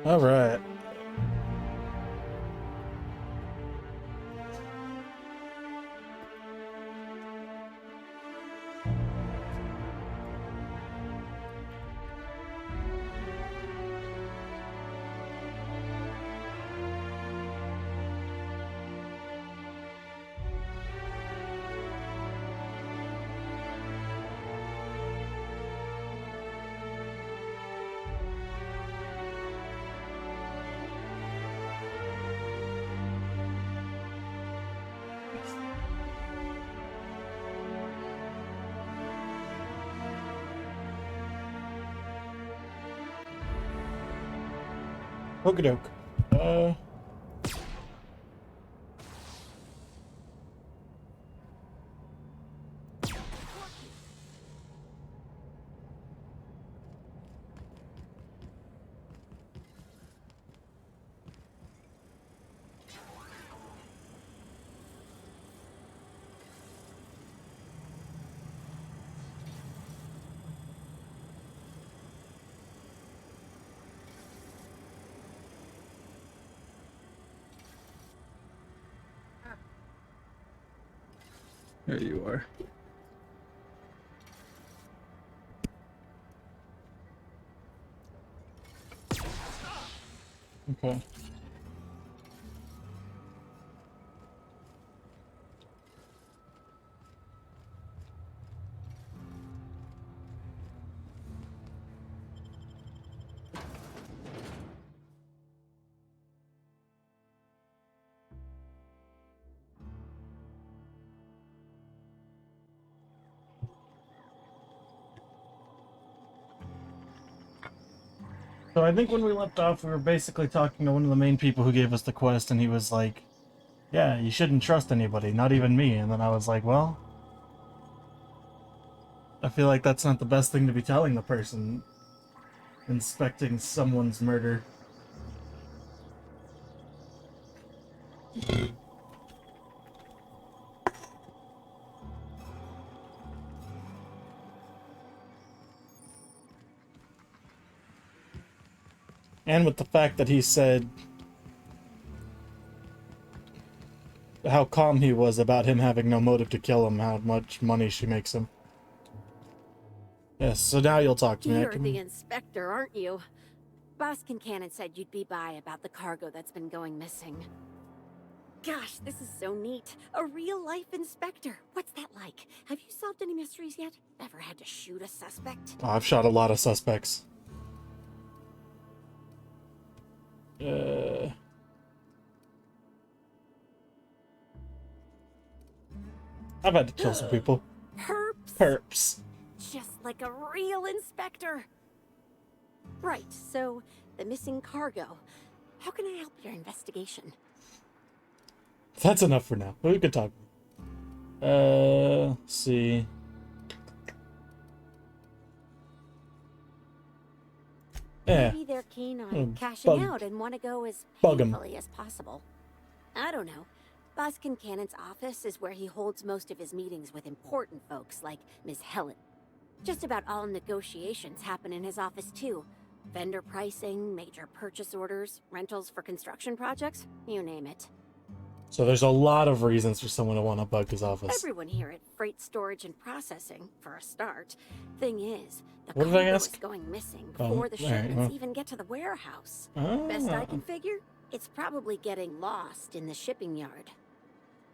All right. Okie doke. There you are. Okay. So I think when we left off, we were basically talking to one of the main people who gave us the quest, and he was like, yeah, you shouldn't trust anybody, not even me. And then I was like, well, I feel like that's not the best thing to be telling the person inspecting someone's murder. And with the fact that he said how calm he was about him having no motive to kill him, how much money she makes him. Yes, so now you'll talk to me. You're the inspector, aren't you? Boss Kincannon said you'd be by about the cargo that's been going missing. Gosh, this is so neat. A real-life inspector. What's that like? Have you solved any mysteries yet? Ever had to shoot a suspect? Oh, I've shot a lot of suspects. I've had to kill some people. Perps? Perps. Just like a real inspector. Right, so the missing cargo. How can I help your investigation? That's enough for now. We could talk. Let's see. Yeah. Maybe they're keen on cashing bug- out and want to go as bug 'em. painfully as possible. I don't know. Boss Kincannon's office is where he holds most of his meetings with important folks like Ms. Helen. Just about all negotiations happen in his office too. Vendor pricing, major purchase orders, rentals for construction projects, you name it. So there's a lot of reasons for someone to want to bug his office. Everyone here at Freight Storage and Processing, for a start. Thing is, the What did I cargo ask? is going missing Oh, before the alright, shipments well. even get to the warehouse. Ah. Best I can figure, it's probably getting lost in the shipping yard.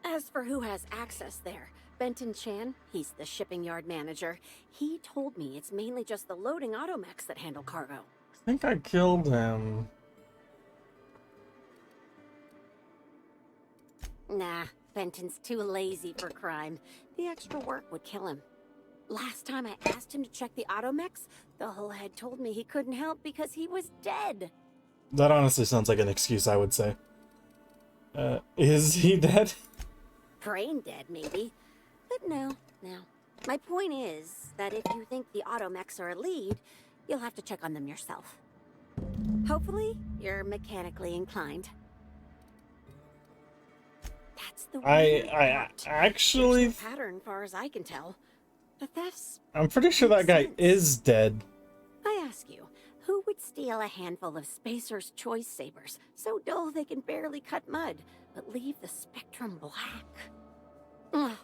As for who has access there, Benton Chan, he's the shipping yard manager. He told me it's mainly just the loading automechs that handle cargo. I think I killed him. Nah, Benton's too lazy for crime. The extra work would kill him. Last time I asked him to check the automechs, the whole head told me he couldn't help because he was dead. That honestly sounds like an excuse, I would say. Is he dead? Brain dead, maybe. But no. My point is that if you think the automechs are a lead, you'll have to check on them yourself. Hopefully, you're mechanically inclined. That's the weird part. Actually, There's no pattern, far as I can tell. The thefts. I'm pretty sure that guy is dead. I ask you, who would Let's steal a handful of Spacer's Choice Sabers, so dull they can barely cut mud, but leave the spectrum black. Ugh.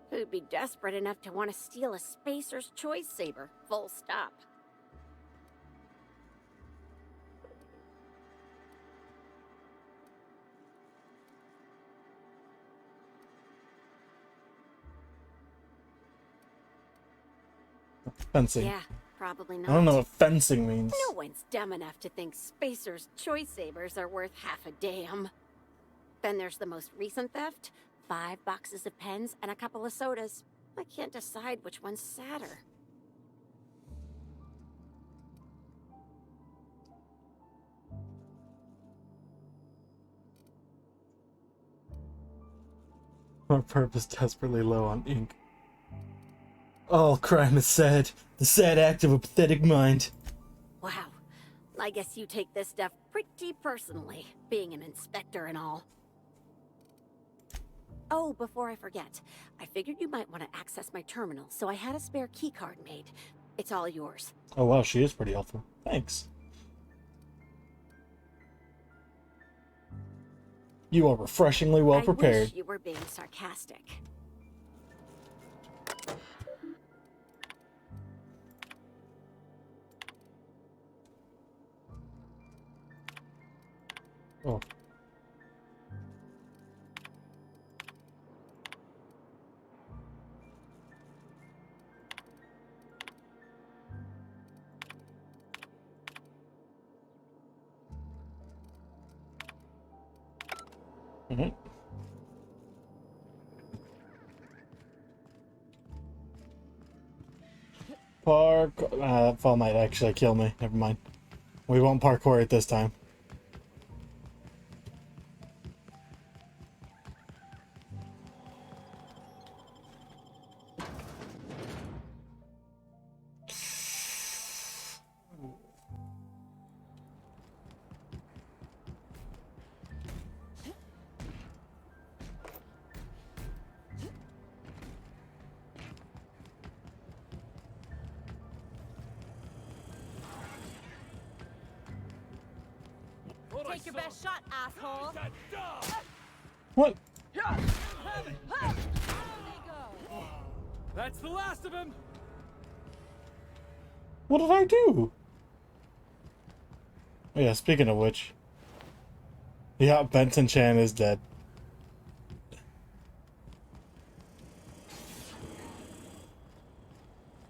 Who'd be desperate enough to want to steal a Spacer's Choice Saber? Full stop. Fencing. Yeah, probably not. I don't know what fencing means. No one's dumb enough to think Spacer's Choice Sabers are worth half a damn. Then there's the most recent theft. 5 boxes of pens and a couple of sodas. I can't decide which one's sadder. Our purpose desperately low on ink. All crime is sad. The sad act of a pathetic mind. Wow. I guess you take this stuff pretty personally, being an inspector and all. Oh, before I forget, I figured you might want to access my terminal, so I had a spare keycard made. It's all yours. Oh wow, she is pretty helpful. Thanks. You are refreshingly well prepared. I wish you were being sarcastic. Oh. Mm-hmm. That fall might actually kill me. Never mind. We won't parkour it this time. Take your best shot, asshole. What? That's the last of him. What did I do? Oh yeah, speaking of which. Yeah, Benton Chan is dead.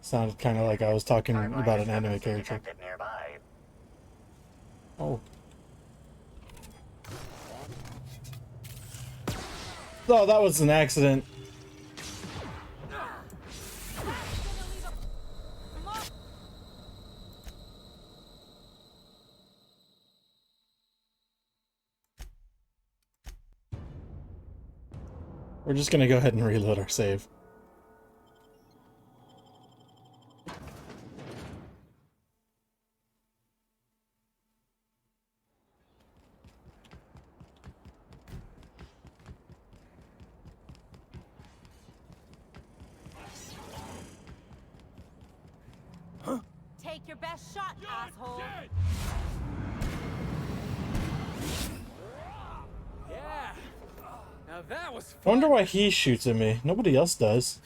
Sounded kind of like I was talking about an anime character. Oh. Oh, that was an accident. We're just gonna go ahead and reload our save. Take your best shot, asshole. Yeah. Now that was I fun. wonder why he shoots at me. Nobody else does.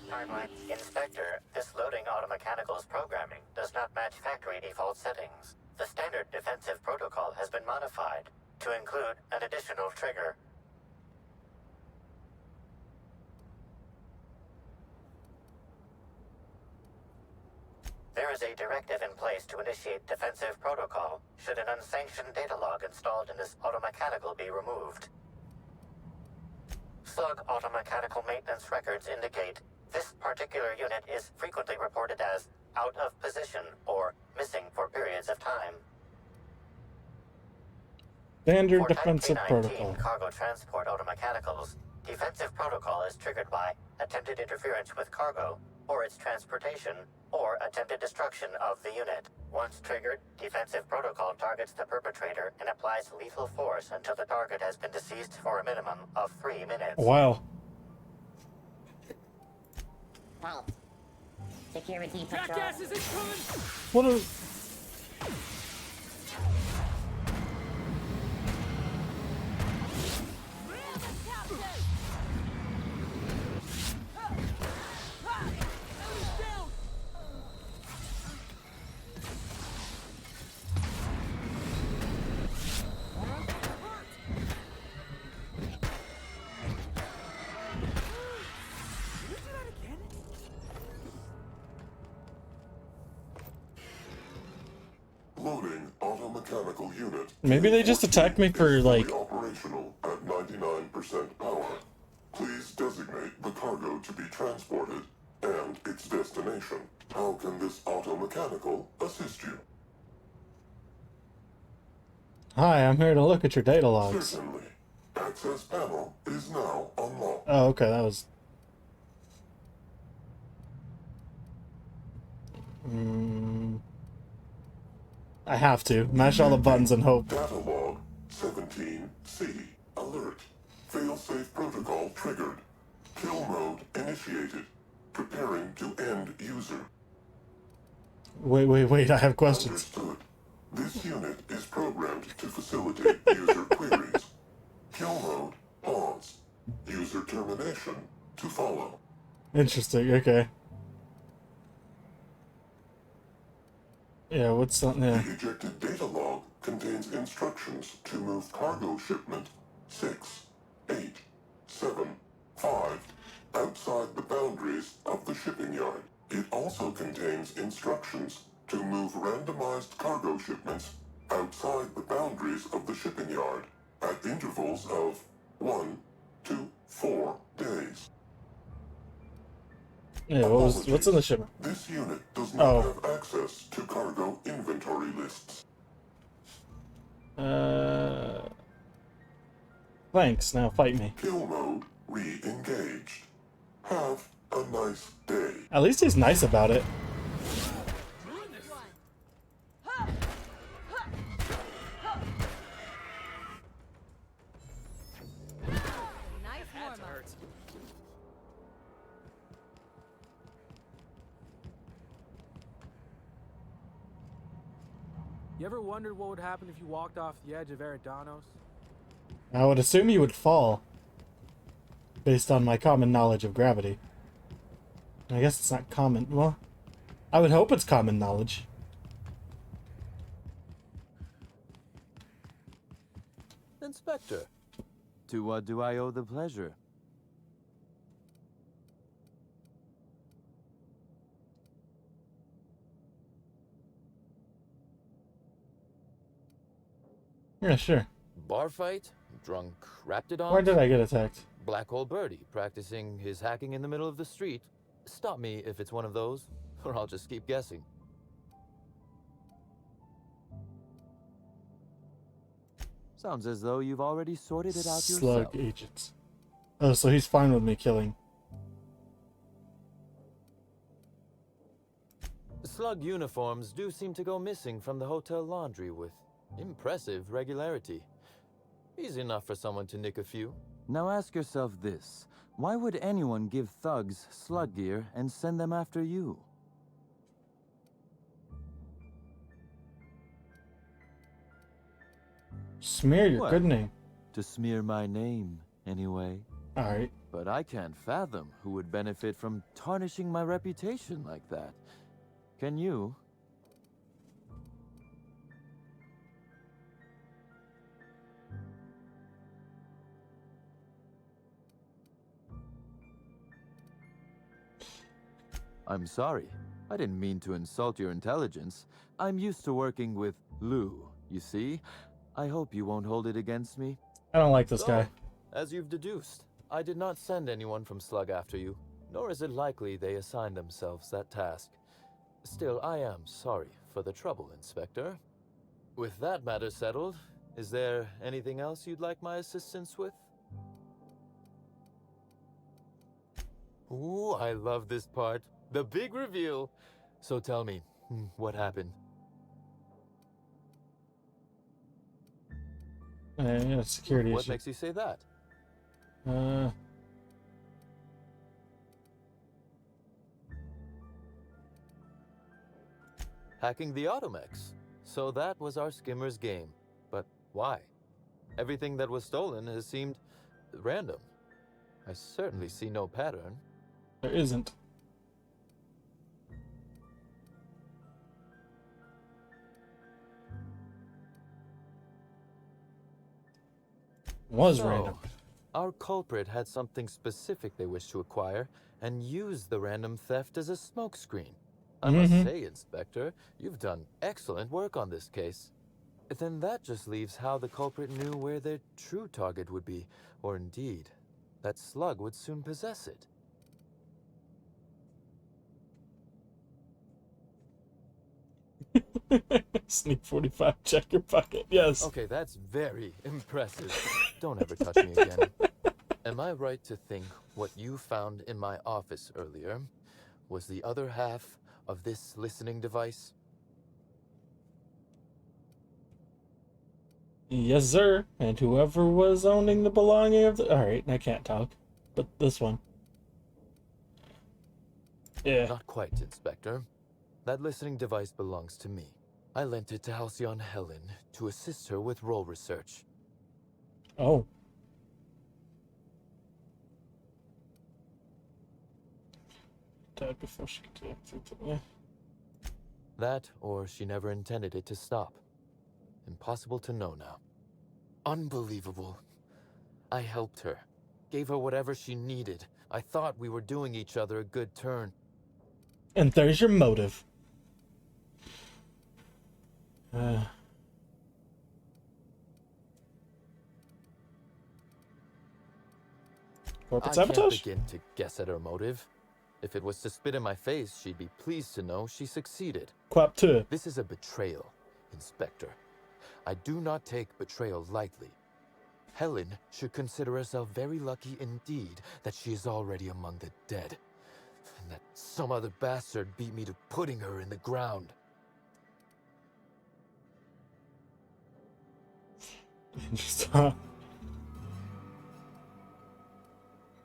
Timeline. Inspector, this loading automechanical's programming does not match factory default settings. The standard defensive protocol has been modified to include an additional trigger. There is a directive in place to initiate defensive protocol should an unsanctioned data log installed in this automechanical be removed. Slug automechanical maintenance records indicate this particular unit is frequently reported as out of position or missing for periods of time. Standard For defensive Type protocol. P19 cargo transport automechanicals, defensive protocol is triggered by attempted interference with cargo, or its transportation, or attempted destruction of the unit. Once triggered, defensive protocol targets the perpetrator and applies lethal force until the target has been deceased for a minimum of 3 minutes. Wow. Right. Security patrol. Jackasses incoming! What a... Loading auto-mechanical unit. Maybe they just attacked me for, like... Operational at 99% power. Please designate the cargo to be transported and its destination. How can this auto-mechanical assist you? Hi, I'm here to look at your data logs. Certainly. Access panel is now unlocked. Oh, okay, that was... I have to. Mash all the buttons and hope. Data log 17C. Alert. Failsafe protocol triggered. Kill mode initiated. Preparing to end user. Wait, I have questions. Understood. This unit is programmed to facilitate user queries. Kill mode pause. User termination to follow. Interesting, okay. Yeah, what's that? Yeah. The ejected data log contains instructions to move cargo shipment 6, 8, 7, 5 outside the boundaries of the shipping yard. It also contains instructions to move randomized cargo shipments outside the boundaries of the shipping yard at intervals of 1 to 4 days. Yeah, what's in the shipment? This unit does not have access to cargo inventory lists. Thanks, now fight me. Kill mode re-engaged. Have a nice day. At least he's nice about it. Nice warm-up. You ever wondered what would happen if you walked off the edge of Eridanos? I would assume you would fall. Based on my common knowledge of gravity. I guess it's not common. Well, I would hope it's common knowledge. Inspector, to what do I owe the pleasure? Yeah, sure. Bar fight? Drunk Raptidons? Where did I get attacked? Black Hole Birdie practicing his hacking in the middle of the street. Stop me if it's one of those, or I'll just keep guessing. Sounds as though you've already sorted it out yourself. Slug agents. Oh, so he's fine with me killing. Slug uniforms do seem to go missing from the hotel laundry with impressive regularity. Easy enough for someone to nick a few. Now ask yourself this. Why would anyone give thugs slug gear and send them after you? Smear your What? good name. To smear my name, anyway. Alright. But I can't fathom who would benefit from tarnishing my reputation like that. Can you? I'm sorry. I didn't mean to insult your intelligence. I'm used to working with Lou, you see? I hope you won't hold it against me. I don't like this guy. As you've deduced, I did not send anyone from Slug after you, nor is it likely they assigned themselves that task. Still, I am sorry for the trouble, Inspector. With that matter settled, is there anything else you'd like my assistance with? Ooh, I love this part. The big reveal. So tell me, what happened? Yeah, security What issue. makes you say that? hacking the Automex. So that was our skimmer's game. But why? Everything that was stolen has seemed random. I certainly see no pattern. There isn't. Was So, random. our culprit had something specific they wished to acquire and used the random theft as a smokescreen. I must say, Inspector, you've done excellent work on this case. Then that just leaves how the culprit knew where their true target would be, or indeed, that Slug would soon possess it. Sneak 45, check your pocket. Yes. Okay, that's very impressive. Don't ever touch me again. Am I right to think what you found in my office earlier was the other half of this listening device? Yes, sir. And whoever was owning the belonging of the... Alright, I can't talk. But this one. Yeah. Not quite, Inspector. That listening device belongs to me. I lent it to Halcyon Helen to assist her with role research. Oh. Died before she could do it. Yeah. That, or she never intended it to stop. Impossible to know now. Unbelievable. I helped her. Gave her whatever she needed. I thought we were doing each other a good turn. And there's your motive. Corporate I can't sabotage? begin to guess at her motive. If it was to spit in my face, she'd be pleased to know she succeeded. Quap 2. This is a betrayal, Inspector. I do not take betrayal lightly. Helen should consider herself very lucky indeed that she is already among the dead, and that some other bastard beat me to putting her in the ground.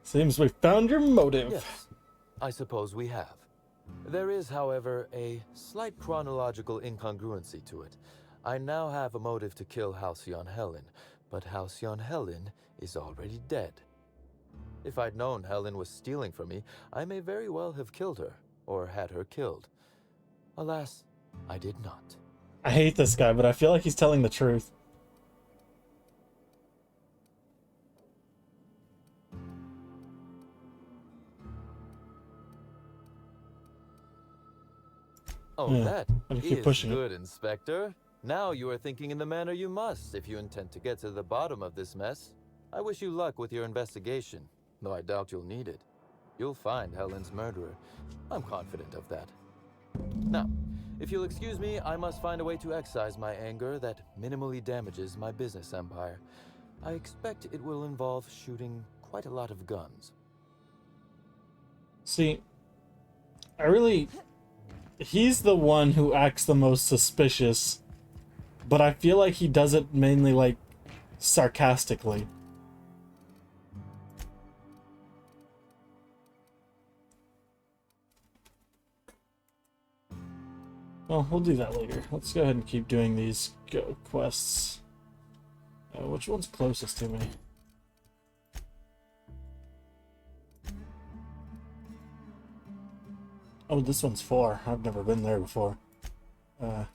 Seems we found your motive. Yes, I suppose we have. There is, however, a slight chronological incongruency to it. I now have a motive to kill Halcyon Helen, but Halcyon Helen is already dead. If I'd known Helen was stealing from me, I may very well have killed her, or had her killed. Alas, I did not. I hate this guy, but I feel like he's telling the truth. Oh, Yeah, that but if you're is pushing it. good, Inspector. Now you are thinking in the manner you must if you intend to get to the bottom of this mess. I wish you luck with your investigation, though I doubt you'll need it. You'll find Helen's murderer. I'm confident of that. Now, if you'll excuse me, I must find a way to excise my anger that minimally damages my business empire. I expect it will involve shooting quite a lot of guns. See, he's the one who acts the most suspicious, but I feel like he does it mainly, like, sarcastically. Well, we'll do that later. Let's go ahead and keep doing these quests. Which one's closest to me? Oh, this one's 4. I've never been there before. I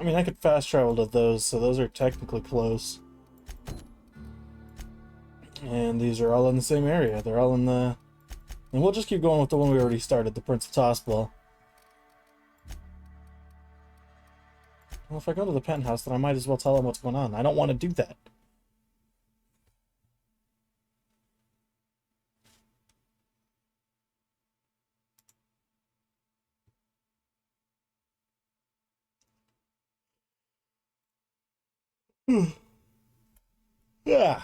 mean, I could fast travel to those, so those are technically close. And these are all in the same area. They're all in the... And we'll just keep going with the one we already started, the Prince of Tossball. Well, if I go to the penthouse, then I might as well tell him what's going on. I don't want to do that. Yeah.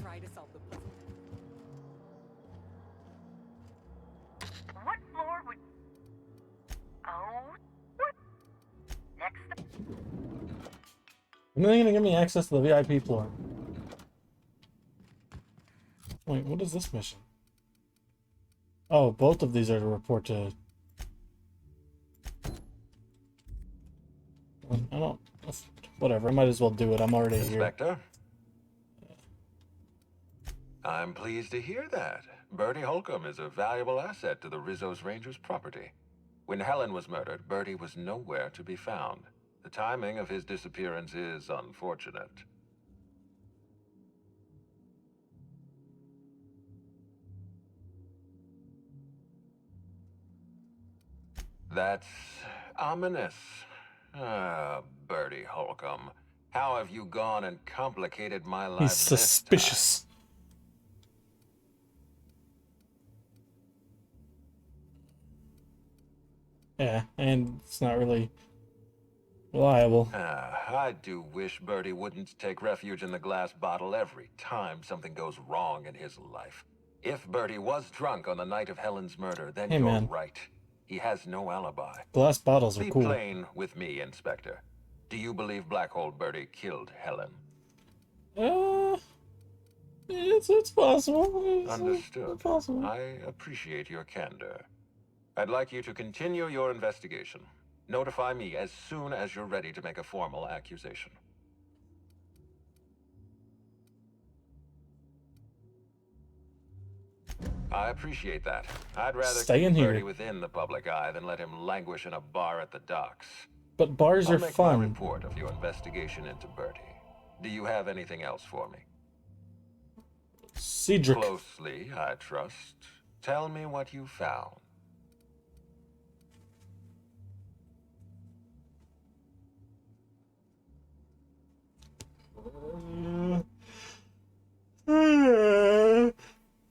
Try to solve the puzzle. What floor would... Oh, what? Next... When are they gonna give me access to the VIP floor? Wait, what is this mission? Oh, both of these are to report to... I don't... Whatever, I might as well do it. I'm already here. Inspector? I'm pleased to hear that. Bertie Holcomb is a valuable asset to the Rizzo's Rangers property. When Helen was murdered, Bertie was nowhere to be found. The timing of his disappearance is unfortunate. That's ominous. Ah, Bertie Holcomb. How have you gone and complicated my life? He's suspicious. Yeah, and it's not really reliable. I do wish Bertie wouldn't take refuge in the glass bottle every time something goes wrong in his life. If Bertie was drunk on the night of Helen's murder, then Hey, you're man. right. He has no alibi. Glass bottles are Be cool. plain with me, Inspector. Do you believe Black Hole Bertie killed Helen? It's possible. Understood. It's possible. I appreciate your candor. I'd like you to continue your investigation. Notify me as soon as you're ready to make a formal accusation. I appreciate that. I'd rather Stay in keep here. Bertie within the public eye than let him languish in a bar at the docks. But bars I'll are make my fun. report of your investigation into Bertie. Do you have anything else for me? Cedric. Closely, I trust. Tell me what you found.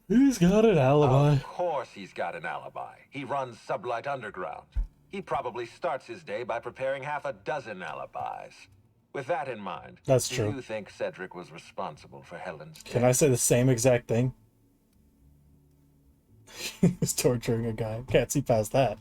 He's got an alibi. Of course he's got an alibi. He runs Sublight Underground. He probably starts his day by preparing half a dozen alibis. With that in mind, That's do true. you think Cedric was responsible for Helen's death? Can I say the same exact thing? He's torturing a guy. Can't see past that.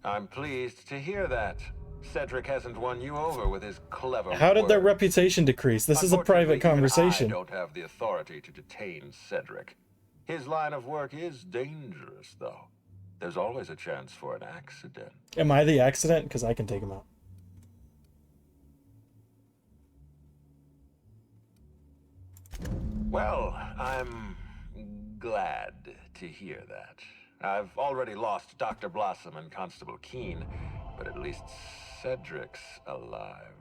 I'm pleased to hear that. Cedric hasn't won you over with his clever How did their words. reputation decrease? This is a private Unfortunately, even conversation. I don't have the authority to detain Cedric. His line of work is dangerous, though. There's always a chance for an accident. Am I the accident? Because I can take him out. Well, I'm glad to hear that. I've already lost Dr. Blossom and Constable Keene, but at least Cedric's alive.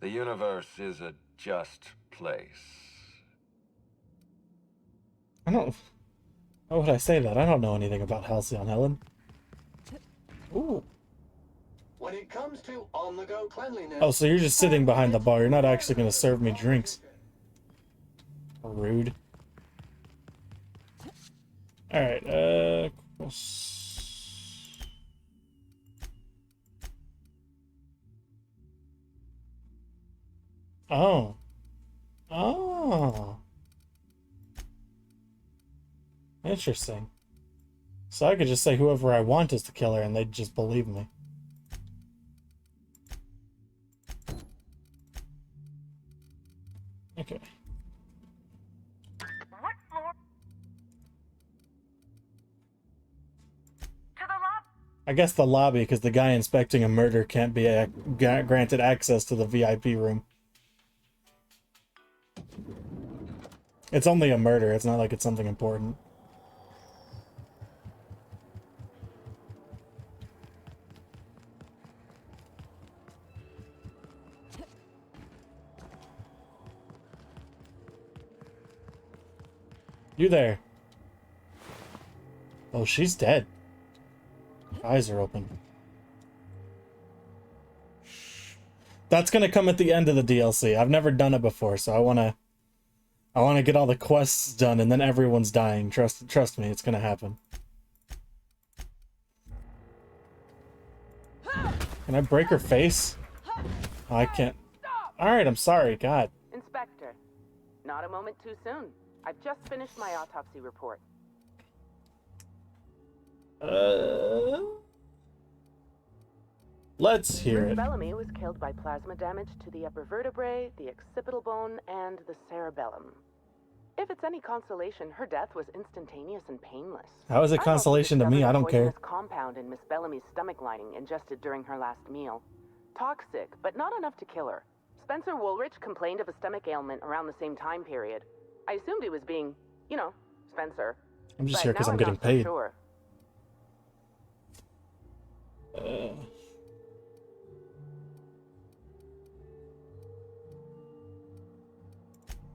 The universe is a just place. I don't... Why would I say that? I don't know anything about Halcyon Helen. Ooh. When it comes to on-the-go cleanliness... Oh, so you're just sitting behind the bar. You're not actually going to serve me drinks. Rude. Alright, Oh. Oh. Interesting. So I could just say whoever I want is the killer and they'd just believe me. Okay. What floor? To the lobby. I guess the lobby, because the guy inspecting a murder can't be granted access to the VIP room. It's only a murder, it's not like it's something important. You there. Oh, she's dead. Eyes are open. That's gonna come at the end of the DLC. I've never done it before, so I wanna get all the quests done and then everyone's dying. Trust me, it's gonna happen. Can I break her face? Oh, I can't. Alright, I'm sorry. God. Inspector, not a moment too soon. I've just finished my autopsy report. Let's hear Miss it. Bellamy was killed by plasma damage to the upper vertebrae, the occipital bone, and the cerebellum. If it's any consolation, her death was instantaneous and painless. How is it consolation to me? I don't care. Poisonous compound in Miss Bellamy's stomach lining ingested during her last meal. Toxic, but not enough to kill her. Spencer Woolrich complained of a stomach ailment around the same time period. I assumed he was being, you know, Spencer. I'm just But here because now I'm getting not so paid. sure.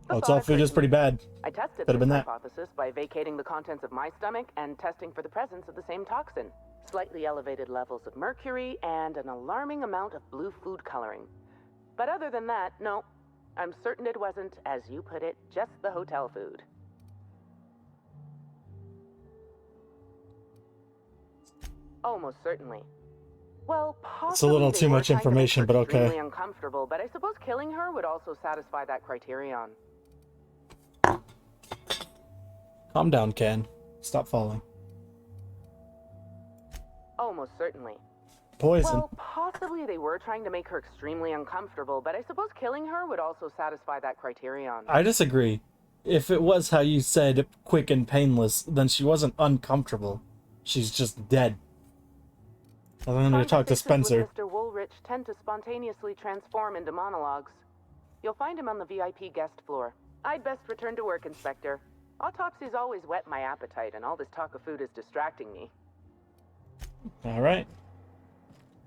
Oh, it's all food is pretty bad. I tested Could have been this that. hypothesis by vacating the contents of my stomach and testing for the presence of the same toxin. Slightly elevated levels of mercury and an alarming amount of blue food coloring. But other than that, no. I'm certain it wasn't, as you put it, just the hotel food. Almost certainly. Well, possibly It's a little they too were much trying to make information, her but okay. extremely uncomfortable, but I suppose killing her would also satisfy that criterion. Calm down, Ken. Stop falling. Almost certainly. Poison. Well, possibly they were trying to make her extremely uncomfortable, but I suppose killing her would also satisfy that criterion. I disagree. If it was how you said, quick and painless, then she wasn't uncomfortable. She's just dead. I'm going to talk to Spencer. With Mr. Woolrich tend to spontaneously transform into monologues. You'll find him on the VIP guest floor. I'd best return to work, Inspector. Autopsies always whet my appetite, and all this talk of food is distracting me. Alright.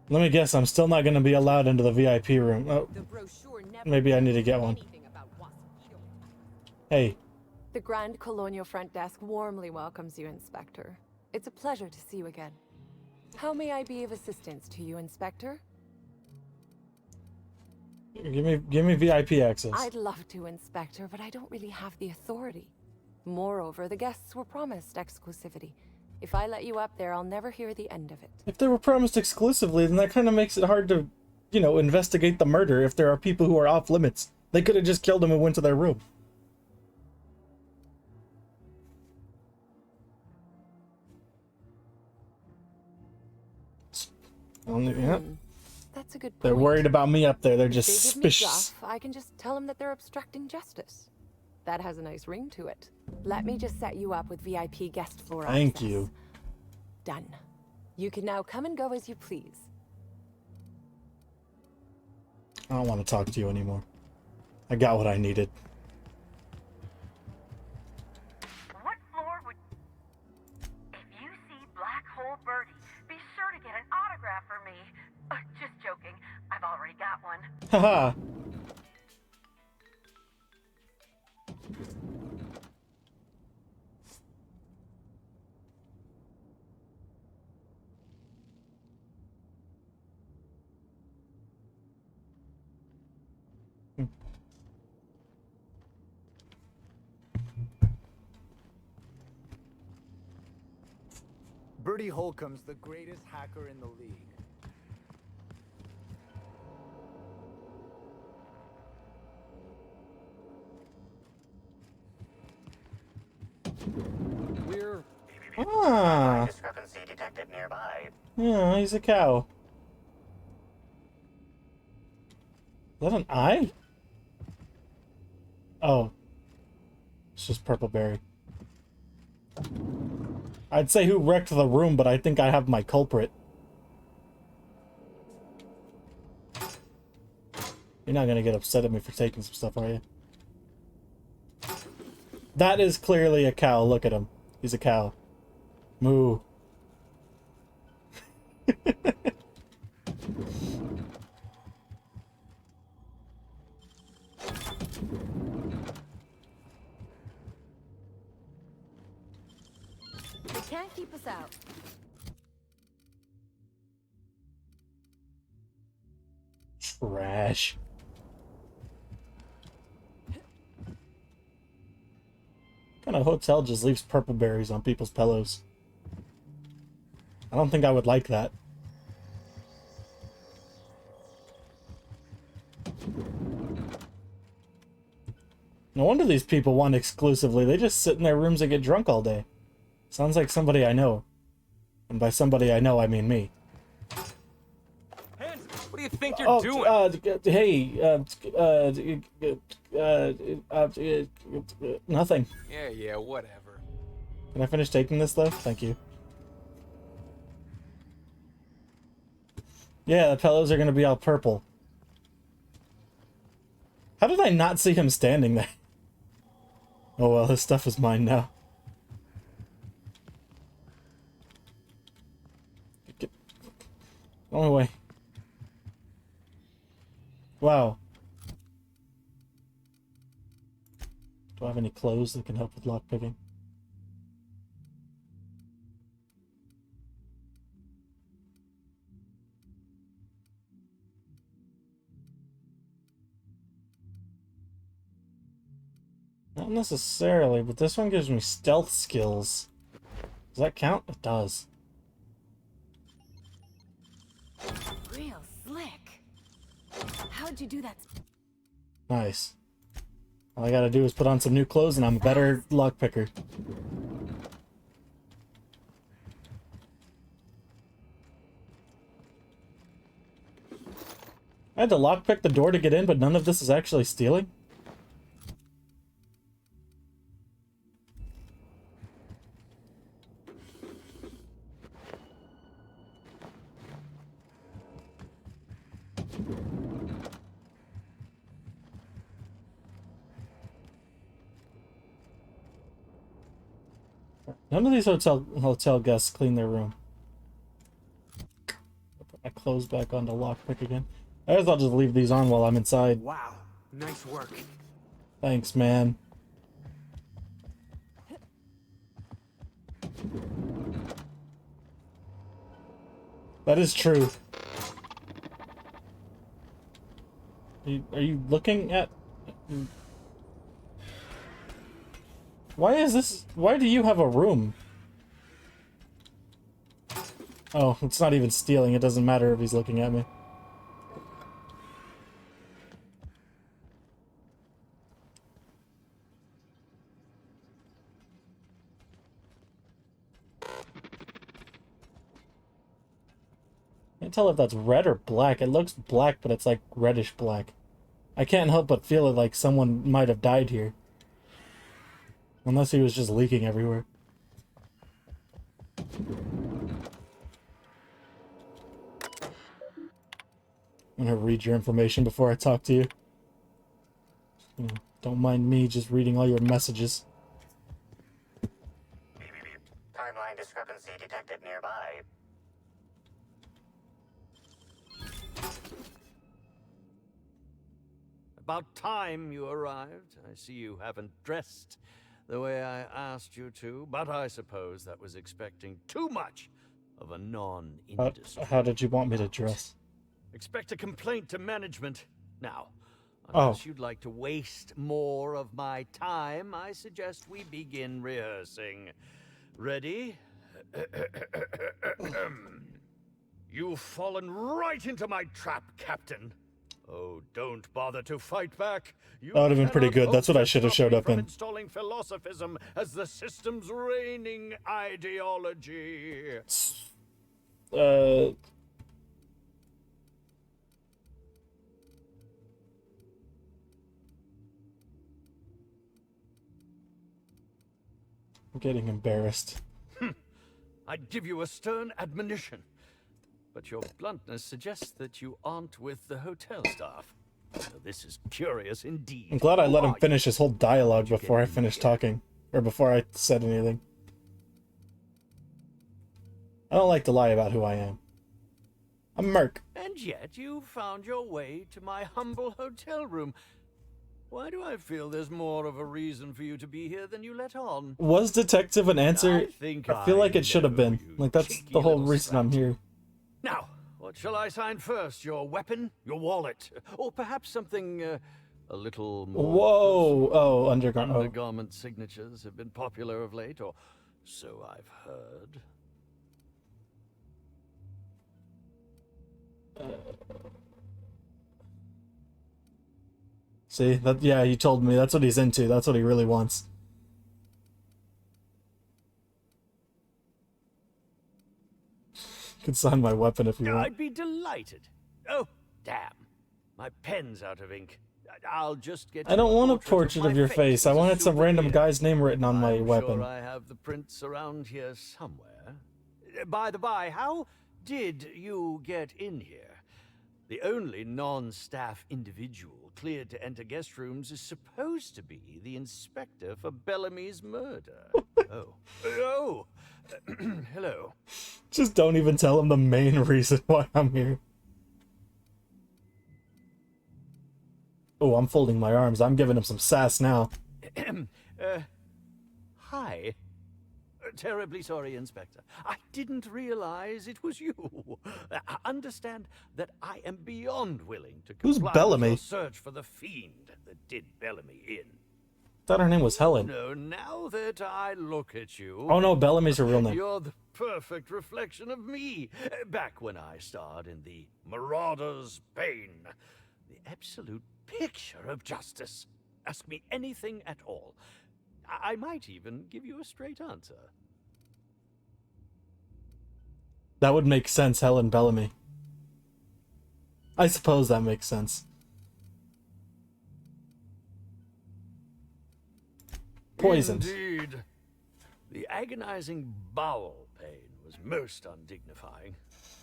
Let me guess, I'm still not going to be allowed into the VIP room. Oh, maybe I need to get one. Hey. The Grand Colonial Front Desk warmly welcomes you, Inspector. It's a pleasure to see you again. How may I be of assistance to you, Inspector? Give me VIP access. I'd love to, Inspector, but I don't really have the authority. Moreover, the guests were promised exclusivity. If I let you up there, I'll never hear the end of it. If they were promised exclusively, then that kind of makes it hard to, you know, investigate the murder if there are people who are off limits. They could have just killed them and went to their room. Yeah. That's a good point. They're worried about me up there. They're just If they give me suspicious. guff, I can just tell them that they're obstructing justice. That has a nice ring to it. Let me just set you up with VIP guest floor Thank access. you. Done. You can now come and go as you please. I don't want to talk to you anymore. I got what I needed. What floor would... If you see Black Hole Birdie, be sure to get an autograph for me. Just joking. I've already got one. Haha. Bertie Holcomb's the greatest hacker in the league. We're... Ah. Discrepancy detected nearby. Yeah, he's a cow. Is that an eye? Oh. It's just purple berry. I'd say who wrecked the room, but I think I have my culprit. You're not gonna get upset at me for taking some stuff, are you? That is clearly a cow. Look at him. He's a cow. Moo. They can't keep us out. Trash. What kind of hotel just leaves purple berries on people's pillows? I don't think I would like that. No wonder these people want exclusively. They just sit in their rooms and get drunk all day. Sounds like somebody I know. And by somebody I know, I mean me. Hands, what do you think you're doing? Nothing. Yeah, whatever. Can I finish taking this, though? Thank you. Yeah, the pillows are gonna be all purple. How did I not see him standing there? Oh well, his stuff is mine now. Get away. Wow. Do I have any clothes that can help with lockpicking? Not necessarily, but this one gives me stealth skills. Does that count? It does. Real slick. How'd you do that? Nice. All I gotta do is put on some new clothes and I'm a better lockpicker. I had to lockpick the door to get in, but none of this is actually stealing? None of these hotel guests clean their room. I'll put my clothes back on to lockpick again. I guess I'll just leave these on while I'm inside. Wow, nice work. Thanks, man. That is true. Are you looking at... Why is this... Why do you have a room? Oh, it's not even stealing. It doesn't matter if he's looking at me. Can't tell if that's red or black. It looks black, but it's like reddish black. I can't help but feel it like someone might have died here. Unless he was just leaking everywhere. I'm gonna read your information before I talk to you. Don't mind me just reading all your messages. Timeline discrepancy detected nearby. About time you arrived. I see you haven't dressed the way I asked you to, but I suppose that was expecting too much of a non-industry. How did you want me to dress? Expect a complaint to management. Now, Oh. unless you'd like to waste more of my time, I suggest we begin rehearsing. Ready? You've fallen right into my trap, Captain. Oh, don't bother to fight back. You That would have been pretty cannot good. That's what hope I to should have stop showed me up from in. installing philosophism as the system's reigning ideology. I'm getting embarrassed. I'd give you a stern admonition, but your bluntness suggests that you aren't with the hotel staff. Now, this is curious indeed. I'm glad I let Who him are finish his whole dialogue you before I get finished here? talking. Or before I said anything. I don't like to lie about who I am. I'm Merc. And yet you found your way to my humble hotel room. Why do I feel there's more of a reason for you to be here than you let on? Was detective an answer? I feel like it should have been. Like, that's the whole reason I'm here. Now, what shall I sign first? Your weapon? Your wallet? Or perhaps something a little more... Whoa! Oh, undergarment. Undergarment signatures have been popular of late, or so I've heard. See? That, yeah, he told me. That's what he's into. That's what he really wants. You can sign my weapon if you want. I'd be delighted. Oh, damn. My pen's out of ink. I'll just get I don't you want a portrait of your face. I as a wanted some random souvenir. guy's name written on my I'm weapon. Sure I have the prints around here somewhere. By the by, how did you get in here? The only non-staff individual cleared to enter guest rooms is supposed to be the inspector for Bellamy's murder. Oh, hello. Just don't even tell him the main reason why I'm here. Oh, I'm folding my arms. I'm giving him some sass now. Hi. Terribly sorry, Inspector. I didn't realize it was you. Understand that I am beyond willing to Who's comply Bellamy? with your search for the fiend that did Bellamy in. Thought her name was Helen. No, now that I look at you... Oh no, Bellamy's her real name. You're the perfect reflection of me, back when I starred in the Marauder's Bane. The absolute picture of justice. Ask me anything at all. I might even give you a straight answer. That would make sense, Helen Bellamy. I suppose that makes sense. Poisoned. Indeed. The agonizing bowel pain was most undignifying.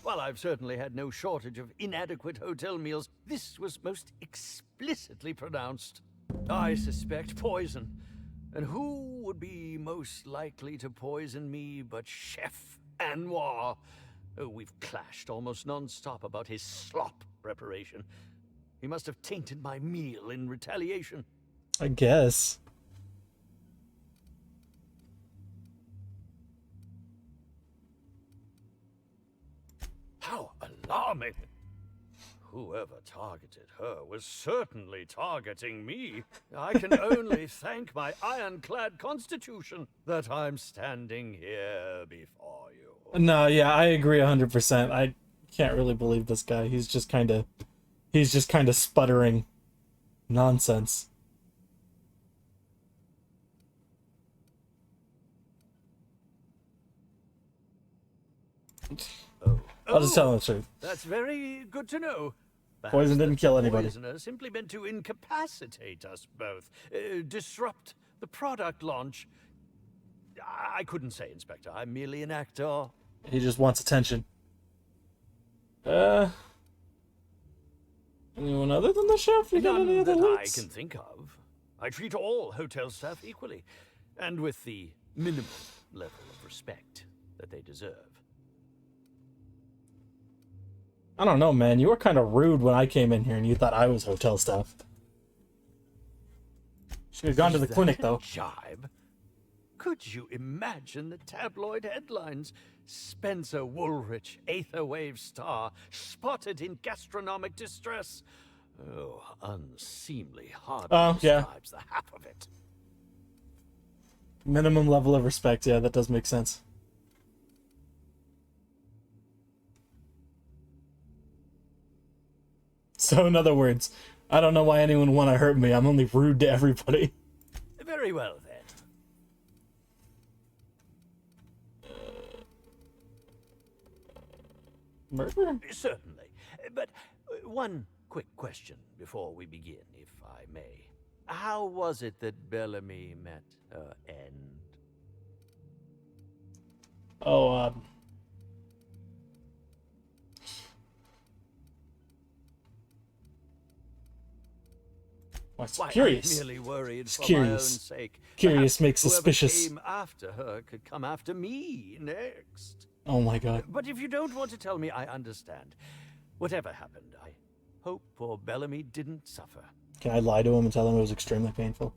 While I've certainly had no shortage of inadequate hotel meals, this was most explicitly pronounced. I suspect poison. And who would be most likely to poison me but Chef Anwar? Oh, we've clashed almost non-stop about his slop preparation. He must have tainted my meal in retaliation. I guess. How alarming! Whoever targeted her was certainly targeting me. I can only thank my ironclad constitution that I'm standing here before you. No, yeah, I agree 100%. I can't really believe this guy. He's just kind of sputtering nonsense. I'll just tell him the truth. That's very good to know. Perhaps Poison didn't kill anybody. Poisoner simply meant to incapacitate us both, disrupt the product launch. I couldn't say, Inspector. I'm merely an actor. He just wants attention. Anyone other than the chef? You got None any other that I leads? can think of. I treat all hotel staff equally, and with the minimum level of respect that they deserve. I don't know, man. You were kind of rude when I came in here and you thought I was hotel staff. Should have gone to the clinic, though. Jibe? Could you imagine the tabloid headlines? Spencer Woolrich, Aetherwave star, spotted in gastronomic distress. Oh, unseemly hardly yeah. describes the half of it. Minimum level of respect. Yeah, that does make sense. So, in other words, I don't know why anyone would want to hurt me. I'm only rude to everybody. Very well, then. Murder? Certainly. But one quick question before we begin, if I may. How was it that Bellamy met her end? Oh, Why, curious. I'm merely worried It's for curious. my own sake. Curious Perhaps makes whoever suspicious. came after her could come after me next. Oh my god. But if you don't want to tell me, I understand. Whatever happened, I hope poor Bellamy didn't suffer. Can I lie to him and tell him it was extremely painful?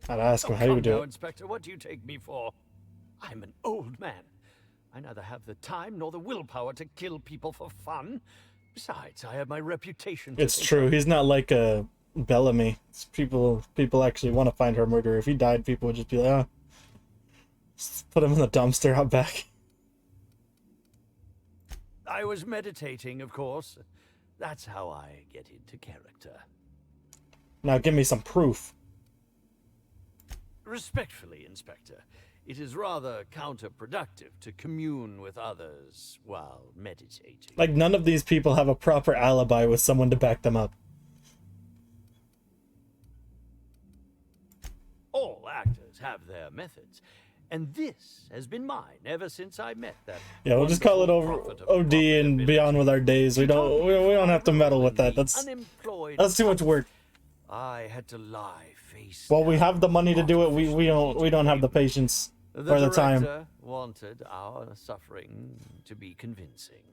I'd ask him how he Come would do now, it. Inspector, what do you take me for? I'm an old man. I neither have the time nor the willpower to kill people for fun. Besides, I have my reputation to It's think true. of. He's not like a Bellamy. It's people actually want to find her murderer. If he died, people would just be like, oh, just put him in the dumpster out back. I was meditating, of course. That's how I get into character. Now give me some proof. Respectfully, Inspector, it is rather counterproductive to commune with others while meditating. Like, none of these people have a proper alibi with someone to back them up. All actors have their methods, and this has been mine ever since I met that. Yeah, we'll just call it over OD and be on with our days. We don't have to meddle with that. That's too much work. I had to lie face. Well, we have the money to do it. We don't have the patience or the time. The director wanted our suffering to be convincing.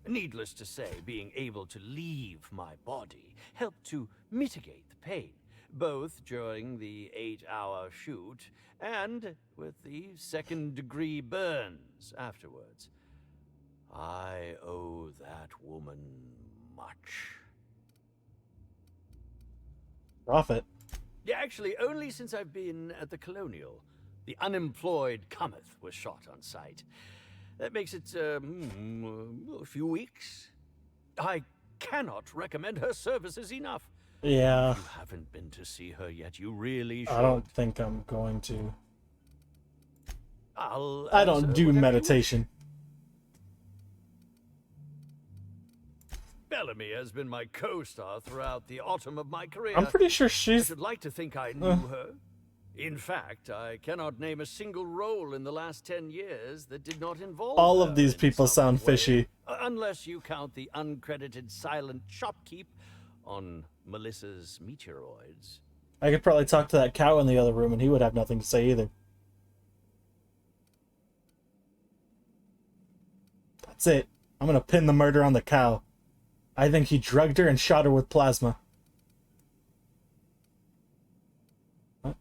Needless to say, being able to leave my body helped to mitigate the pain, both during the 8-hour shoot and with the second-degree burns afterwards. I owe that woman much. Profit. Yeah, actually, only since I've been at the Colonial. The unemployed cometh was shot on site. That makes it a few weeks. I cannot recommend her services enough. Yeah. If you haven't been to see her yet, you really should. I don't think I'm going to. I don't do meditation. Bellamy has been my co-star throughout the autumn of my career. I'm pretty sure she's... I should like to think I knew her. In fact, I cannot name a single role in the last 10 years that did not involve All her of these in people some sound way. fishy. Unless you count the uncredited silent shopkeep on Melissa's Meteoroids. I could probably talk to that cow in the other room and he would have nothing to say either. That's it. I'm gonna pin the murder on the cow. I think he drugged her and shot her with plasma. What?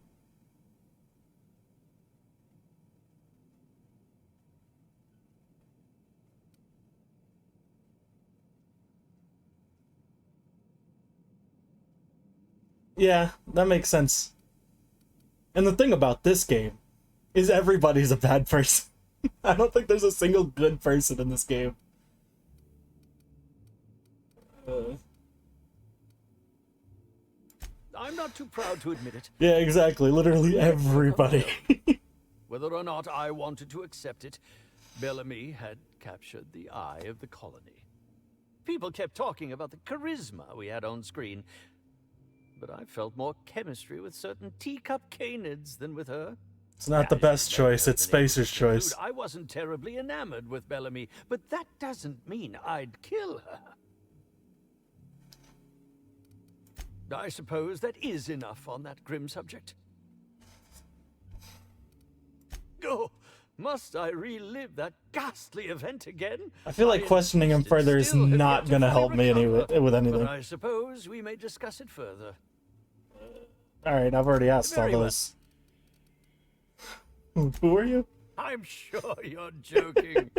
Yeah, that makes sense. And the thing about this game is everybody's a bad person. I don't think there's a single good person in this game. I'm not too proud to admit it. Yeah, exactly. Literally everybody. Whether or not I wanted to accept it, Bellamy had captured the eye of the colony. People kept talking about the charisma we had on screen, but I felt more chemistry with certain teacup canids than with her. It's not the best choice, it's Spacer's choice. I wasn't terribly enamored with Bellamy, but that doesn't mean I'd kill her. I suppose that is enough on that grim subject. Oh, must I relive that ghastly event again? I feel like questioning him further is not gonna help me with anything. But I suppose we may discuss it further. Alright, I've already asked all Very well. those. Who are you? I'm sure you're joking.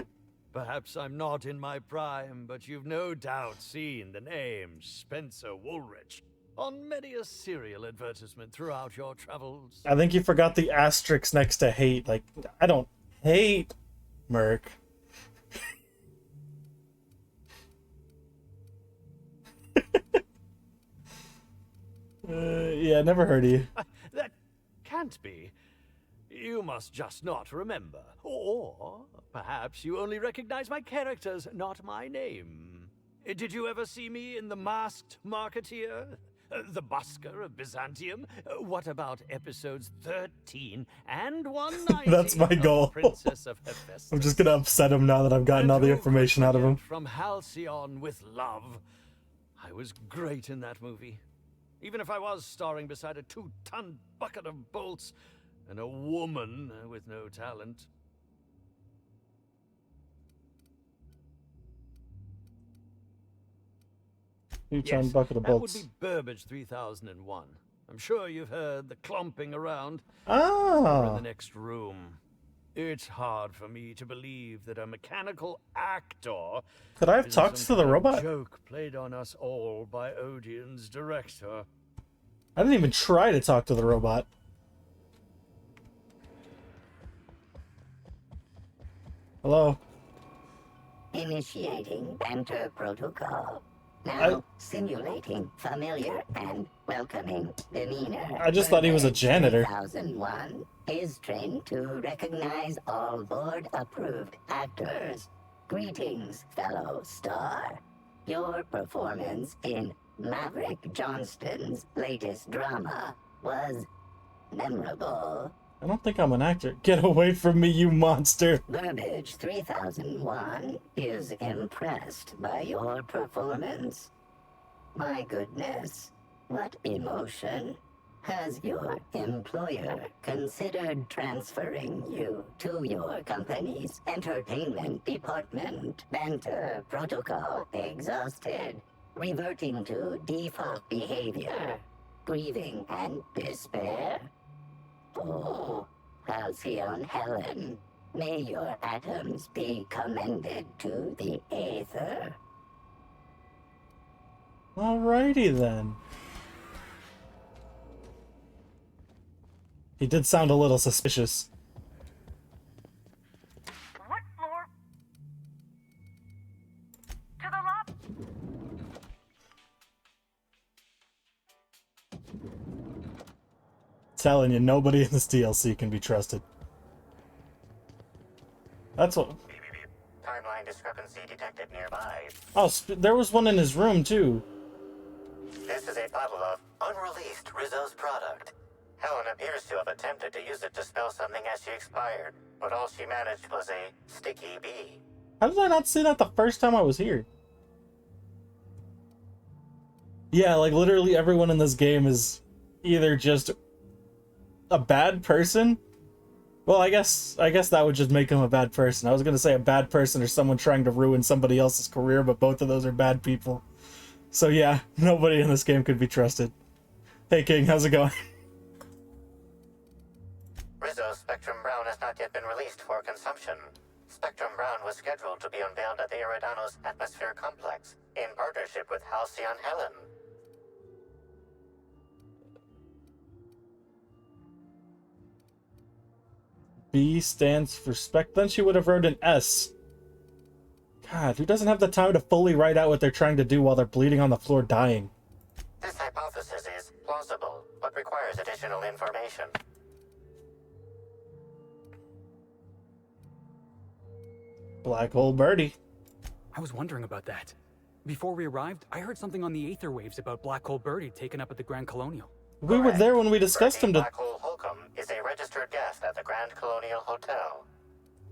Perhaps I'm not in my prime, but you've no doubt seen the name Spencer Woolrich on many a serial advertisement throughout your travels. I think you forgot the asterisk next to hate. Like, I don't hate Merc. Yeah, never heard of you. That can't be. You must just not remember. Or perhaps you only recognize my characters, not my name. Did you ever see me in The Masked Marketeer? The Busker of Byzantium? What about episodes 13 and 190? That's my goal. Princess of Hephaestus? I'm just gonna upset him now that I've gotten all the information out of him. From Halcyon with Love. I was great in that movie. Even if I was starring beside a 2-ton bucket of bolts and a woman with no talent. Two-ton bucket of bolts. That would be Burbage 3001. I'm sure you've heard the clomping around. Ah. We're in the next room. It's hard for me to believe that a mechanical actor Could I have is talked some to the kind of robot? joke played on us all by Odeon's director. I didn't even try to talk to the robot. Hello? Initiating banter protocol. Now, simulating familiar and welcoming demeanor. I just thought he was a janitor. 3001 is trained to recognize all board-approved actors. Greetings, fellow star. Your performance in Maverick Johnston's latest drama was memorable. I don't think I'm an actor. Get away from me, you monster. Burbage 3001 is impressed by your performance. My goodness, what emotion. Has your employer considered transferring you to your company's entertainment department? Banter protocol exhausted. Reverting to default behavior. Grieving and despair. Oh, Halcyon Helen, may your atoms be commended to the Aether. Alrighty then. He did sound a little suspicious. What floor? To the lobby. Telling you, nobody in this DLC can be trusted. That's what... Timeline discrepancy detected nearby. Oh, there was one in his room, too. This is a bottle of unreleased Rizzo's product. Helen appears to have attempted to use it to spell something as she expired, but all she managed was a sticky bee. How did I not see that the first time I was here? Yeah, like literally everyone in this game is either just a bad person. Well, I guess that would just make him a bad person. I was gonna say a bad person or someone trying to ruin somebody else's career, but both of those are bad people. So yeah, nobody in this game could be trusted. Hey King, how's it going? Rizzo's Spectrum Brown has not yet been released for consumption. Spectrum Brown was scheduled to be unveiled at the Eridanos Atmosphere Complex in partnership with Halcyon Helen. B stands for spec. Then she would have wrote an S. God, who doesn't have the time to fully write out what they're trying to do while they're bleeding on the floor dying? This hypothesis is plausible, but requires additional information. Black hole birdie. I was wondering about that. Before we arrived, I heard something on the aether waves about Black Hole Birdie taken up at the Grand Colonial. We were there when we discussed him to... Black Hole Holcomb is a registered guest at the Grand Colonial Hotel.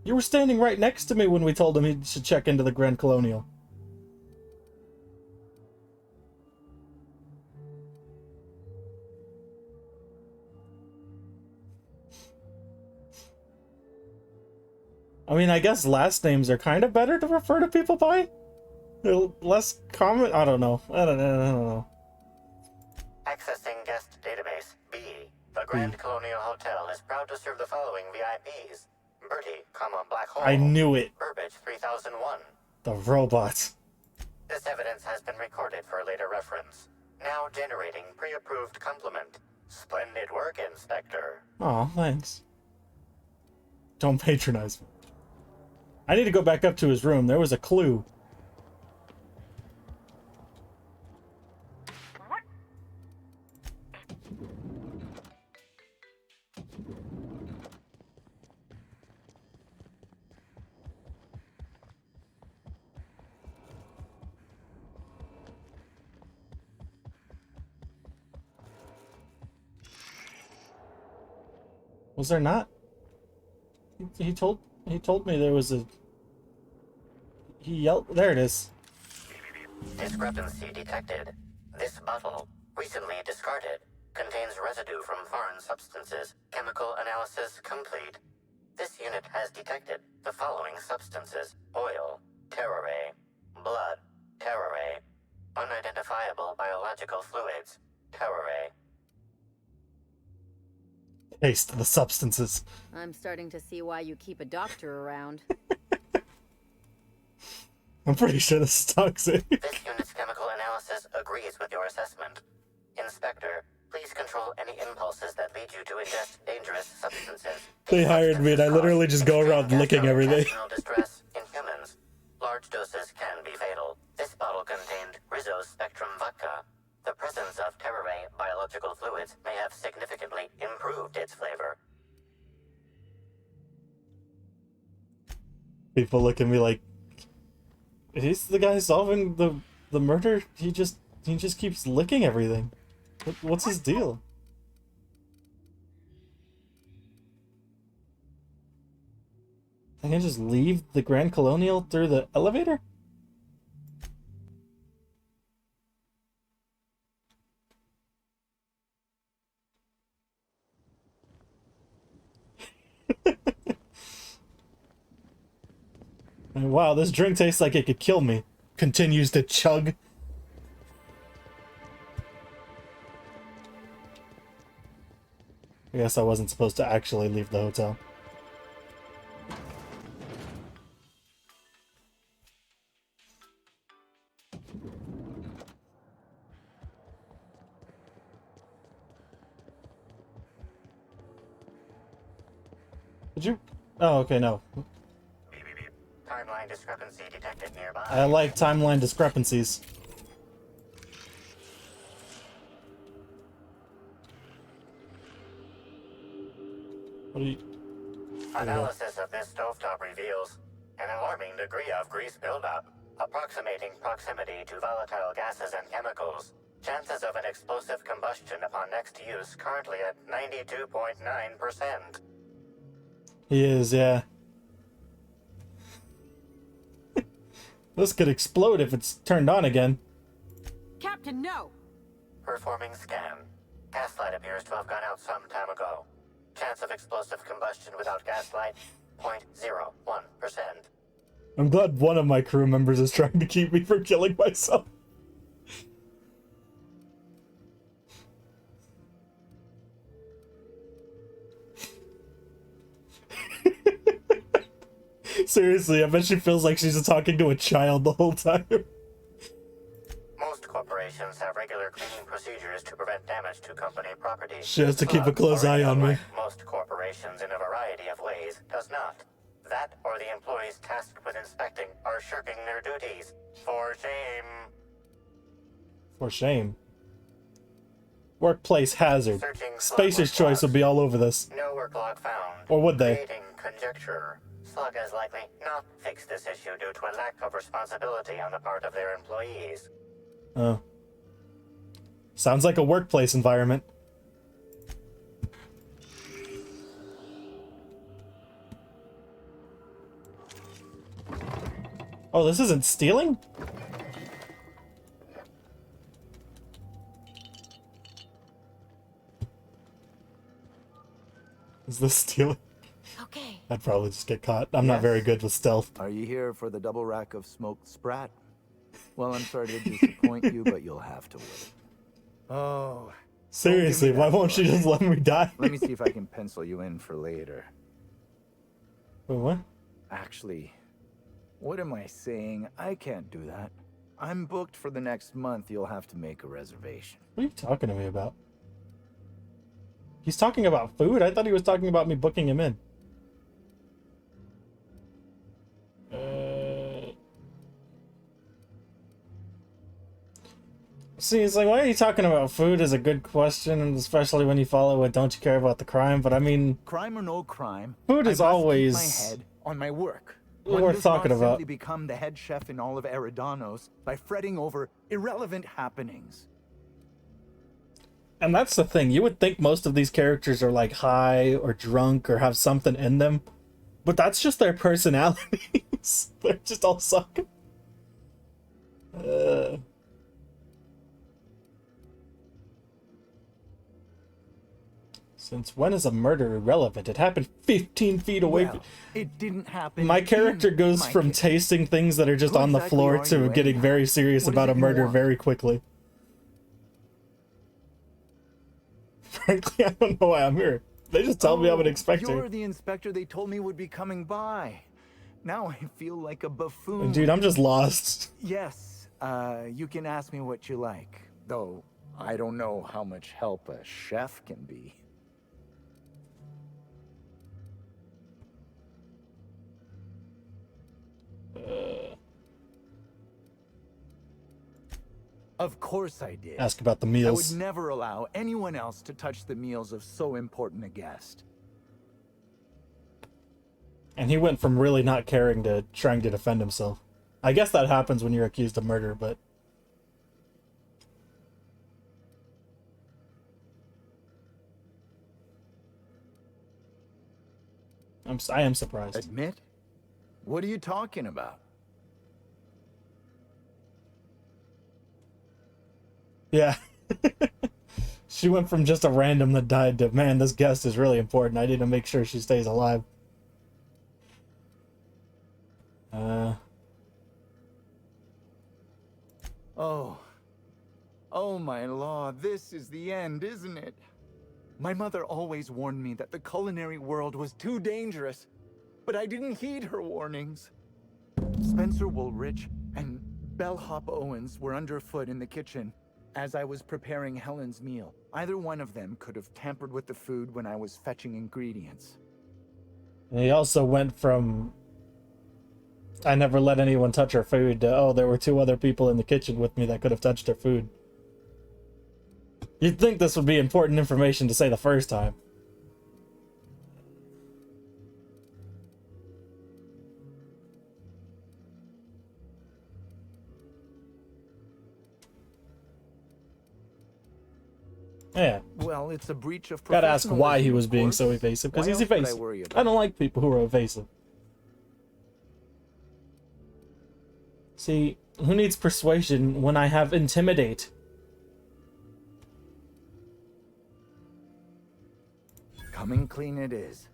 You were standing right next to me when we told him he should check into the Grand Colonial. I mean, I guess last names are kind of better to refer to people by? They're less common? I don't know. I don't know. Accessing guest database B. The Grand Colonial Hotel is proud to serve the following VIPs. Bertie, Black Hole. I knew it. Burbage 3001. The robots. This evidence has been recorded for later reference. Now generating pre-approved compliment. Splendid work, Inspector. Aw, thanks. Don't patronize me. I need to go back up to his room. There was a clue. Was there not? He told me there was a... He yelled... There it is. Discrepancy detected. This bottle, recently discarded, contains residue from foreign substances. Chemical analysis complete. This unit has detected the following substances: oil, terrorray, blood, terrorray, unidentifiable biological fluids, terrorray. Taste the substances. I'm starting to see why you keep a doctor around. I'm pretty sure this is toxic. This unit's chemical analysis agrees with your assessment. Inspector, please control any impulses that lead you to ingest dangerous substances. They hired me and I literally just go around licking everything. Distress in humans. Large doses biological fluids may have significantly improved its flavor. People look at me like, he's the guy solving the murder? He just keeps licking everything. What's his deal? I can just leave the Grand Colonial through the elevator? Wow, this drink tastes like it could kill me. Continues to chug. I guess I wasn't supposed to actually leave the hotel. Did you? Oh, okay, no. Timeline discrepancy detected nearby. I like timeline discrepancies. What are you... Analysis of this stovetop reveals an alarming degree of grease buildup, approximating proximity to volatile gases and chemicals. Chances of an explosive combustion upon next use currently at 92.9%. He is, yeah. This could explode if it's turned on again. Captain, no! Performing scan. Gaslight appears to have gone out some time ago. Chance of explosive combustion without gaslight, 0.01%. I'm glad one of my crew members is trying to keep me from killing myself. Seriously, I bet she feels like she's talking to a child the whole time. Most corporations have regular cleaning procedures to prevent damage to company property. She has to keep a close eye on me. Most corporations in a variety of ways does not. That or the employees tasked with inspecting are shirking their duties. For shame. For shame. Workplace hazard. Spacer's Choice would be all over this. No work log found. Or would they? Creating conjecture. Slug has likely not fixed this issue due to a lack of responsibility on the part of their employees. Oh. Sounds like a workplace environment. Oh, this isn't stealing? Is this stealing? Okay. I'd probably just get caught. I'm not very good with stealth. Are you here for the double rack of smoked sprat? Well, I'm sorry to disappoint you, but you'll have to wait. Oh. Seriously, why won't she just let me die? Let me see if I can pencil you in for later. Wait, what? Actually, what am I saying? I can't do that. I'm booked for the next month. You'll have to make a reservation. What are you talking to me about? He's talking about food? I thought he was talking about me booking him in. See, it's like, why are you talking about food is a good question, and especially when you follow it, don't you care about the crime? But I mean... Crime or no crime, food is I must always... keep my head on my work. worth talking does not about. simply become the head chef in all of Eridanos by fretting over irrelevant happenings. And that's the thing. You would think most of these characters are like high or drunk or have something in them. But that's just their personalities. They're just all sucking. Since when is a murder irrelevant? It happened 15 feet away. Well, it didn't happen. My character in goes my from kitchen. tasting things that are just Who on the exactly floor are to you getting anyhow? very serious What is about a it you murder want? very quickly. Frankly, I don't know why I'm here. They just tell me I'm an inspector. You're the inspector they told me would be coming by. Now I feel like a buffoon. Dude, I'm just lost. Yes, you can ask me what you like. Though, I don't know how much help a chef can be. Of course I did. Ask about the I meals. would never allow anyone else to touch the meals of so important a guest. And he went from really not caring to trying to defend himself. I guess that happens when you're accused of murder, but... I am surprised. Admit? What are you talking about? Yeah. She went from just a random that died to, man, this guest is really important. I need to make sure she stays alive. Oh my law, this is the end, isn't it? My mother always warned me that the culinary world was too dangerous, but I didn't heed her warnings. Spencer Woolrich and Bellhop Owens were underfoot in the kitchen as I was preparing Helen's meal. Either one of them could have tampered with the food when I was fetching ingredients. And he also went from, I never let anyone touch her food, to, oh, there were 2 other people in the kitchen with me that could have touched her food. You'd think this would be important information to say the first time. Yeah. Well, it's a breach of Gotta ask why he was being so course. evasive, because Why he's else would I evasive. worry I about don't like people who are evasive. See, who needs persuasion when I have intimidate? Coming clean it is.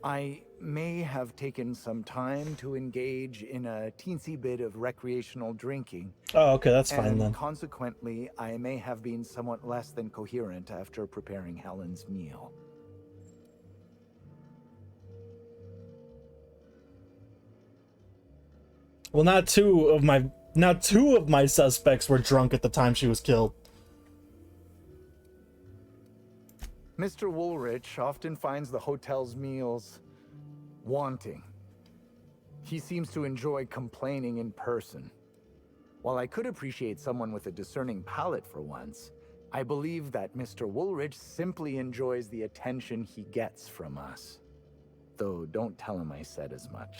I may have taken some time to engage in a teensy bit of recreational drinking. Oh, okay, that's fine and then. Consequently, I may have been somewhat less than coherent after preparing Helen's meal. Well, now two of my suspects were drunk at the time she was killed. Mr. Woolrich often finds the hotel's meals wanting. He seems to enjoy complaining in person. While I could appreciate someone with a discerning palate for once, I believe that Mr. Woolrich simply enjoys the attention he gets from us. Though don't tell him I said as much.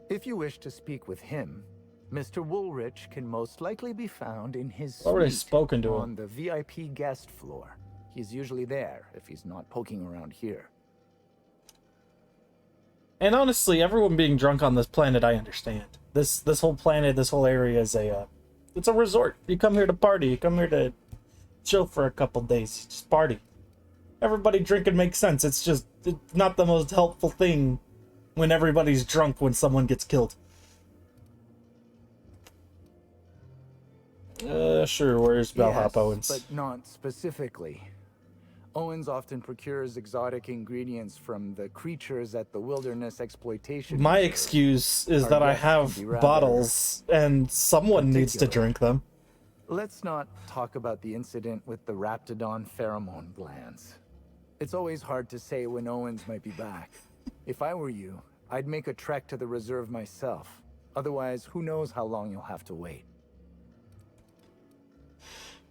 If you wish to speak with him, Mr. Woolrich can most likely be found in his Already suite spoken to him. on the VIP guest floor. He's usually there if he's not poking around here. And honestly, everyone being drunk on this planet, I understand. This whole planet, this whole area is it's a resort. You come here to party. You come here to chill for a couple days. Just party. Everybody drinking makes sense. It's not the most helpful thing when everybody's drunk when someone gets killed. Sure, where's Bellhop Owens? But not specifically. Owens often procures exotic ingredients from the creatures at the Wilderness Exploitation. My excuse is that I have bottles and someone needs to drink them. Let's not talk about the incident with the Raptidon pheromone glands. It's always hard to say when Owens might be back. If I were you, I'd make a trek to the reserve myself. Otherwise, who knows how long you'll have to wait.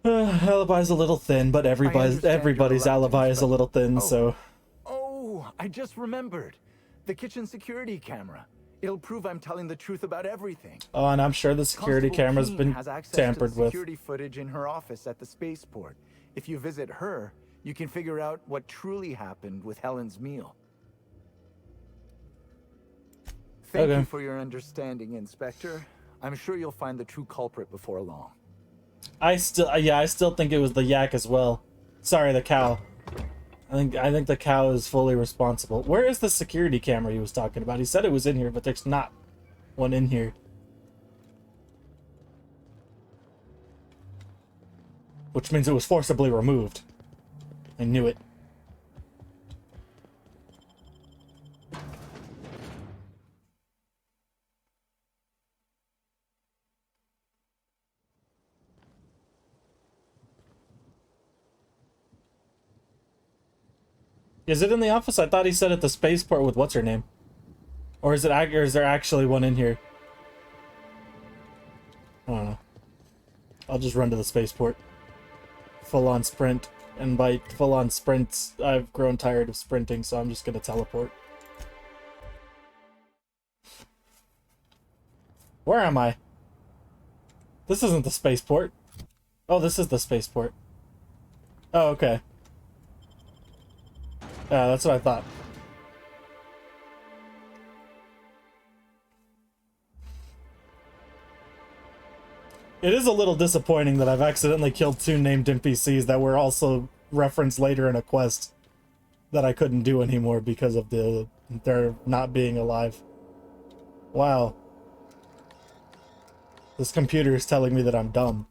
Alibi's a little thin, but everybody's alibi is a little thin, so... Oh, I just remembered. The kitchen security camera. It'll prove I'm telling the truth about everything. Oh, and I'm sure the security camera's been tampered with. Security footage in her office at the spaceport. If you visit her, you can figure out what truly happened with Helen's meal. Thank you for your understanding, Inspector. I'm sure you'll find the true culprit before long. I still think it was the yak as well. Sorry, the cow. I think the cow is fully responsible. Where is the security camera he was talking about? He said it was in here, but there's not one in here. Which means it was forcibly removed. I knew it. Is it in the office? I thought he said at the spaceport with what's her name. Or is there actually one in here? I don't know. just run to the spaceport. Full-on sprint. And by full-on sprints, I've grown tired of sprinting, so I'm just gonna teleport. Where am I? This isn't the spaceport. Oh, this is the spaceport. Oh, okay. Yeah, that's what I thought. It is a little disappointing that I've accidentally killed 2 named NPCs that were also referenced later in a quest that I couldn't do anymore because of their not being alive. Wow. This computer is telling me that I'm dumb.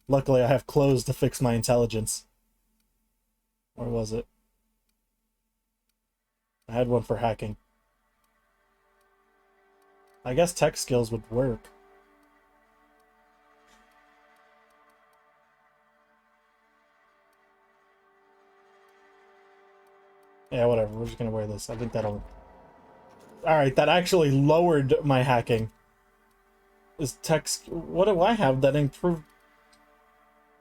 Luckily, I have clothes to fix my intelligence. Or was it? I had one for hacking. I guess tech skills would work. Yeah, whatever. We're just gonna wear this. I think that'll... Alright, that actually lowered my hacking. Is text... What do I have that improved...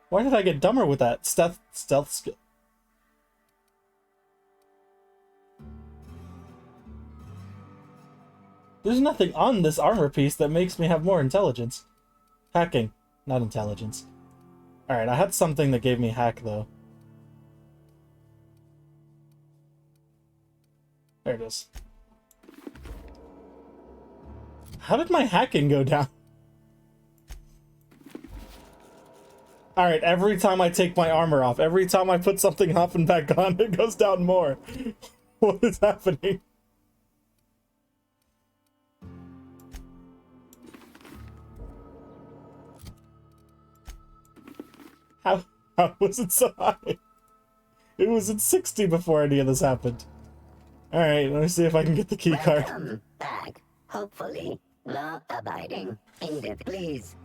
Why did I get dumber with that? Stealth skill... There's nothing on this armor piece that makes me have more intelligence. Hacking, not intelligence. Alright, I had something that gave me hack, though. There it is. How did my hacking go down? Alright, every time I take my armor off, every time I put something off and back on, it goes down more. What is happening? How was it so high? It was at 60 before any of this happened. Alright, let me see if I can get the key card. Welcome back. Hopefully, law-abiding. Please.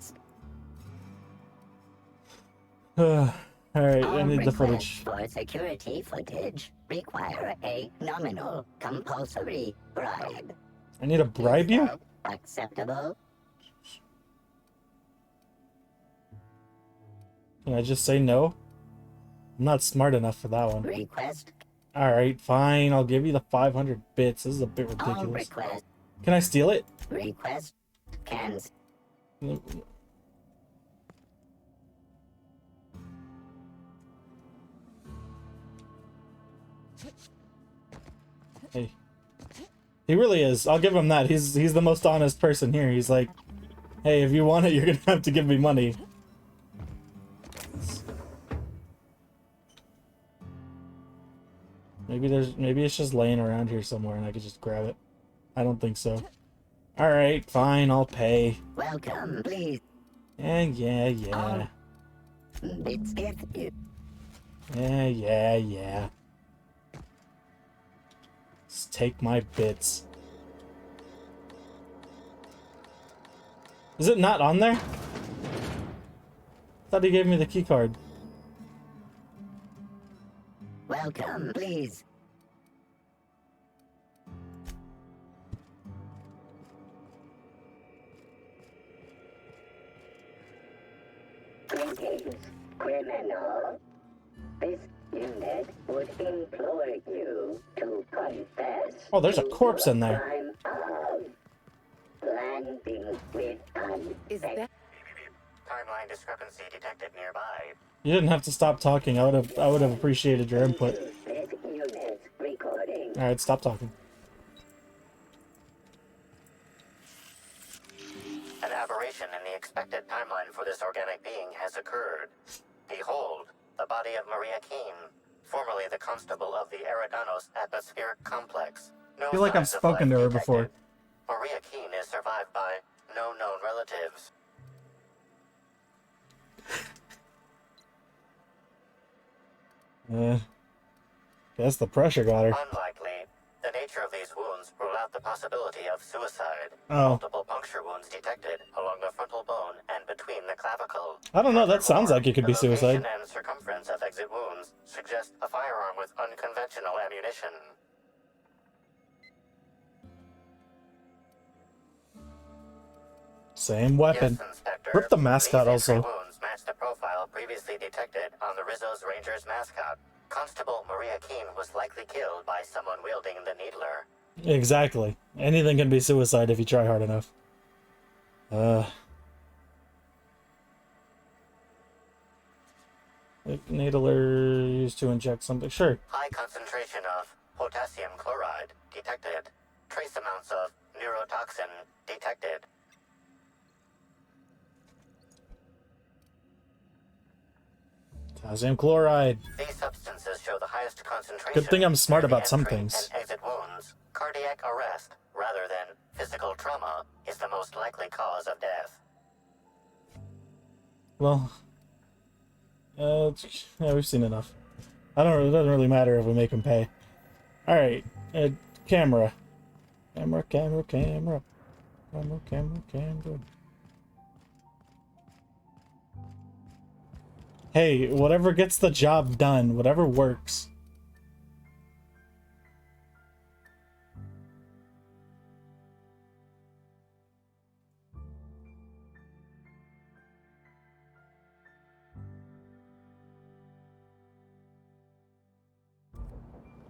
Alright, I need the footage. For security footage, require a nominal compulsory bribe. I need to bribe you? Acceptable? Can I just say no? I'm not smart enough for that one. Request. Alright, fine. I'll give you the 500 bits. This is a bit ridiculous. Can I steal it? Request. Cans. Hey. He really is. I'll give him that. He's the most honest person here. He's like, hey, if you want it, you're gonna have to give me money. Maybe it's just laying around here somewhere and I could just grab it. I don't think so. Alright, fine, I'll pay. Welcome, please. Yeah. Yeah. Just take my bits. Is it not on there? I thought he gave me the key card. Welcome, please. Greetings, criminal. This unit would implore you to confess. Oh, there's a corpse in there. Crime of landing with Is that Timeline discrepancy detected nearby. You didn't have to stop talking. I would have appreciated your input. Alright, stop talking. An aberration in the expected timeline for this organic being has occurred. Behold, the body of Maria Keene, formerly the constable of the Eridanos atmospheric complex. No I feel like I've signs of spoken to life her detected. before. Maria Keene is survived by no known relatives. Guess the pressure got her. Unlikely. The nature of these wounds rule out the possibility of suicide. Oh. Multiple puncture wounds detected along the frontal bone and between the clavicle. I don't know, that sounds like it could be The suicide. location and circumference of exit wounds suggest a firearm with unconventional ammunition. Same weapon. Yes, Inspector. Rip the mascot These entry also. wounds match match the profile previously detected on the Rizzo's Rangers mascot. Constable Maria Keene was likely killed by someone wielding the needler. Exactly. Anything can be suicide if you try hard enough. Needler used to inject something. Sure. High concentration of potassium chloride detected. Trace amounts of neurotoxin detected. Potassium chloride. These substances show the highest concentration. Good thing I'm smart near the about some entry things. And exit wounds. Cardiac arrest, rather than physical trauma, is the most likely cause of death. Well, yeah, we've seen enough. It doesn't really matter if we make him pay. Alright, camera. Camera. Hey, whatever gets the job done, whatever works.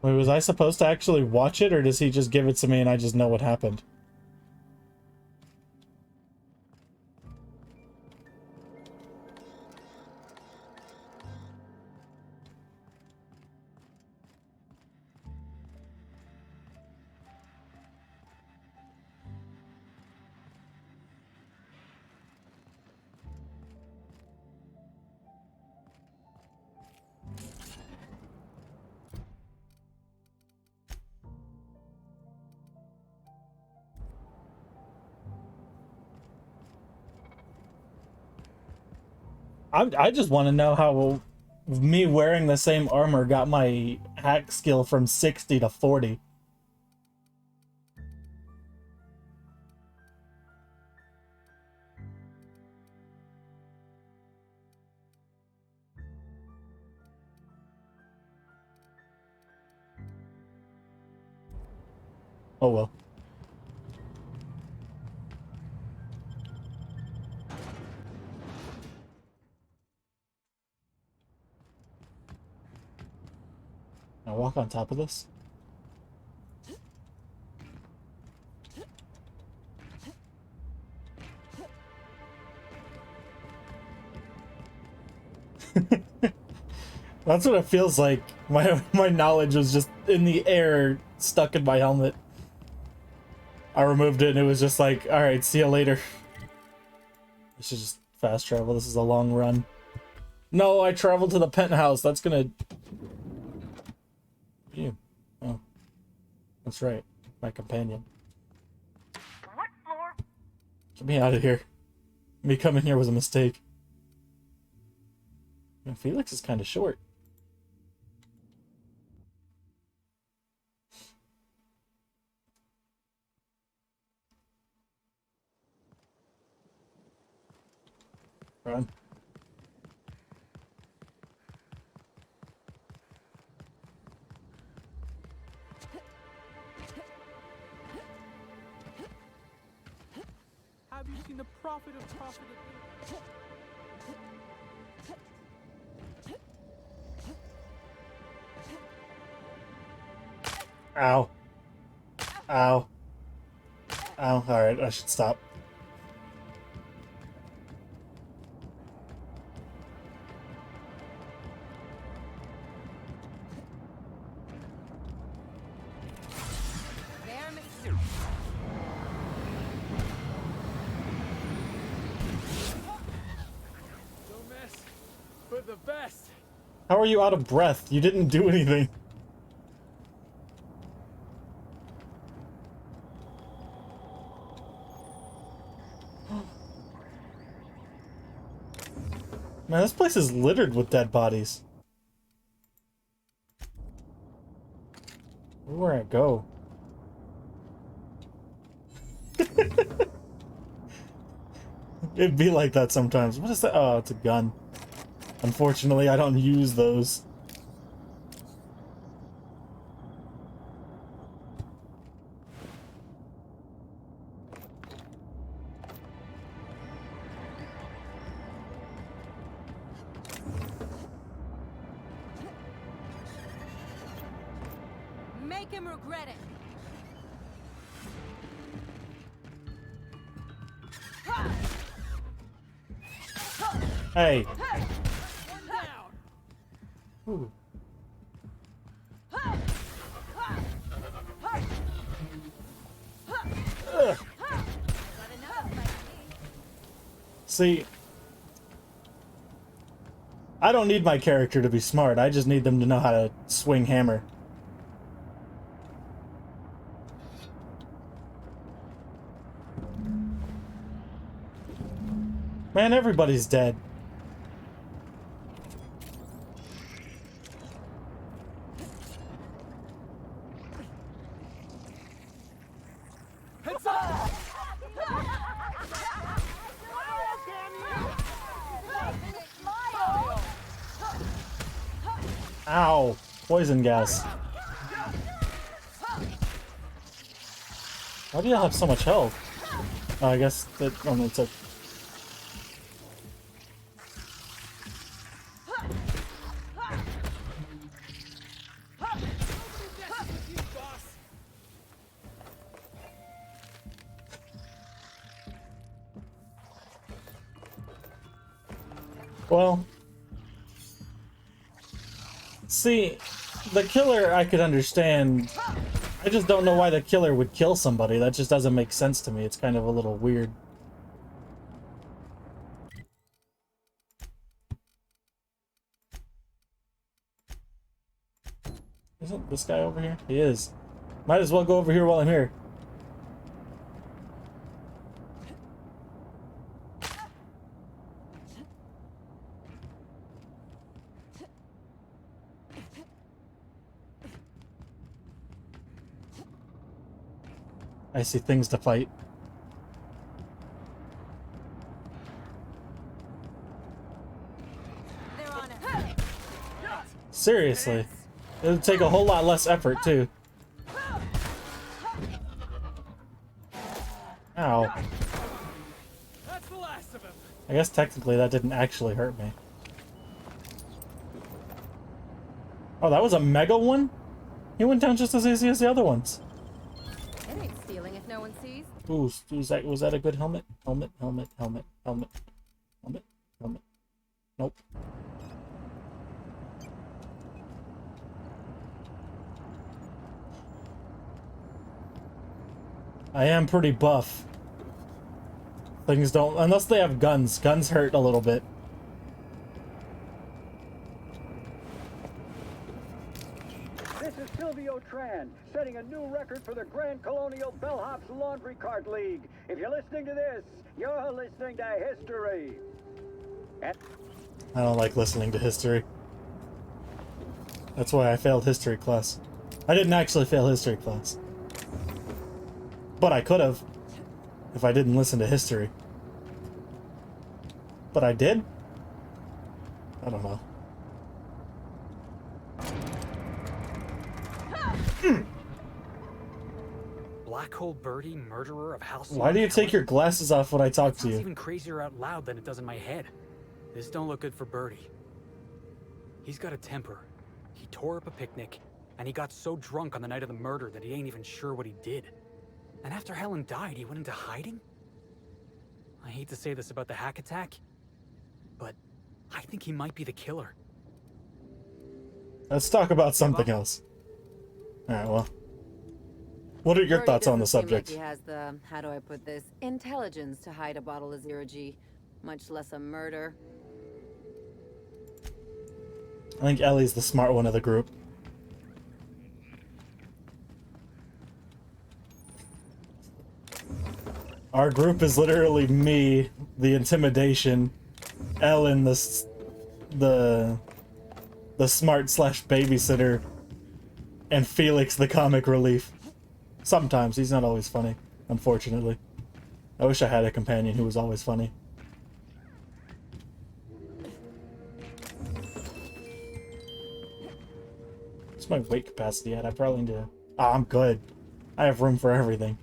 Wait, was I supposed to actually watch it, or does he just give it to me and I just know what happened? I just want to know how me wearing the same armor got my hack skill from 60 to 40. Oh well. Can I walk on top of this? That's what it feels like. My knowledge was just in the air, stuck in my helmet. I removed it and it was just like, alright, see you later. I should just fast travel. This is a long run. No, I traveled to the penthouse. That's gonna... You. Oh. That's right. My companion. What floor? Get me out of here. Me coming here was a mistake. Felix is kind of short. Run. Have you seen the profit of profitability? Ow. Ow. Ow. Alright, I should stop. Don't mess for the best. How are you out of breath? You didn't do anything. Man, this place is littered with dead bodies. Where I go? It'd be like that sometimes. What is that? Oh, it's a gun. Unfortunately, I don't use those. Make him regret it. Hey. One down. Ooh. Ugh. See, I don't need my character to be smart. I just need them to know how to swing hammer. Man, everybody's dead. Heads up! Ow! Poison gas. Why do y'all have so much health? I guess that only took. Well, see, the killer I could understand. I just don't know why the killer would kill somebody. That just doesn't make sense to me. It's kind of a little weird. Isn't this guy over here? He is. Might as well go over here while I'm here. I see things to fight. Seriously. It would take a whole lot less effort, too. Ow. That's the last of him. I guess technically that didn't actually hurt me. Oh, that was a mega one? He went down just as easy as the other ones. It ain't stealing if no one sees. Ooh, was that a good helmet? Helmet, helmet, helmet, helmet, helmet, helmet. Nope. I am pretty buff. Things don't, unless they have guns. Guns hurt a little bit. This is Silvio Tran, setting a new record for the Grand Colonial Bellhops Laundry Cart League. If you're listening to this, you're listening to history. I don't like listening to history. That's why I failed history class. I didn't actually fail history class. But I could have, if I didn't listen to history. But I did? I don't know. Black Hole Birdie, murderer of Halcyon. Why do you take your glasses off when I talk to Sounds you? even crazier out loud than it does in my head. This don't look good for Birdie. He's got a temper. He tore up a picnic, and he got so drunk on the night of the murder that he ain't even sure what he did. And after Helen died, he went into hiding? I hate to say this about the hack attack, but I think he might be the killer. Let's talk about something else. Alright, well. What are your thoughts on the subject? Like he has the, how do I put this, intelligence to hide a bottle of zero-G, much less a murder. I think Ellie's the smart one of the group. Our group is literally me, the intimidation, Ellen, the smart slash babysitter, and Felix, the comic relief. Sometimes, he's not always funny, unfortunately. I wish I had a companion who was always funny. What's my weight capacity at? I probably need to... Oh, I'm good. I have room for everything.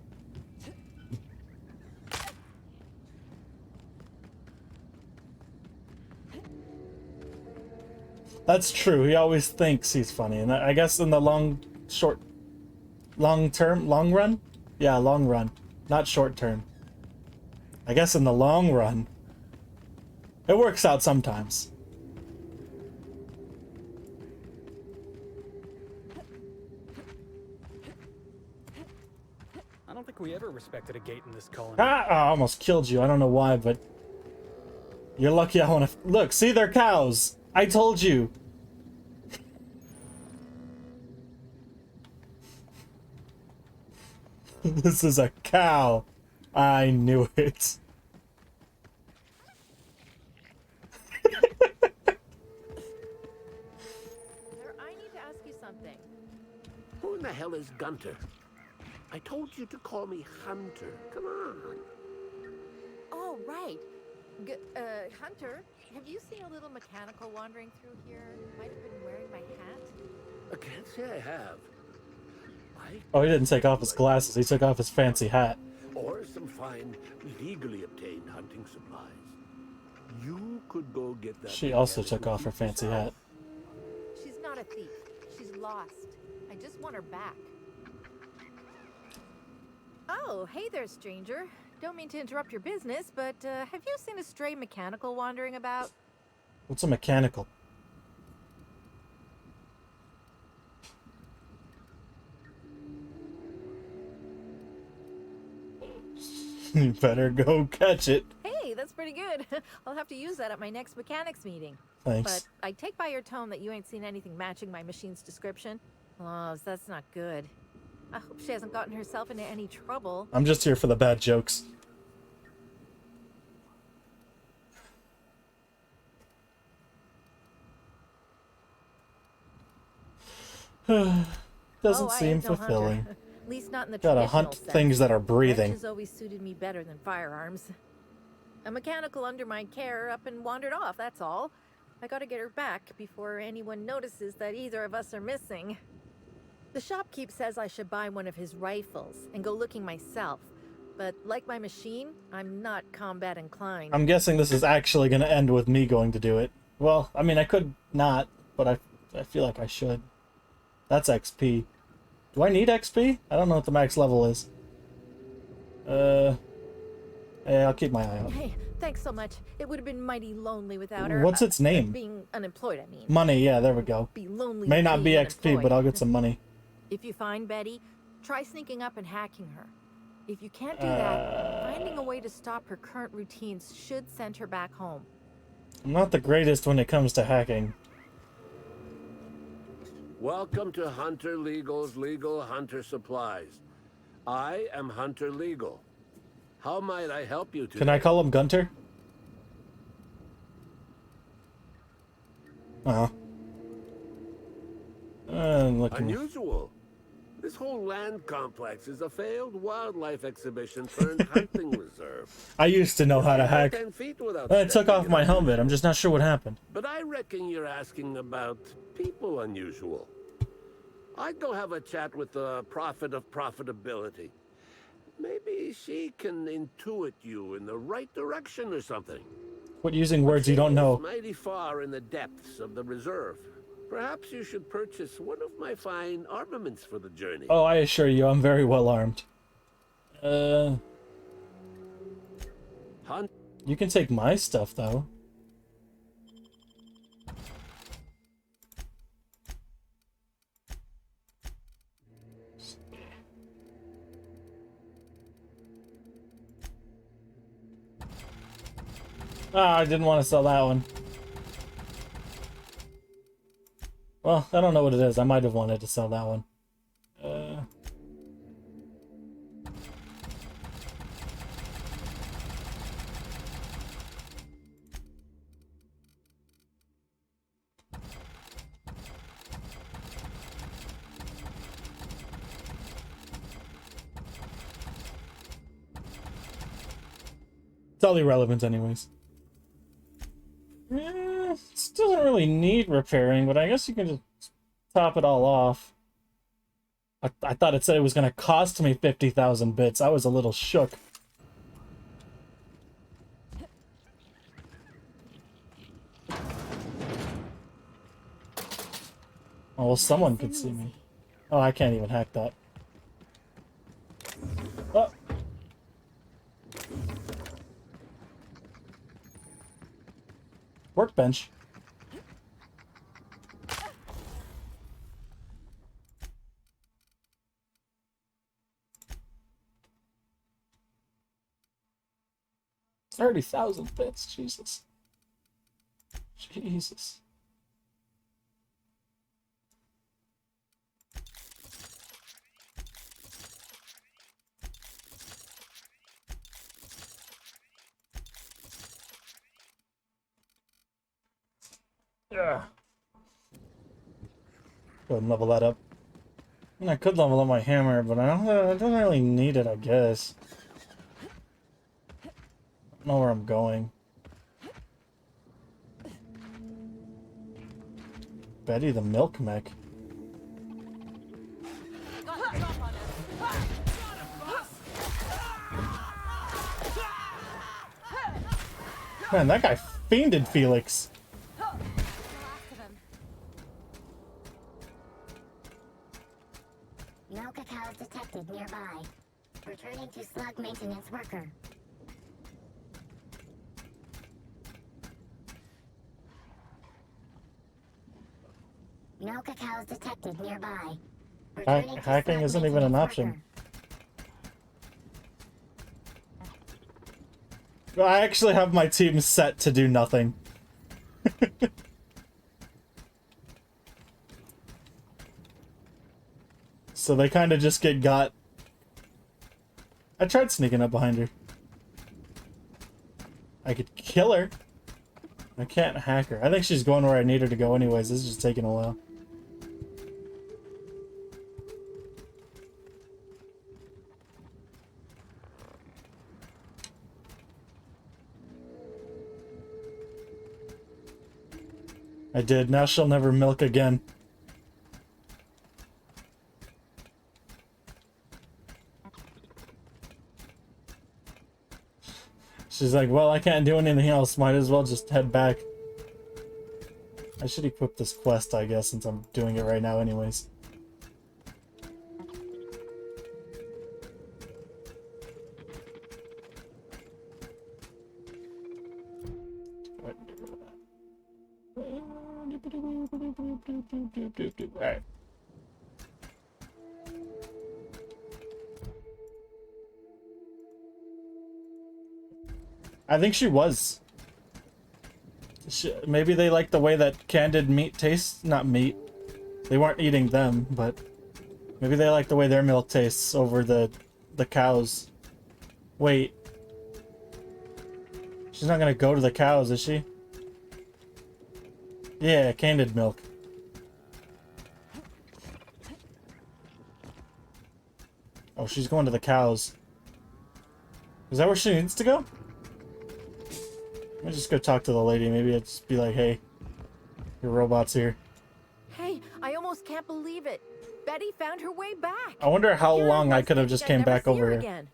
That's true. He always thinks he's funny, and I guess in the long, short Long term? Long run? Yeah, long run. Not short term. I guess in the long run, it works out sometimes. I don't think we ever respected a gate in this colony. Ah, I almost killed you. I don't know why, but you're lucky I want to... Look, see, they're cows. I told you. This is a cow. I knew it. Sir, I need to ask you something. Who in the hell is Gunter? I told you to call me Hunter. Come on. Oh, right. Hunter, have you seen a little mechanical wandering through here? Might have been wearing my hat. I can't say I have. Oh, he didn't take off his glasses. He took off his fancy hat. Or some fine, legally obtained hunting supplies. You could go get that. She also took off her fancy hat. She's not a thief. She's lost. I just want her back. Oh, hey there, stranger. Don't mean to interrupt your business, but have you seen a stray mechanical wandering about? What's a mechanical? You better go catch it. Hey, that's pretty good. I'll have to use that at my next mechanics meeting. Thanks. But I take by your tone that you ain't seen anything matching my machine's description. Oh, that's not good. I hope she hasn't gotten herself into any trouble. I'm just here for the bad jokes. Doesn't seem fulfilling. At least not in the Gotta traditional hunt sense. things that are breathing. Wrenches always suited me better than firearms. A mechanical under my care up and wandered off, that's all. I gotta get her back before anyone notices that either of us are missing. The shopkeep says I should buy one of his rifles and go looking myself. But like my machine, I'm not combat inclined. I'm guessing this is actually gonna end with me going to do it. Well, I mean, I could not, but I feel like I should. That's XP. Do I need XP? I don't know what the max level is. Yeah, I'll keep my eye out. Hey, thanks so much. It would have been mighty lonely without her. What's its name? Being unemployed, I mean. Money, yeah, there we go. Be lonely May not be being XP, unemployed. but I'll get some money. If you find Betty, try sneaking up and hacking her. If you can't do that, finding a way to stop her current routines should send her back home. I'm not the greatest when it comes to hacking. Welcome to Hunter Legal's Legal Hunter Supplies. I am Hunter Legal. How might I help you today? Can I call him Gunter? Uh-huh. Unusual. This whole land complex is a failed wildlife exhibition turned hunting reserve. I used to know how to hack. 10 feet without I took stepping off in my a helmet. I'm just not sure what happened. But I reckon you're asking about people unusual. I'd go have a chat with the prophet of profitability. Maybe she can intuit you in the right direction or something. Quit using words you don't know. Mighty far in the depths of the reserve. Perhaps you should purchase one of my fine armaments for the journey. Oh, I assure you, I'm very well armed. You can take my stuff, though. Ah, I didn't want to sell that one. Well, I don't know what it is. I might have wanted to sell that one. It's all irrelevant anyways. It doesn't really need repairing, but I guess you can just top it all off. I thought it said it was going to cost me 50,000 bits. I was a little shook. Oh, well, someone could see me. Oh, I can't even hack that. Oh. Workbench. $30,000 bits, Jesus. Jesus. Yeah. Go ahead and level that up. And I could level up my hammer, but I don't really need it, I guess. I don't know where I'm going. Betty the milk mech. Man, that guy fiended Felix. No cacaos detected nearby. Returning to slug maintenance worker. No cacaos detected nearby. Hacking isn't even an option. I actually have my team set to do nothing. So they kind of just get got. I tried sneaking up behind her. I could kill her. I can't hack her. I think she's going where I need her to go anyways. This is just taking a while. I did. Now she'll never milk again. She's like, well, I can't do anything else. Might as well just head back. I should equip this quest, I guess, since I'm doing it right now anyways. Alright. I think she was. Maybe they like the way that canned meat tastes. Not meat. They weren't eating them, but maybe they like the way their milk tastes over the cows. Wait. She's not gonna go to the cows, is she? Yeah, canned milk. Oh, she's going to the cows. Is that where she needs to go? Let me just go talk to the lady. Maybe I'd just be like, hey, your robot's here. Hey, I almost can't believe it. Betty found her way back. I wonder how long I could have just came back over here. Again.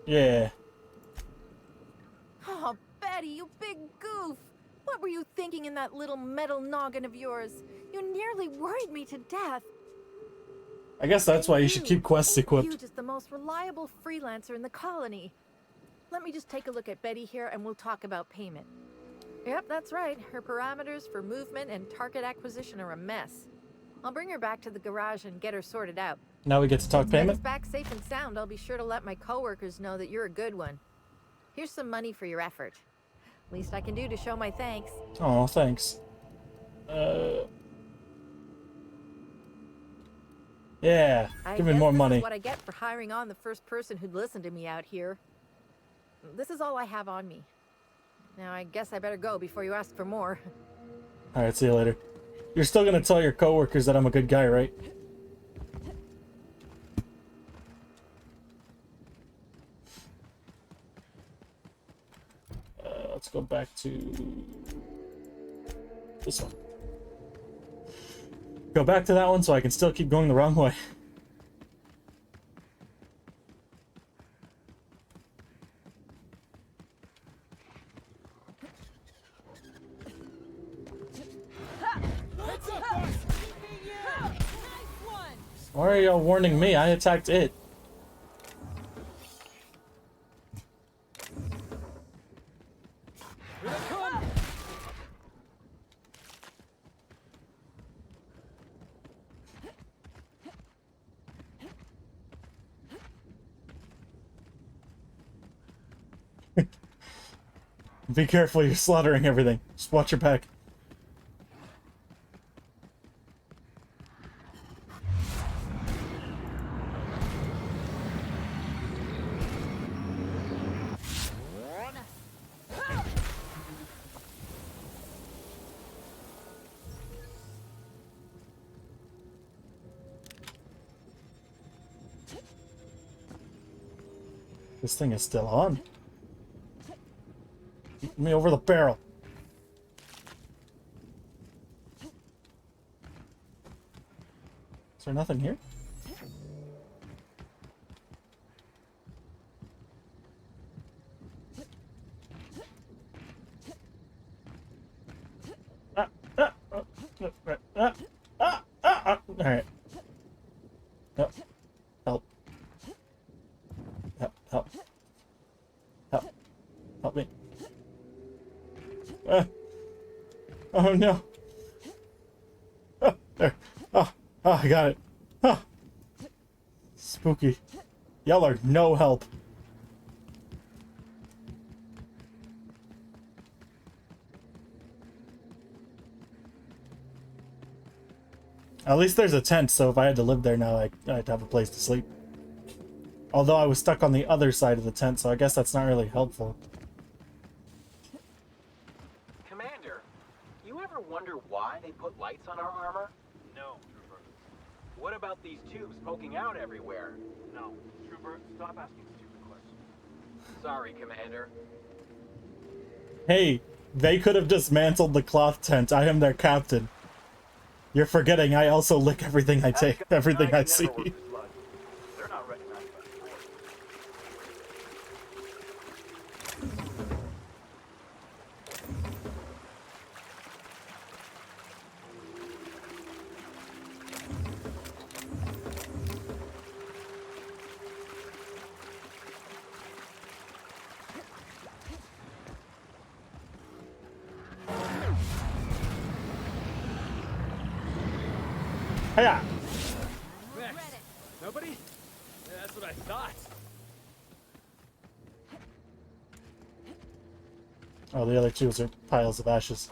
Yeah. Oh, Betty, you big goof. What were you thinking in that little metal noggin of yours? You nearly worried me to death. I guess that's why you should keep quests equipped. You're just the most reliable freelancer in the colony. Let me just take a look at Betty here and we'll talk about payment. Yep, that's right. Her parameters for movement and target acquisition are a mess. I'll bring her back to the garage and get her sorted out. Now we get to talk Once payment? Betty's back safe and sound, I'll be sure to let my coworkers know that you're a good one. Here's some money for your effort. Least I can do to show my thanks. Oh, thanks. Yeah, give me more money. This is what I get for hiring on the first person who'd listen to me out here. This is all I have on me. Now I guess I better go before you ask for more. Alright, see you later. You're still gonna tell your coworkers that I'm a good guy, right? Let's go back to this one. Go back to that one so I can still keep going the wrong way. Why are y'all warning me? I attacked it. Be careful, you're slaughtering everything. Just watch your back. This thing is still on. Get me over the barrel. Is there nothing here? Alright. Help. Help. Help. Help. Help. Help me. Oh no. Oh, there. Oh, I got it. Oh. Spooky. Y'all are no help. At least there's a tent, so if I had to live there now, I'd have a place to sleep. Although I was stuck on the other side of the tent, so I guess that's not really helpful. Commander, you ever wonder why they put lights on our armor? No, Trooper. What about these tubes poking out everywhere? No, Trooper, stop asking stupid questions. Sorry, Commander. Hey, they could have dismantled the cloth tent. I am their captain. You're forgetting I also lick everything I take, everything I see. They're not recognized by the plane. Hiya! Nobody? Yeah, that's what I thought. Oh, the other two are piles of ashes.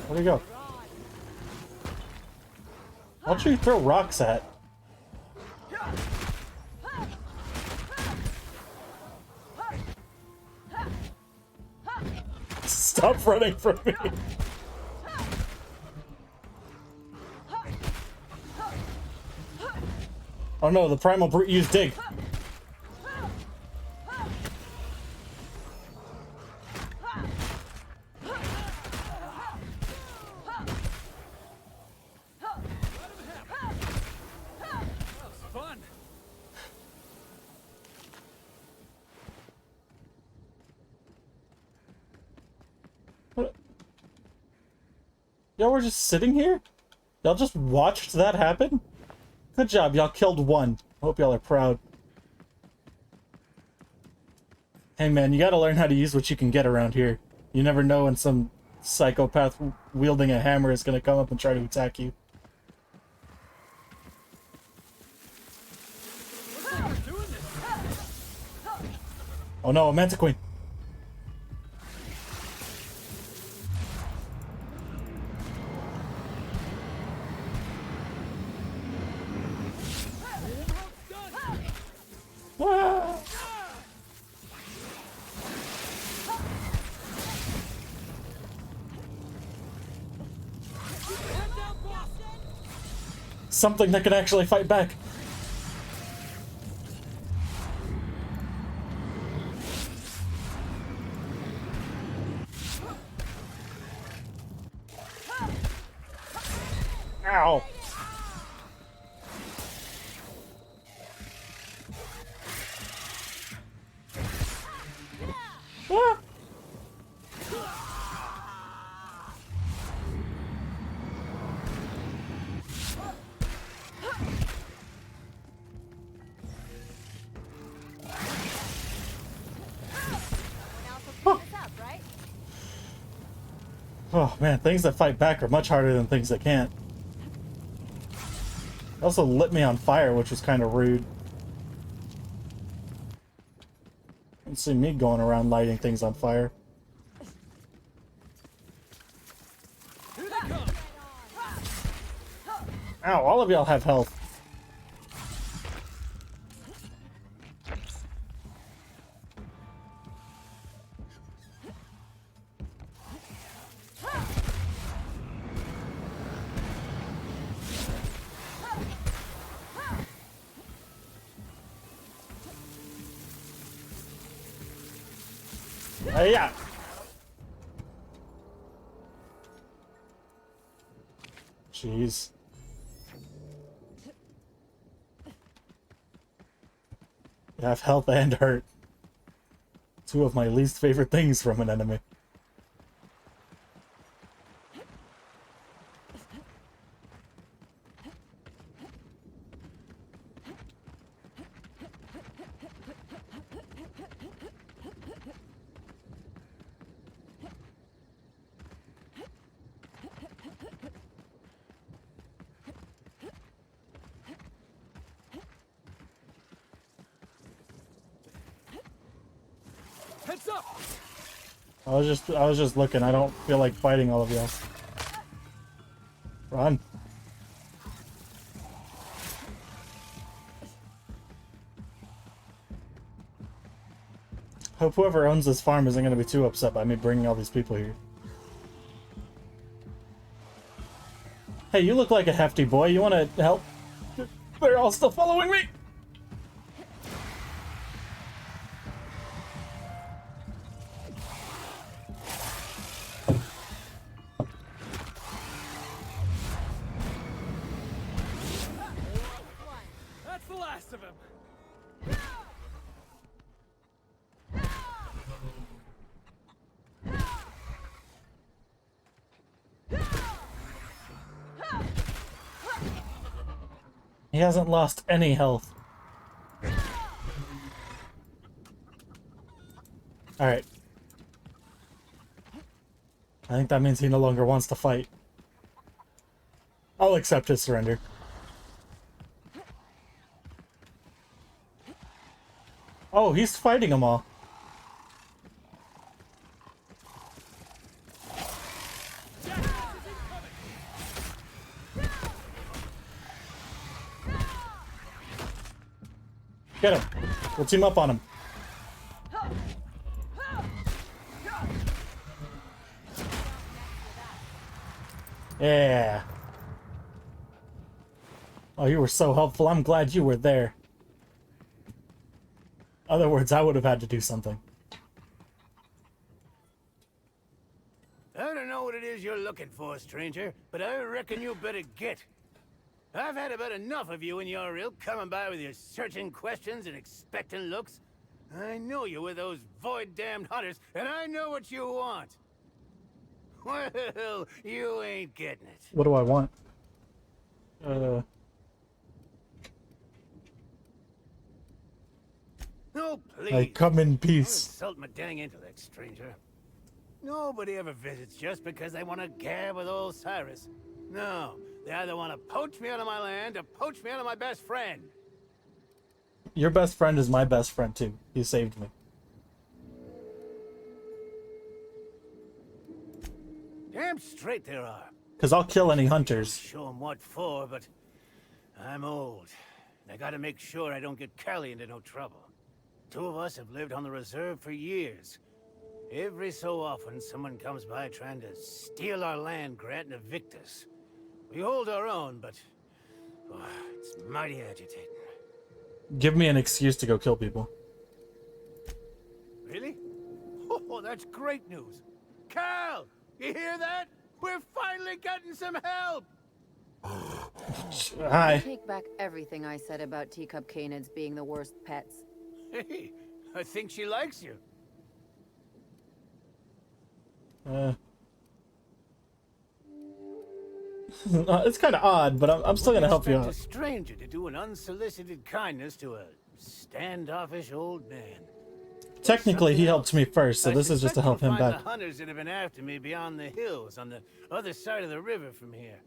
Where'd he go? What'd you throw rocks at? Stop running from me! Oh no, the primal brute used dig. Y'all were just sitting here? Y'all just watched that happen? Good job, y'all killed one. I hope y'all are proud. Hey man, you gotta learn how to use what you can get around here. You never know when some psychopath wielding a hammer is gonna come up and try to attack you. Oh no, a Mantiqueen. Something that can actually fight back. Ow! Ah! Oh man, things that fight back are much harder than things that can't. It also lit me on fire, which was kind of rude. You see me going around lighting things on fire. Ow, all of y'all have health. Yeah. Jeez. You have health and hurt. Two of my least favorite things from an enemy. Heads up! I was just looking. I don't feel like fighting all of y'all. Run. Hope whoever owns this farm isn't going to be too upset by me bringing all these people here. Hey, you look like a hefty boy. You want to help? They're all still following me. That's the last of him. He hasn't lost any health. Alright. I think that means he no longer wants to fight. I'll accept his surrender. Oh, he's fighting them all. Get him. We'll team up on him. Yeah. Oh, you were so helpful. I'm glad you were there. Other words, I would have had to do something. I don't know what it is you're looking for, stranger, but I reckon you better get. I've had about enough of you and your ilk coming by with your searching questions and expectant looks. I know you with those void-damned hunters, and I know what you want. Well, you ain't getting it. What do I want? No, please. I come in Don't peace. insult my dang intellect, stranger. Nobody ever visits just because they want to gab with old Cyrus. No, they either want to poach me out of my land or poach me out of my best friend. Your best friend is my best friend too. He saved me. Damn straight there are. Because I'll kill any hunters. Show 'em what for, but I'm old. And I gotta make sure I don't get Callie into no trouble. Two of us have lived on the reserve for years. Every so often, someone comes by trying to steal our land grant and evict us. We hold our own, but it's mighty agitating. Give me an excuse to go kill people. Really? Oh, that's great news. Cal, you hear that? We're finally getting some help! I Hi. take back everything I said about teacup canids being the worst pets. Hey, I think she likes you. It's kind of odd, but I'm still gonna help you Wouldn't out. expect a stranger to do an unsolicited kindness to a standoffish old man. Technically, he helped me first, so I this is just to suspect help you'll him find back. the hunters that have been after me beyond the hills on the other side of the river from here.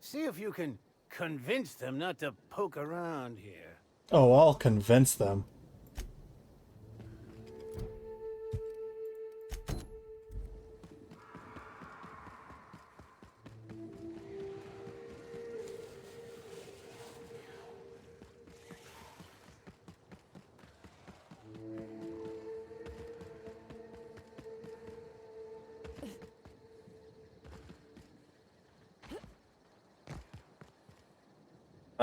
See if you can convince them not to poke around here. Oh, I'll convince them.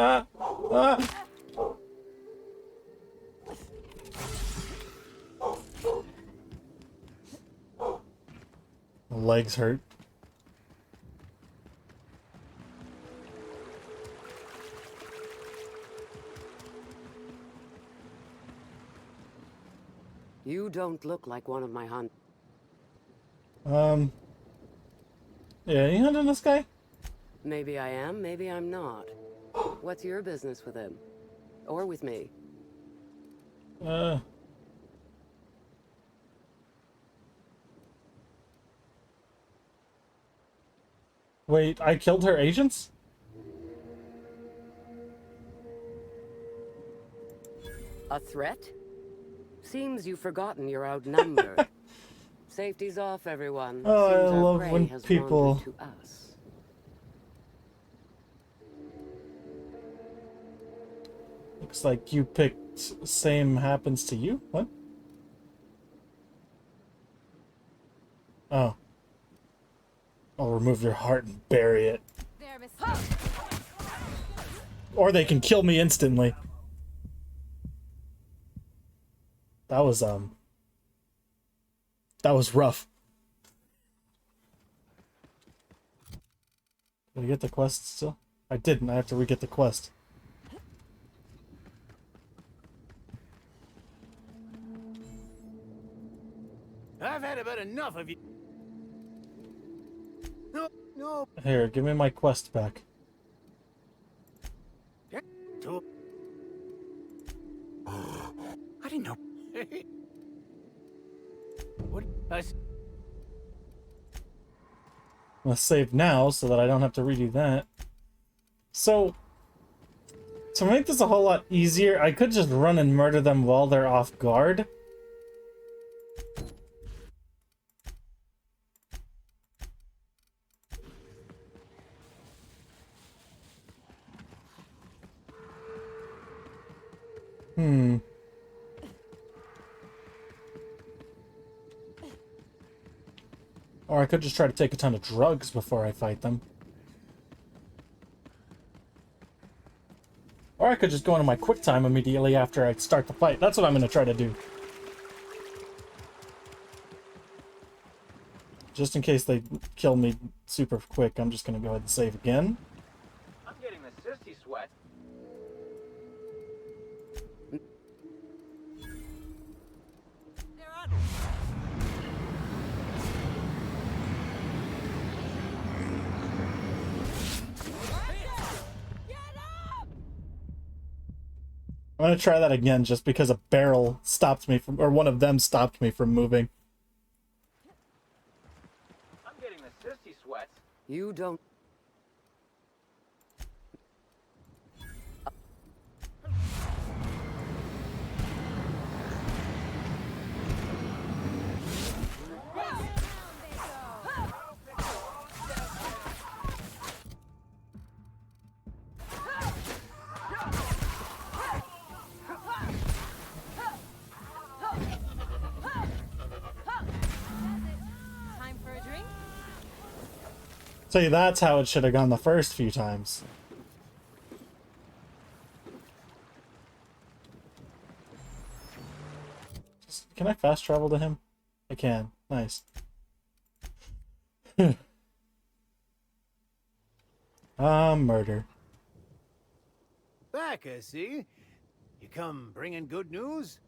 Ah! Ah! My legs hurt. You don't look like one of my hunt. Yeah, you hunting this guy? Maybe I am, maybe I'm not. What's your business with him? Or with me? Wait, I killed her agents? A threat? Seems you've forgotten you're outnumbered. Safety's off, everyone. Oh, I Seems our love prey when has people... wandered to us. Looks like you picked same happens to you? What? Oh. I'll remove your heart and bury it. Or they can kill me instantly. That was rough. Did I get the quest still? I didn't. I have to re-get the quest. I've had about enough of you. No. Here, give me my quest back. I didn't know. What? I'm gonna save now so that I don't have to redo that. So, to make this a whole lot easier, I could just run and murder them while they're off guard. Or I could just try to take a ton of drugs before I fight them. Or I could just go into my quick time immediately after I start the fight. That's what I'm going to try to do. Just in case they kill me super quick, I'm just going to go ahead and save again. I'm getting the sissy sweat. I'm going to try that again just because a barrel stopped me from, or one of them stopped me from moving. I'm getting the sissy sweat. You don't... Time for a drink? See, that's how it should have gone the first few times. Can I fast travel to him? I can. Nice. Murder. Back, I see. You come bringing good news?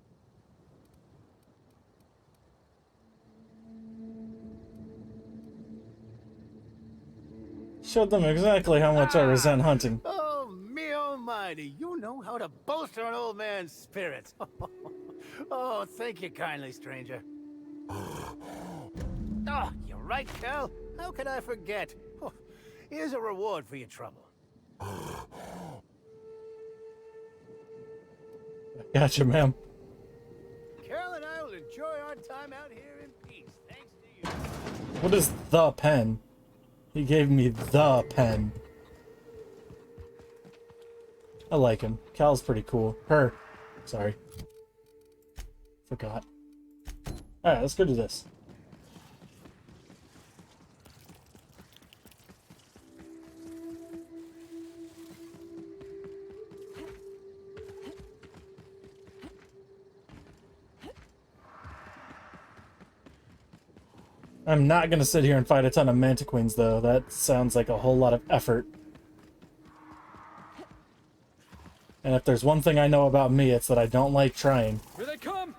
Showed them exactly how much I resent hunting. Oh, me almighty, you know how to bolster an old man's spirits. Oh, thank you kindly, stranger. Oh, you're right, Cal. How could I forget? Oh, here's a reward for your trouble. Gotcha, ma'am. Cal and I will enjoy our time out here in peace, thanks to you. What is the pen? He gave me the pen. I like him. Cal's pretty cool. Her. Sorry. Forgot. Alright, let's go do this. I'm not gonna sit here and fight a ton of mantiqueens, though. That sounds like a whole lot of effort. And if there's one thing I know about me, it's that I don't like trying. Here they come!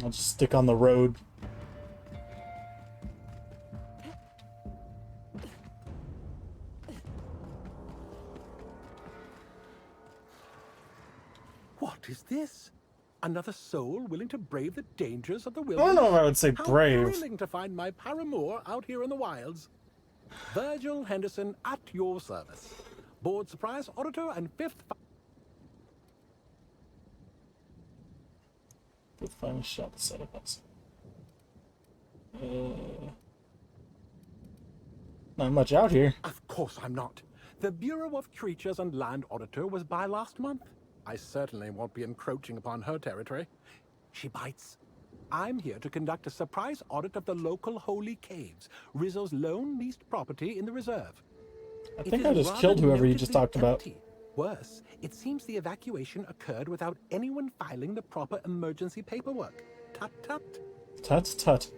I'll just stick on the road. What is this? Another soul willing to brave the dangers of the I wilderness? don't know if I would say brave. How thrilling to find my paramour out here in the wilds. Virgil Henderson at your service. Board surprise auditor and fifth... With final shot to set up us. Not much out here. Of course I'm not. The Bureau of Creatures and Land Auditor was by last month. I certainly won't be encroaching upon her territory. She bites. I'm here to conduct a surprise audit of the local holy caves, Rizzo's lone leased property in the reserve. I think I just killed whoever you just talked about. Worse, it seems the evacuation occurred without anyone filing the proper emergency paperwork. Tut tut. Tut tut.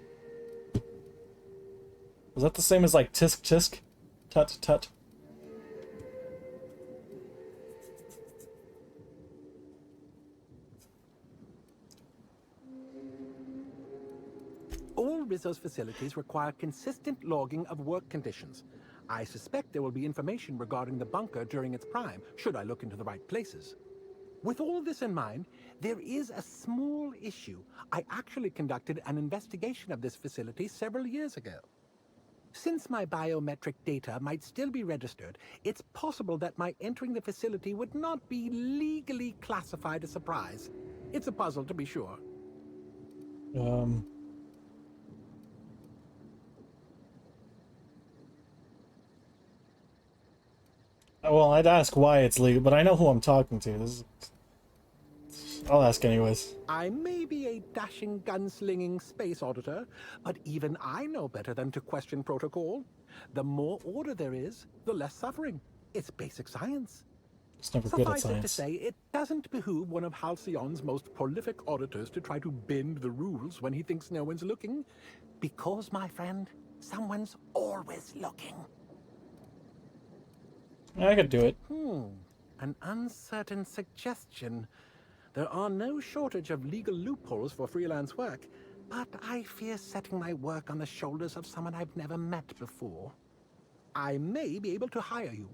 Was that the same as like tisk tisk? Tut tut. All Rizzo's facilities require consistent logging of work conditions. I suspect there will be information regarding the bunker during its prime, should I look into the right places. With all this in mind, there is a small issue. I actually conducted an investigation of this facility several years ago. Since my biometric data might still be registered, it's possible that my entering the facility would not be legally classified as surprise. It's a puzzle, to be sure. Well, I'd ask why it's legal, but I know who I'm talking to. I'll ask anyways. I may be a dashing, gunslinging space auditor, but even I know better than to question protocol. The more order there is, the less suffering. It's basic science. It's never good at Suffice it to science. say, it doesn't behoove one of Halcyon's most prolific auditors to try to bend the rules when he thinks no one's looking. Because, my friend, someone's always looking. I could do it. An uncertain suggestion. There are no shortage of legal loopholes for freelance work, but I fear setting my work on the shoulders of someone I've never met before. I may be able to hire you,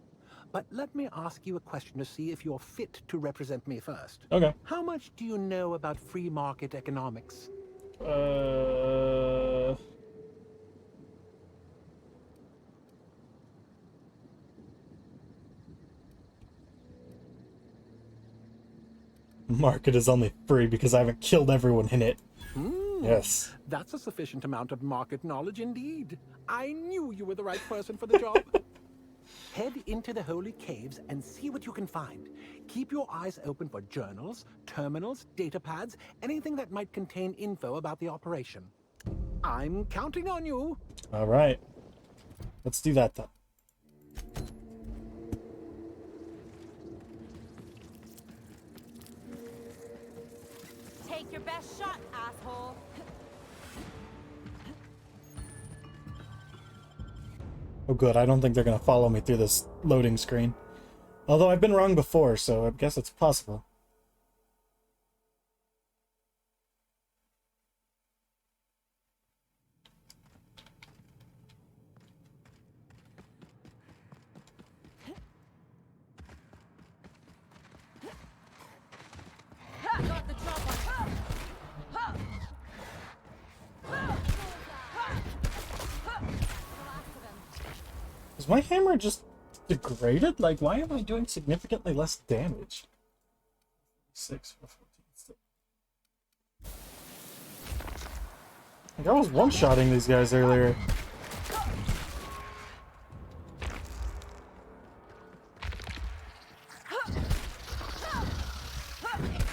but let me ask you a question to see if you're fit to represent me first. Okay. How much do you know about free market economics? Market is only free because I haven't killed everyone in it. Yes. That's a sufficient amount of market knowledge indeed. I knew you were the right person for the job. Head into the holy caves and see what you can find. Keep your eyes open for journals, terminals, data pads, anything that might contain info about the operation. I'm counting on you. All right. Let's do that then. Take your best shot, asshole. Oh good, I don't think they're gonna follow me through this loading screen. Although I've been wrong before, so I guess it's possible. Got the drop on it. Is my hammer just degraded? Like, why am I doing significantly less damage? 6 for 14. Like, I was one-shotting these guys earlier.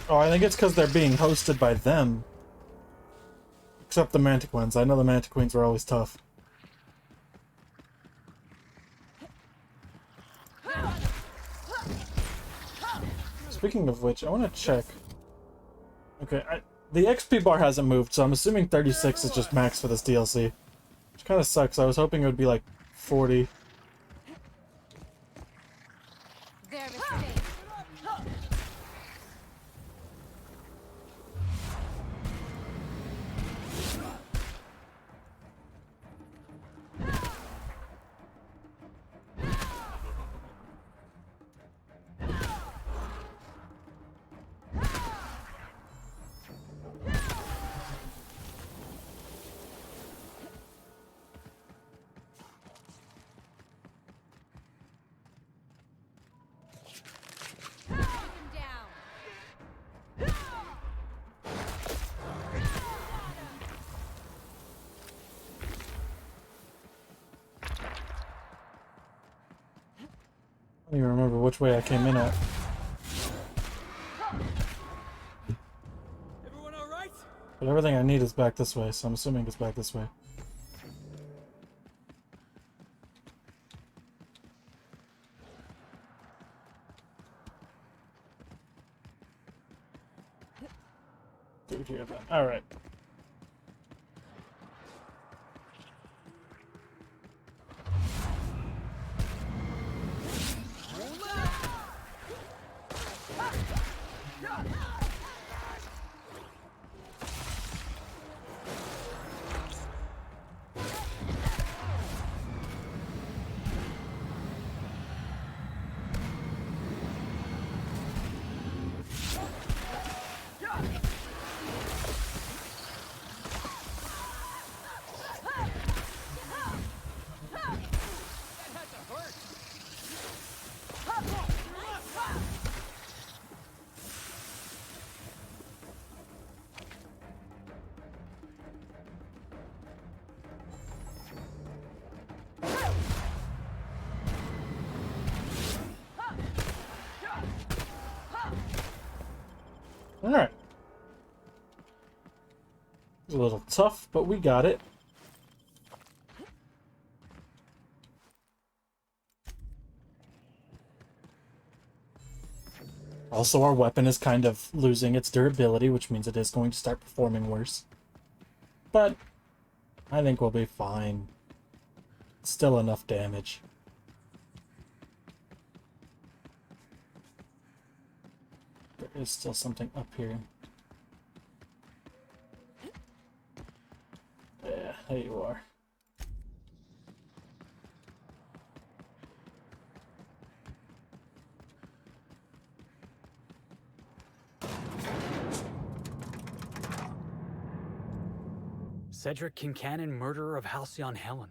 Oh, I think it's because they're being hosted by them. Except the Mantiqueens. I know the Mantiqueens were always tough. Speaking of which, I want to check. Okay, the XP bar hasn't moved, so I'm assuming 36 is just max for this DLC. Which kind of sucks. I was hoping it would be like 40. Their mistake. I don't even remember which way I came in at. Everyone all right? But everything I need is back this way, so I'm assuming it's back this way. Through here then. Alright. Alright. A little tough, but we got it. Also, our weapon is kind of losing its durability, which means it is going to start performing worse. But I think we'll be fine. Still enough damage. There is still something up here. Yeah, there you are. Cedric Kincannon, murderer of Halcyon Helen.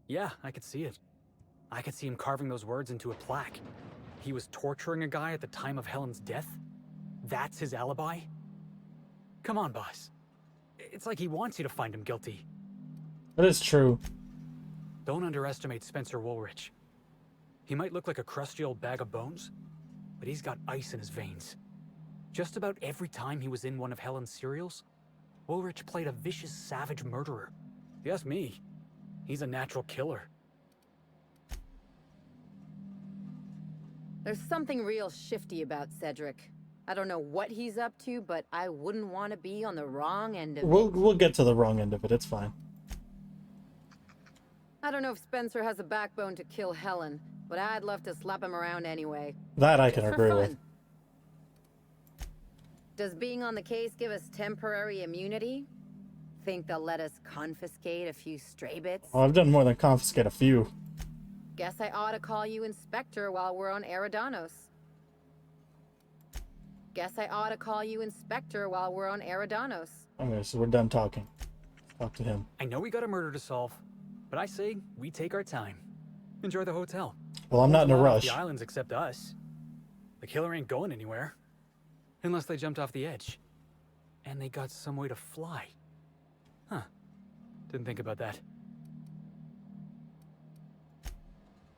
Yeah, I could see it. I could see him carving those words into a plaque. He was torturing a guy at the time of Helen's death? That's his alibi? Come on, boss. It's like he wants you to find him guilty. That is true. Don't underestimate Spencer Woolrich. He might look like a crusty old bag of bones, but he's got ice in his veins. Just about every time he was in one of Helen's serials, Woolrich played a vicious, savage murderer. If you ask me, he's a natural killer. There's something real shifty about Cedric. I don't know what he's up to, but I wouldn't want to be on the wrong end of it. We'll get to the wrong end of it. It's fine. I don't know if Spencer has a backbone to kill Helen, but I'd love to slap him around anyway. That I can Just agree for with. fun. Does being on the case give us temporary immunity? Think they'll let us confiscate a few stray bits? Oh, I've done more than confiscate a few. Guess I ought to call you Inspector while we're on Eridanos. Guess I ought to call you Inspector while we're on Eridanos. Okay, so we're done talking. Talk to him. I know we got a murder to solve, but I say we take our time. Enjoy the hotel. Well, I'm not in a rush. The islands except us. The killer ain't going anywhere. Unless they jumped off the edge. And they got some way to fly. Huh. Didn't think about that.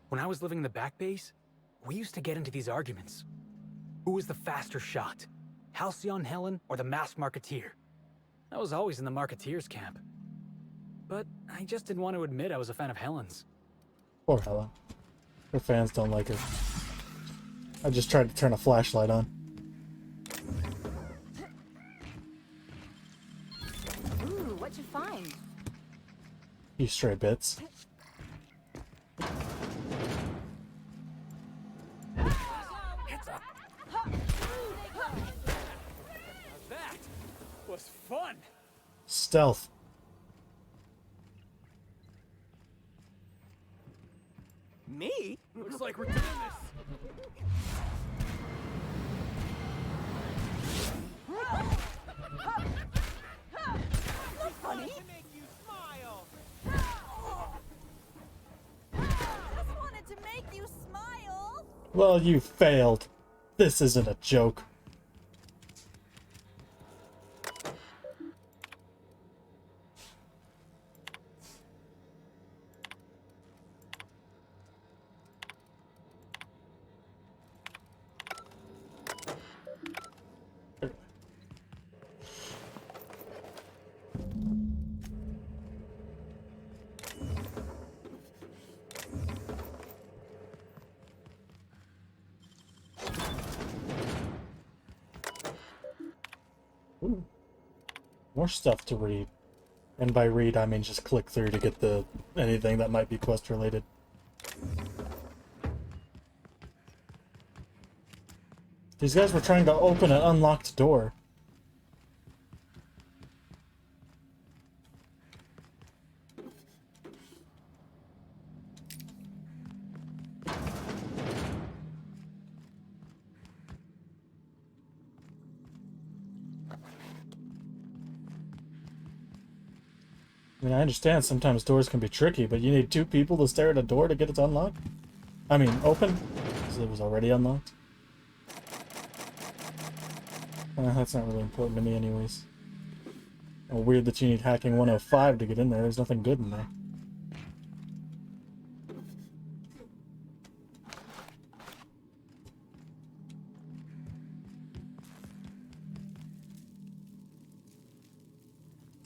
When I was living in the back base, we used to get into these arguments. Who was the faster shot? Halcyon Helen or the masked Marketeer? I was always in the Marketeer's camp. But I just didn't want to admit I was a fan of Helen's. Poor Helen. Her fans don't like her. I just tried to turn a flashlight on. Ooh, what'd you find? You stray bits. That was fun. Stealth. Me? Looks like we're doing this. That's funny. To make you smile. Just wanted to make you smile. Well, you failed. This isn't a joke. Ooh. More stuff to read. And by read, I mean just click through to get the anything that might be quest related. These guys were trying to open an unlocked door. I mean, I understand sometimes doors can be tricky, but you need two people to stare at a door to get it unlocked? I mean, open? Because it was already unlocked. That's not really important to me anyways. Oh, weird that you need hacking 105 to get in there. There's nothing good in there.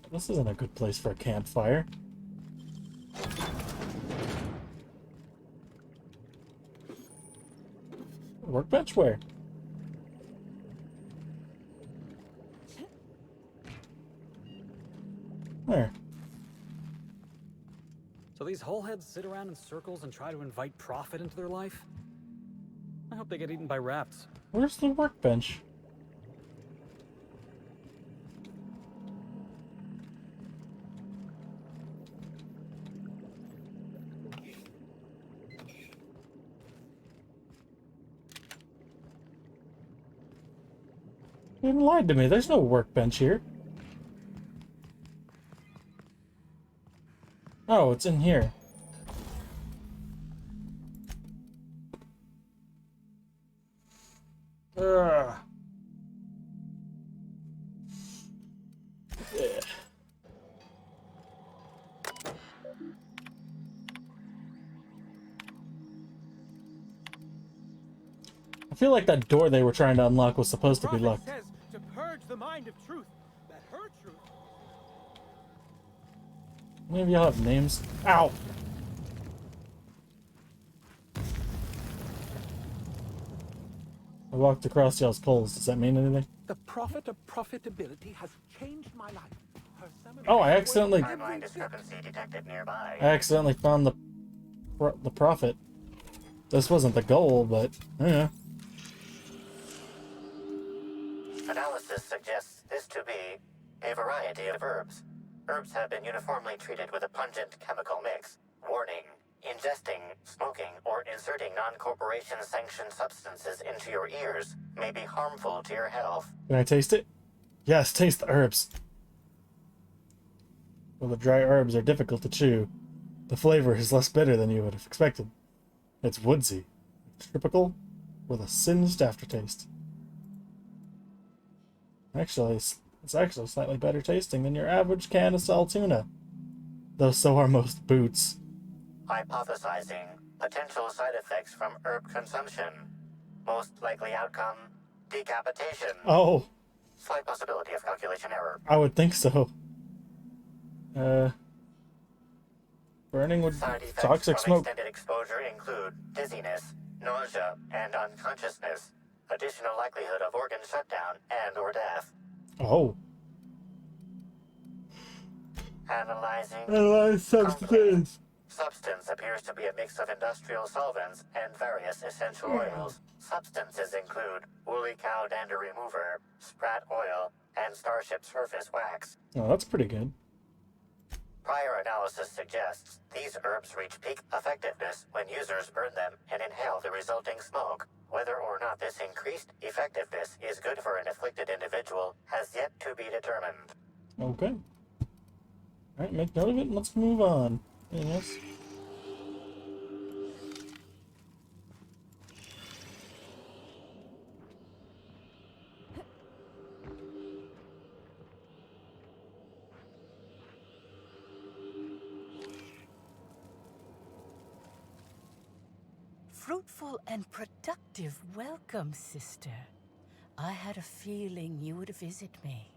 This isn't a good place for a campfire. Workbench where? Where? So these hullheads sit around in circles and try to invite profit into their life? I hope they get eaten by rats. Where's the workbench? You lied to me. There's no workbench here. Oh, it's in here. Ugh. Yeah. feel like that door they were trying to unlock was supposed to be locked. Says to purge the mind of truth, that her truth. Maybe y'all have names. Ow! I walked across y'all's poles. Does that mean anything? The prophet of profitability has changed my life. Oh, I accidentally... Timeline discrepancy detected nearby. I accidentally found the prophet. This wasn't the goal, but yeah. Analysis suggests this to be a variety of herbs. Herbs have been uniformly treated with a pungent chemical mix. Warning: ingesting, smoking, or inserting non-corporation sanctioned substances into your ears may be harmful to your health. Can I taste it? Yes, taste the herbs. Well, the dry herbs are difficult to chew. The flavor is less bitter than you would have expected. It's woodsy, tropical, with a singed aftertaste. Actually, it's actually slightly better tasting than your average can of salt tuna. Though so are most boots. Hypothesizing potential side effects from herb consumption. Most likely outcome: decapitation. Oh, Slight possibility of calculation error. I would think so. Burning with Side effects toxic from smoke. extended exposure include dizziness, nausea, and unconsciousness. Additional likelihood of organ shutdown and/or death. Oh. Analyzing. Analyze substances. Substance appears to be a mix of industrial solvents and various essential oils. Substances include woolly cow dander remover, sprat oil, and starship surface wax. Oh, that's pretty good. Prior analysis suggests these herbs reach peak effectiveness when users burn them and inhale the resulting smoke. Whether or not this increased effectiveness is good for an afflicted individual has yet to be determined. Okay. Alright, make note of it and let's move on. Yes. Fruitful and productive welcome, sister. I had a feeling you would visit me.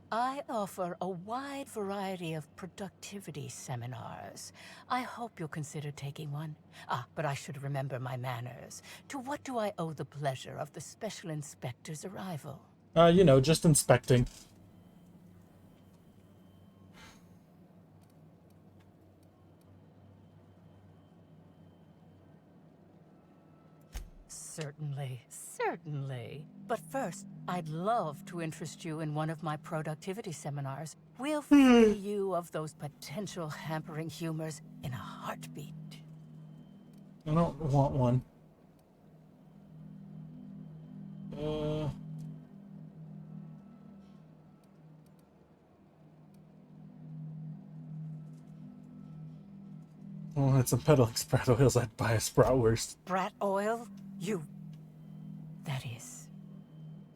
I offer a wide variety of productivity seminars. I hope you'll consider taking one. But I should remember my manners. To what do I owe the pleasure of the Special Inspector's arrival? You know, just inspecting. Certainly, certainly. But first, I'd love to interest you in one of my productivity seminars. We'll free you of those potential hampering humors in a heartbeat. I don't want one. Oh, it's some peddling sprout oils. I'd buy a Spratwurst. Brat oil? You. That is.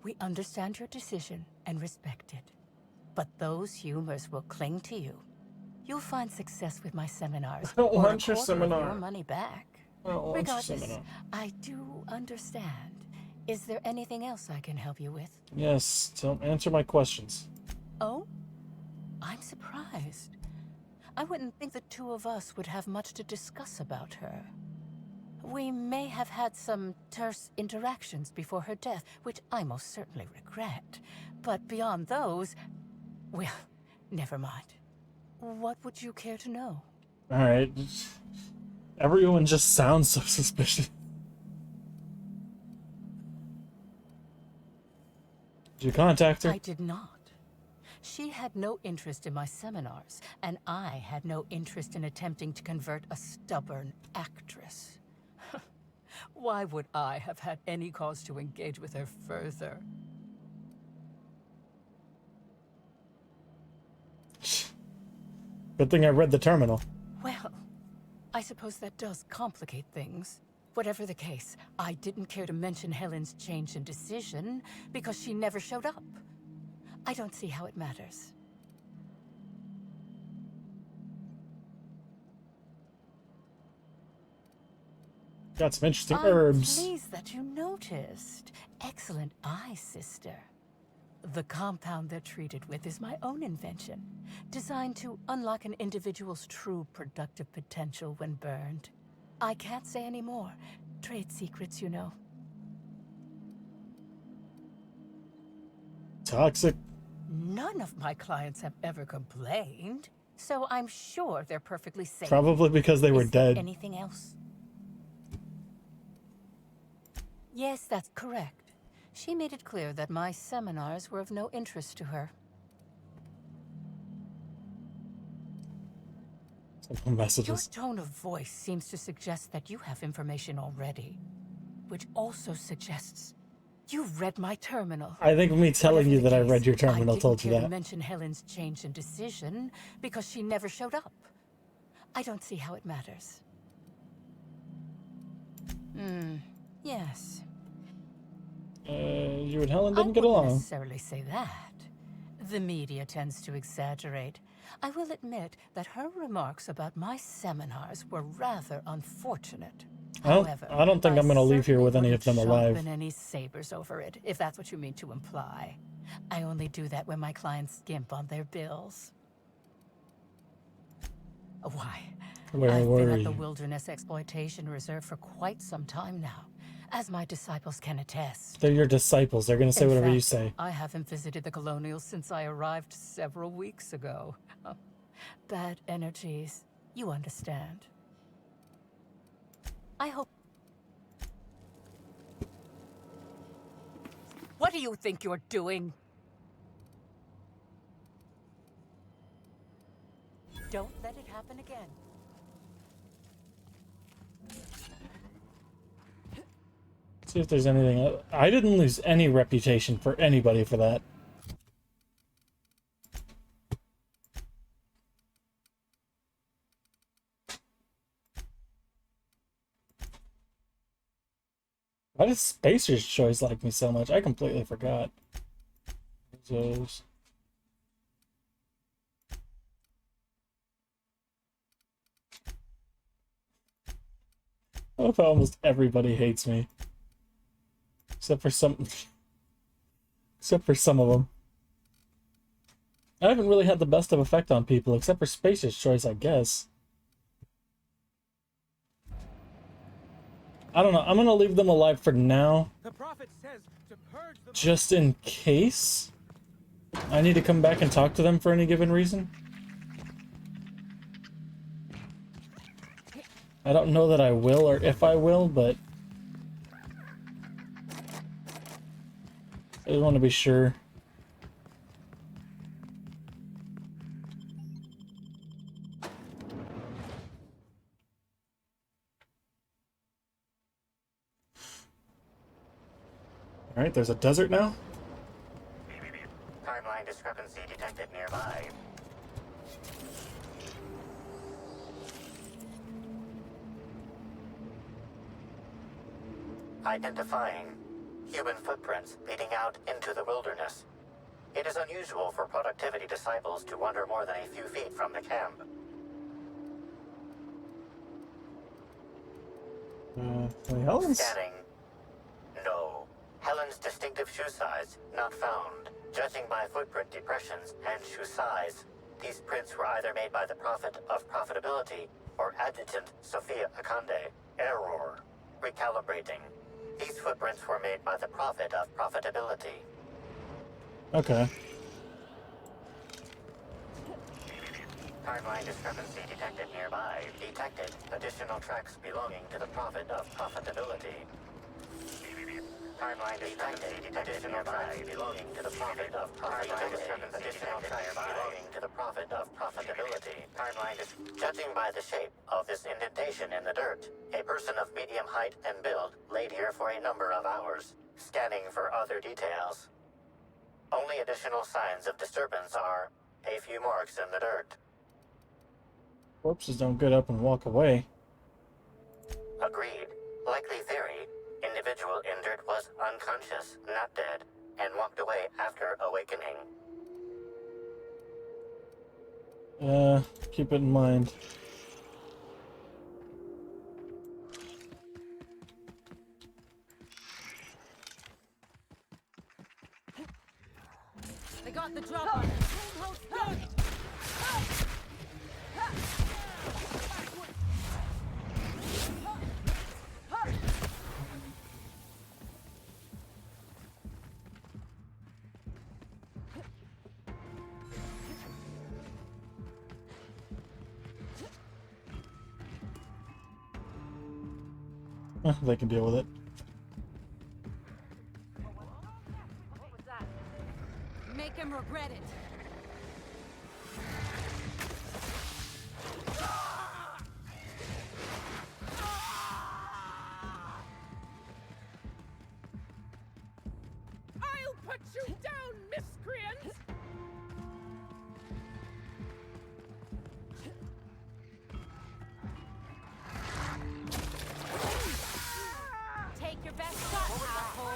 We understand your decision and respect it. But those humors will cling to you. You'll find success with my seminars. I don't or want a your quarter of seminar. your money back. I don't want your Regardless, seminar. I do understand. Is there anything else I can help you with? Yes, don't answer my questions. Oh? I'm surprised. I wouldn't think the two of us would have much to discuss about her. We may have had some terse interactions before her death, which I most certainly regret. But beyond those, well, never mind. What would you care to know? Alright. Everyone just sounds so suspicious. Did you contact her? I did not. She had no interest in my seminars, and I had no interest in attempting to convert a stubborn actress. Why would I have had any cause to engage with her further? Good thing I read the terminal. Well, I suppose that does complicate things. Whatever the case, I didn't care to mention Helen's change in decision because she never showed up. I don't see how it matters. Got some interesting I'm herbs. pleased that you noticed. Excellent eye, sister. The compound they're treated with is my own invention, designed to unlock an individual's true productive potential when burned. I can't say any more. Trade secrets, you know. Toxic. None of my clients have ever complained, so I'm sure they're perfectly safe. Probably because they were Is there dead. anything else? Yes, that's correct. She made it clear that my seminars were of no interest to her. Some messages. Your tone of voice seems to suggest that you have information already, which also suggests you've read my terminal. I think me telling you that I read your I terminal didn't told you care to that. mention Helen's change in decision because she never showed up. I don't see how it matters. Yes. You and Helen didn't get I wouldn't along. necessarily say that. The media tends to exaggerate. I will admit that her remarks about my seminars were rather unfortunate. However, I don't think I'm going to leave here with any of them alive. sharpen any sabers over it, if that's what you mean to imply. I only do that when my clients skimp on their bills. Why? Where I've were been at the you? Wilderness Exploitation Reserve for quite some time now, as my disciples can attest. They're your disciples. They're going to say In whatever you fact, say. I haven't visited the Colonials since I arrived several weeks ago. Bad energies, you understand. I hope... What do you think you're doing? Don't let it happen again. See if there's anything else. I didn't lose any reputation for anybody for that. Why does Spacer's Choice like me so much? I completely forgot. Those. I love how almost everybody hates me. Except for some of them. I haven't really had the best of effect on people, except for Spacer's Choice, I guess. I don't know. I'm gonna leave them alive for now. The prophet says to purge the Just in case I need to come back and talk to them for any given reason. I don't know that I will or if I will, but I just want to be sure. Alright, there's a desert now. Timeline discrepancy detected nearby. Identifying human footprints leading out into the wilderness. It is unusual for productivity disciples to wander more than a few feet from the camp. Helen's? Scanning. No. Helen's distinctive shoe size not found. Judging by footprint depressions and shoe size, these prints were either made by the Prophet of Profitability or Adjutant Sophia Akande. Error. Recalibrating. These footprints were made by the Prophet of Profitability. Okay. Timeline discrepancy detected nearby. Detected additional tracks belonging to the Prophet of Profitability. Timeline detected additional tracks belonging to the Prophet of Profitability. Additional tracks belonging to the Prophet of Profitability. Timeline is judging by the shape of this indentation in the dirt. A person of medium height and build laid here for a number of hours, scanning for other details. Only additional signs of disturbance are a few marks in the dirt. Corpses don't get up and walk away. Agreed. Likely theory. Individual injured was unconscious, not dead, and walked away after awakening. Keep it in mind. I got the drop on him. They can deal with it. What was that? Make him regret it. I'll put you down, miscreant! Take your best shot, asshole.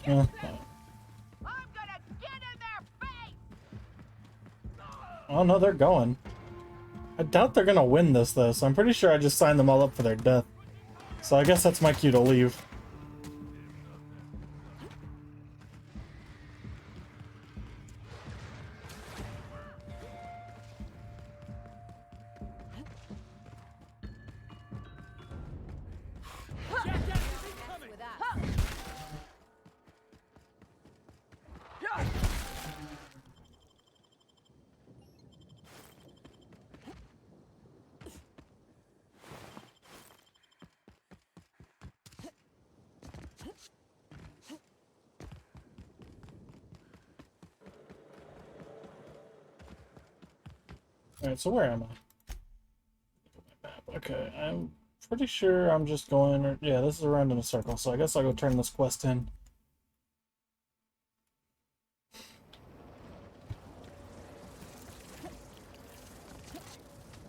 Yeah. Oh no, they're going. I doubt they're gonna win this though, so I'm pretty sure I just signed them all up for their death. So I guess that's my cue to leave. Alright, so where am I? Okay, I'm pretty sure I'm just going... Yeah, this is around in a circle, so I guess I'll go turn this quest in.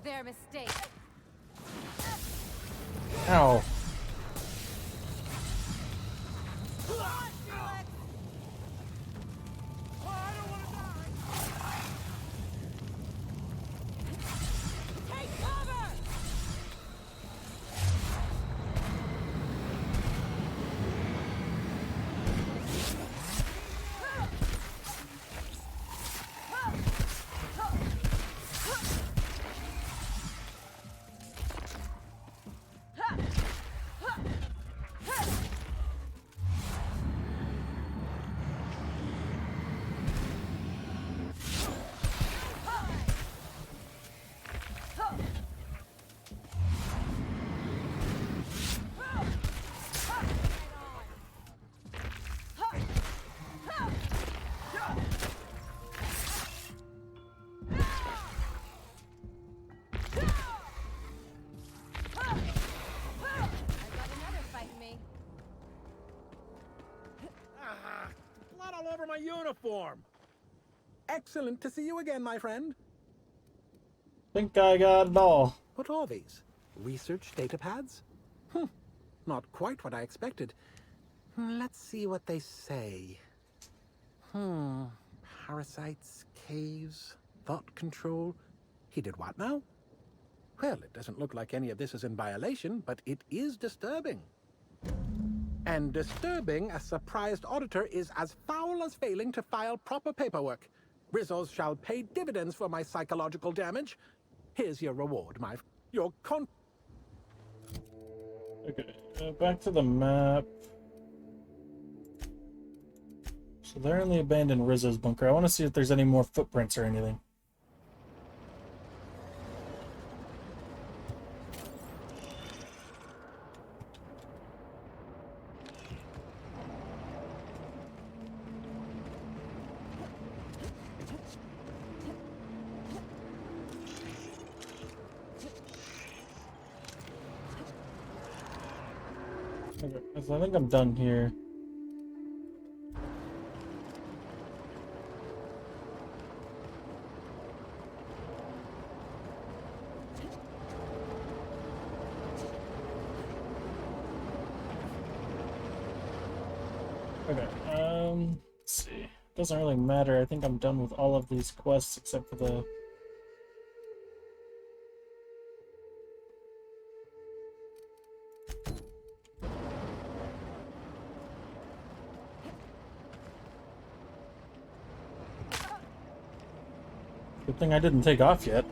Their mistake. Ow. Blood all over my uniform! Excellent to see you again, my friend. Think I got it all. What are these? Research data pads? Not quite what I expected. Let's see what they say. Parasites, caves, thought control. He did what now? Well, it doesn't look like any of this is in violation, but it is disturbing. And disturbing a surprised auditor is as foul as failing to file proper paperwork. Rizzos shall pay dividends for my psychological damage. Here's your reward, your Okay, back to the map. So they're in the abandoned Rizzo's bunker. I want to see if there's any more footprints or anything. Okay, so I think I'm done here. Okay, let's see. Doesn't really matter. I think I'm done with all of these quests except for the... Good thing I didn't take off yet.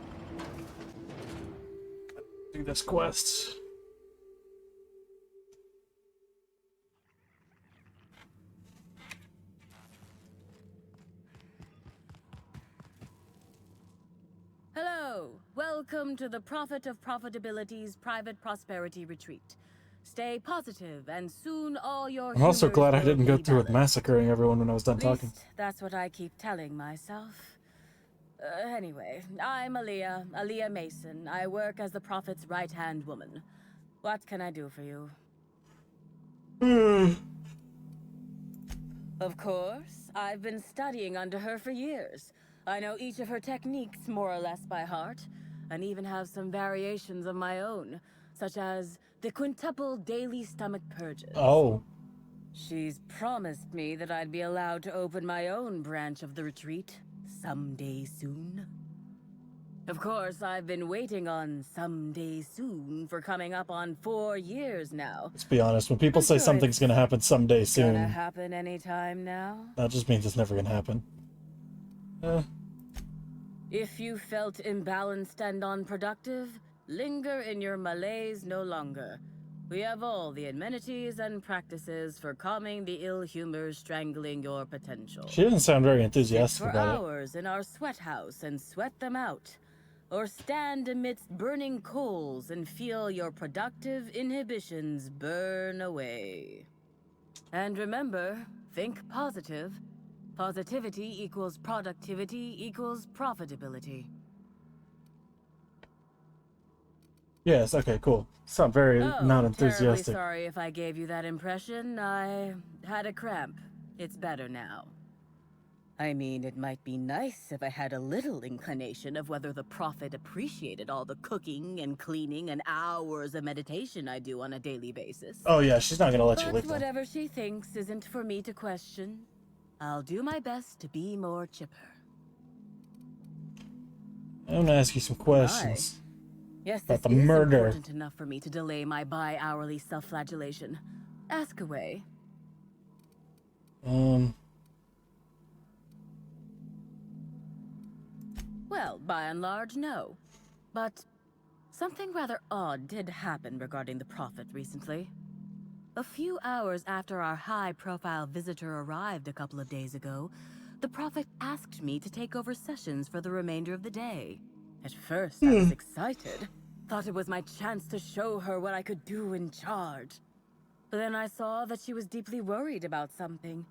Do this quest. Hello, welcome to the Prophet of Profitability's Private Prosperity Retreat. Stay positive, and soon all your I'm also humors glad I will didn't be go through with balanced. massacring everyone when I was done At talking. least that's what I keep telling myself. Anyway, I'm Aaliyah Mason. I work as the Prophet's right-hand woman. What can I do for you? Of course, I've been studying under her for years. I know each of her techniques more or less by heart, and even have some variations of my own, such as the quintuple daily stomach purges. Oh. She's promised me that I'd be allowed to open my own branch of the retreat someday soon. Of course, I've been waiting on someday soon for coming up on 4 years now. Let's be honest, when people say something's gonna happen someday Gonna soon, happen anytime now. that just means it's never gonna happen. If you felt imbalanced and unproductive, linger in your malaise no longer. We have all the amenities and practices for calming the ill humors strangling your potential. She doesn't sound very Sit enthusiastic for about it. hours in our sweat house and sweat them out. Or stand amidst burning coals and feel your productive inhibitions burn away. And remember, think positive. Positivity equals productivity equals profitability. Yes, okay, cool. Sound very not Terribly enthusiastic. sorry if I gave you that impression. I had a cramp. It's better now. I mean, it might be nice if I had a little inclination of whether the Prophet appreciated all the cooking and cleaning and hours of meditation I do on a daily basis. Oh yeah, she's not gonna let you But lick them. whatever she thinks isn't for me to question. I'll do my best to be more chipper. I'm gonna ask you some questions. Yes, about this the is murder. important enough for me to delay my bi-hourly self-flagellation. Ask away. Well, by and large, no. But something rather odd did happen regarding the Prophet recently. A few hours after our high-profile visitor arrived a couple of days ago, the Prophet asked me to take over sessions for the remainder of the day. At first, I was excited. Thought it was my chance to show her what I could do in charge. But then I saw that she was deeply worried about something.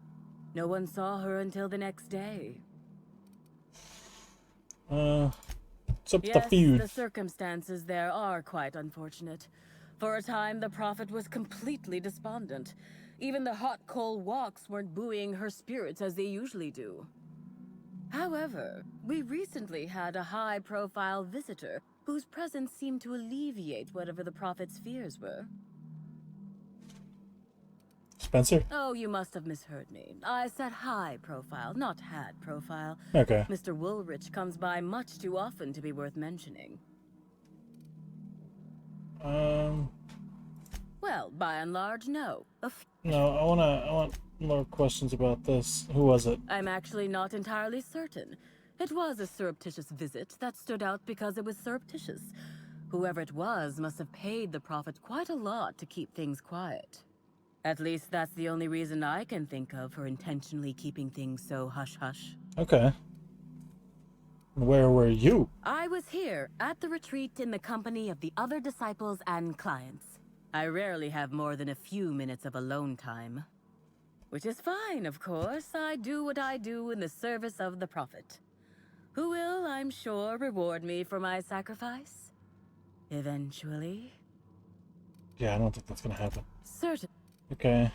No one saw her until the next day. What's up with the Yes, feud? the circumstances there are quite unfortunate. For a time, the Prophet was completely despondent. Even the hot coal walks weren't buoying her spirits as they usually do. However, we recently had a high-profile visitor whose presence seemed to alleviate whatever the Prophet's fears were. Spencer? Oh, you must have misheard me. I said high profile, not had profile. Okay. Mr. Woolrich comes by much too often to be worth mentioning. Well, by and large, no. No, I want more questions about this. Who was it? I'm actually not entirely certain. It was a surreptitious visit that stood out because it was surreptitious. Whoever it was must have paid the Prophet quite a lot to keep things quiet. At least that's the only reason I can think of for intentionally keeping things so hush-hush. Okay. Where were you? I was here at the retreat in the company of the other disciples and clients. I rarely have more than a few minutes of alone time. Which is fine, of course. I do what I do in the service of the Prophet. Who will, I'm sure, reward me for my sacrifice. Eventually. Yeah, I don't think that's gonna happen. Certain. Okay,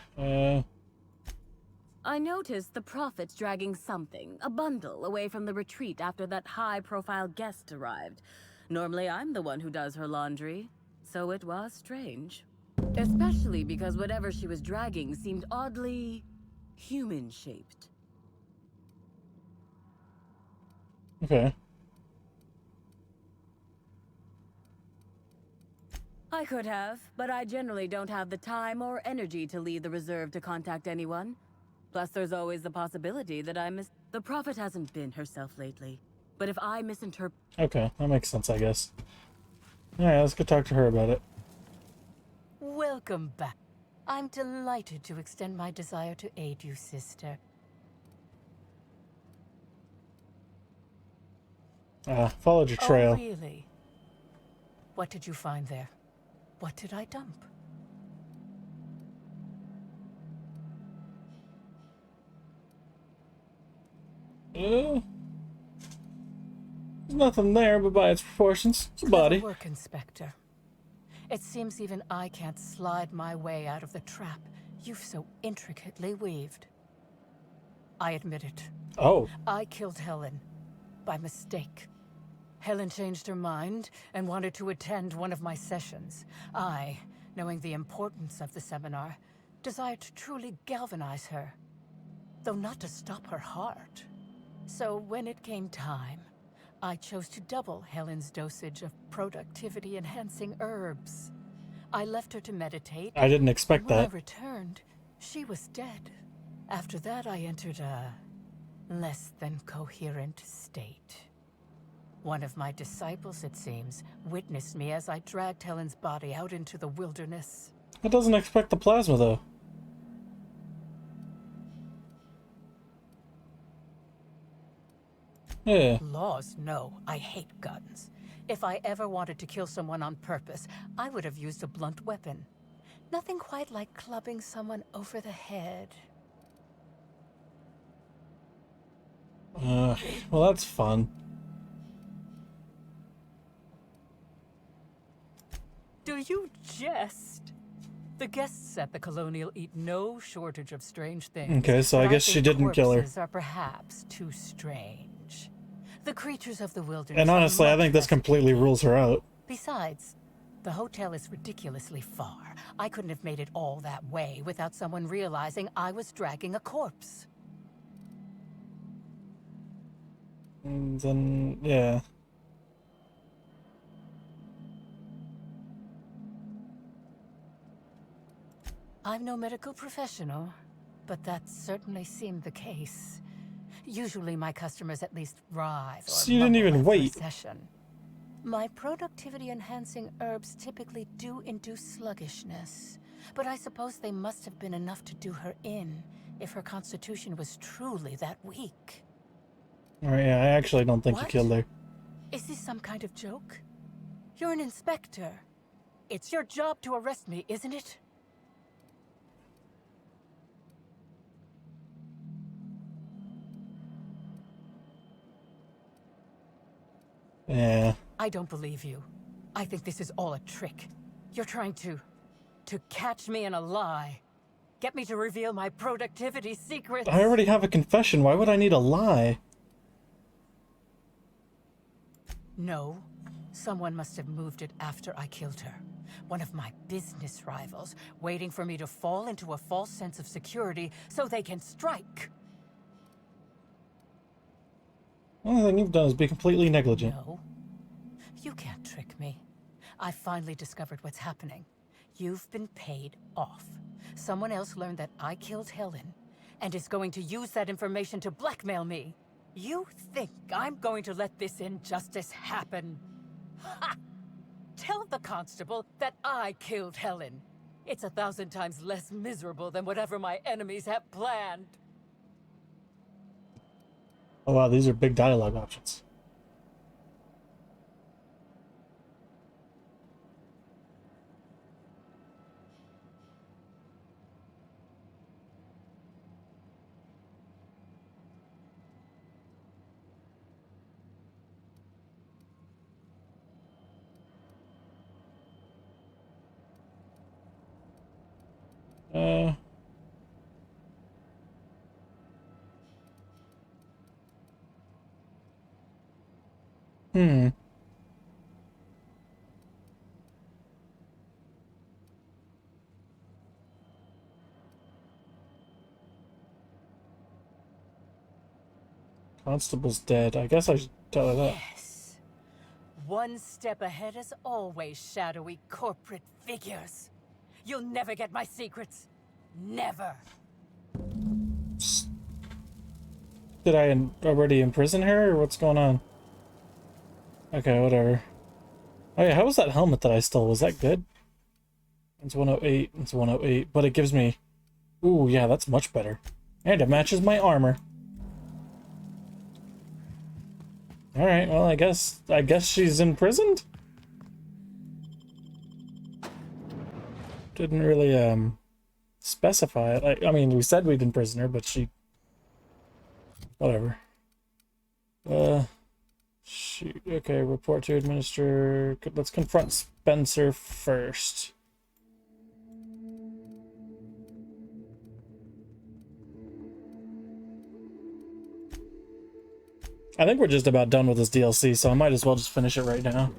I noticed the Prophet dragging something, a bundle, away from the retreat after that high-profile guest arrived. Normally I'm the one who does her laundry, so it was strange. Especially because whatever she was dragging seemed oddly human-shaped. okay. I could have, but I generally don't have the time or energy to leave the reserve to contact anyone. Plus, there's always the possibility that I miss... The Prophet hasn't been herself lately, but But if I misinterpret... Okay, that makes sense, I guess. Alright, let's go talk to her about it. Welcome back. I'm delighted to extend my desire to aid you, sister. Followed your trail. Oh, really? What did you find there? What did I dump? There's nothing there but by its proportions. It's a body. Clever work, Inspector. It seems even I can't slide my way out of the trap you've so intricately weaved. I admit it. Oh. I killed Helen. By mistake. Helen changed her mind and wanted to attend one of my sessions. I, knowing the importance of the seminar, desired to truly galvanize her, though not to stop her heart. So when it came time, I chose to double Helen's dosage of productivity-enhancing herbs. I left her to meditate. I didn't expect when that. I returned, she was dead. After that, I entered a less than coherent state. One of my disciples, it seems, witnessed me as I dragged Helen's body out into the wilderness. It doesn't expect the plasma, though. Yeah. Laws, no. I hate guns. If I ever wanted to kill someone on purpose, I would have used a blunt weapon. Nothing quite like clubbing someone over the head. Well, that's fun. Do you jest? The guests at the Colonial eat no shortage of strange things. Okay, so I guess she didn't kill her. Corpses are perhaps too strange. The creatures of the wilderness. And honestly, I think this completely rules her out. Besides, the hotel is ridiculously far. I couldn't have made it all that way without someone realizing I was dragging a corpse. And then, yeah. I'm no medical professional, but that certainly seemed the case. Usually my customers at least writhe or So you didn't even wait. session. My productivity-enhancing herbs typically do induce sluggishness, but I suppose they must have been enough to do her in if her constitution was truly that weak. Alright, yeah, I actually don't think you What? killed her. Is this some kind of joke? You're an inspector. It's your job to arrest me, isn't it? Yeah. I don't believe you. I think this is all a trick. You're trying to catch me in a lie. Get me to reveal my productivity secrets. I already have a confession. Why would I need a lie? No. Someone must have moved it after I killed her. One of my business rivals, waiting for me to fall into a false sense of security so they can strike. The only thing you've done is be completely negligent. No. You can't trick me. I finally discovered what's happening. You've been paid off. Someone else learned that I killed Helen and is going to use that information to blackmail me. You think I'm going to let this injustice happen? Ha! Tell the constable that I killed Helen. It's 1,000 times less miserable than whatever my enemies have planned. Oh wow, these are big dialogue options. Constable's dead. I guess I should tell her that. Yes. One step ahead as always, shadowy corporate figures. You'll never get my secrets. Never. Did I already imprison her, or what's going on? Okay, whatever. Oh yeah, how was that helmet that I stole? Was that good? It's 108, it's 108, but it gives me... Ooh, yeah, that's much better. And it matches my armor. Alright, well, I guess she's imprisoned? Didn't really, specify it. I mean, we said we'd imprison her, but she... Whatever. Shoot. Okay, report to administrator. Let's confront Spencer first. I think we're just about done with this DLC, so I might as well just finish it right now.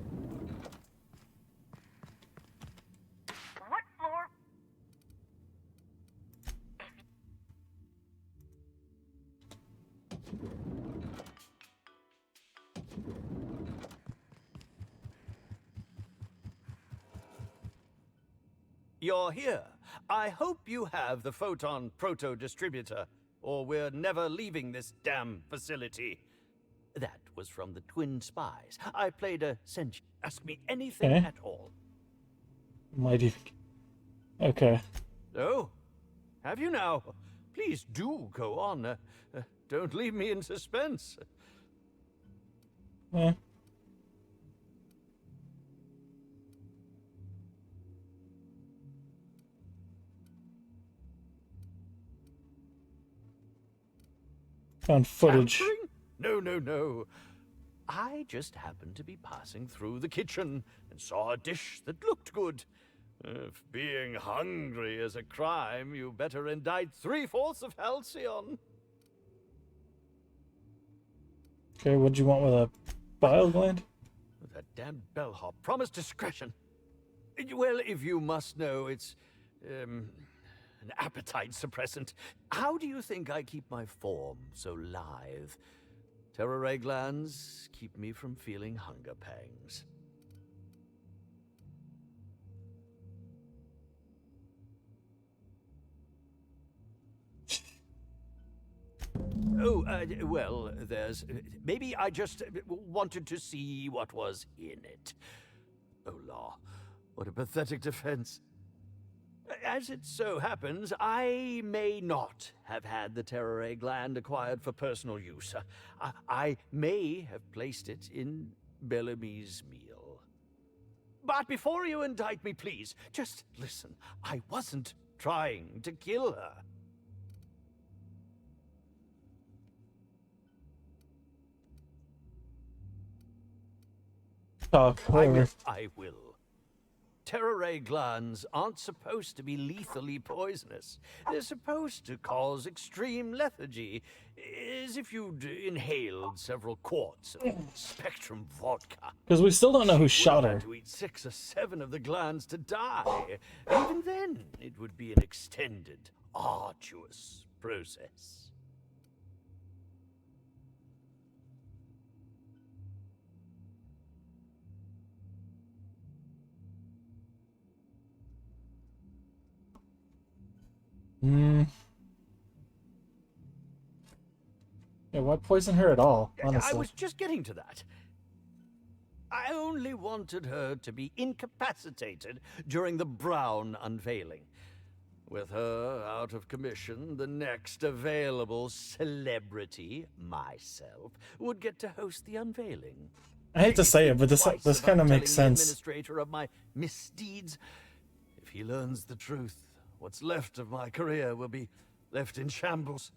What floor? You're here. I hope you have the photon proto-distributor, or we're never leaving this damn facility. That was from the Twin Spies. I played a sentient. Ask me anything at all. Mighty. Okay. Oh, have you now? Please do go on. Don't leave me in suspense. Yeah. Found footage. Tampering? No, no, no. I just happened to be passing through the kitchen and saw a dish that looked good. If being hungry is a crime, you better indict 3/4 of Halcyon. Okay, what'd you want with a bile gland? That damn bellhop promised discretion. Well, if you must know, it's an appetite suppressant. How do you think I keep my form so lithe? Terror ray glands keep me from feeling hunger pangs. Oh, well, there's... Maybe I just wanted to see what was in it. Oh, law. What a pathetic defense. As it so happens, I may not have had the terror ray gland acquired for personal use. I may have placed it in Bellamy's meal. But before you indict me, please, just listen. I wasn't trying to kill her. Talk, whatever. I will. Terror ray glands aren't supposed to be lethally poisonous. They're supposed to cause extreme lethargy, as if you'd inhaled several quarts of Spectrum vodka. Because we still don't know who She shot would her. have to eat 6 or 7 of the glands to die. Even then, it would be an extended, arduous process. Yeah, why poison her at all, honestly? I was just getting to that. I only wanted her to be incapacitated during the Brown unveiling. With her out of commission, the next available celebrity, myself, would get to host the unveiling. I hate to say it, but this kind of makes Telling the sense. administrator of my misdeeds. If he learns the truth, what's left of my career will be left in shambles.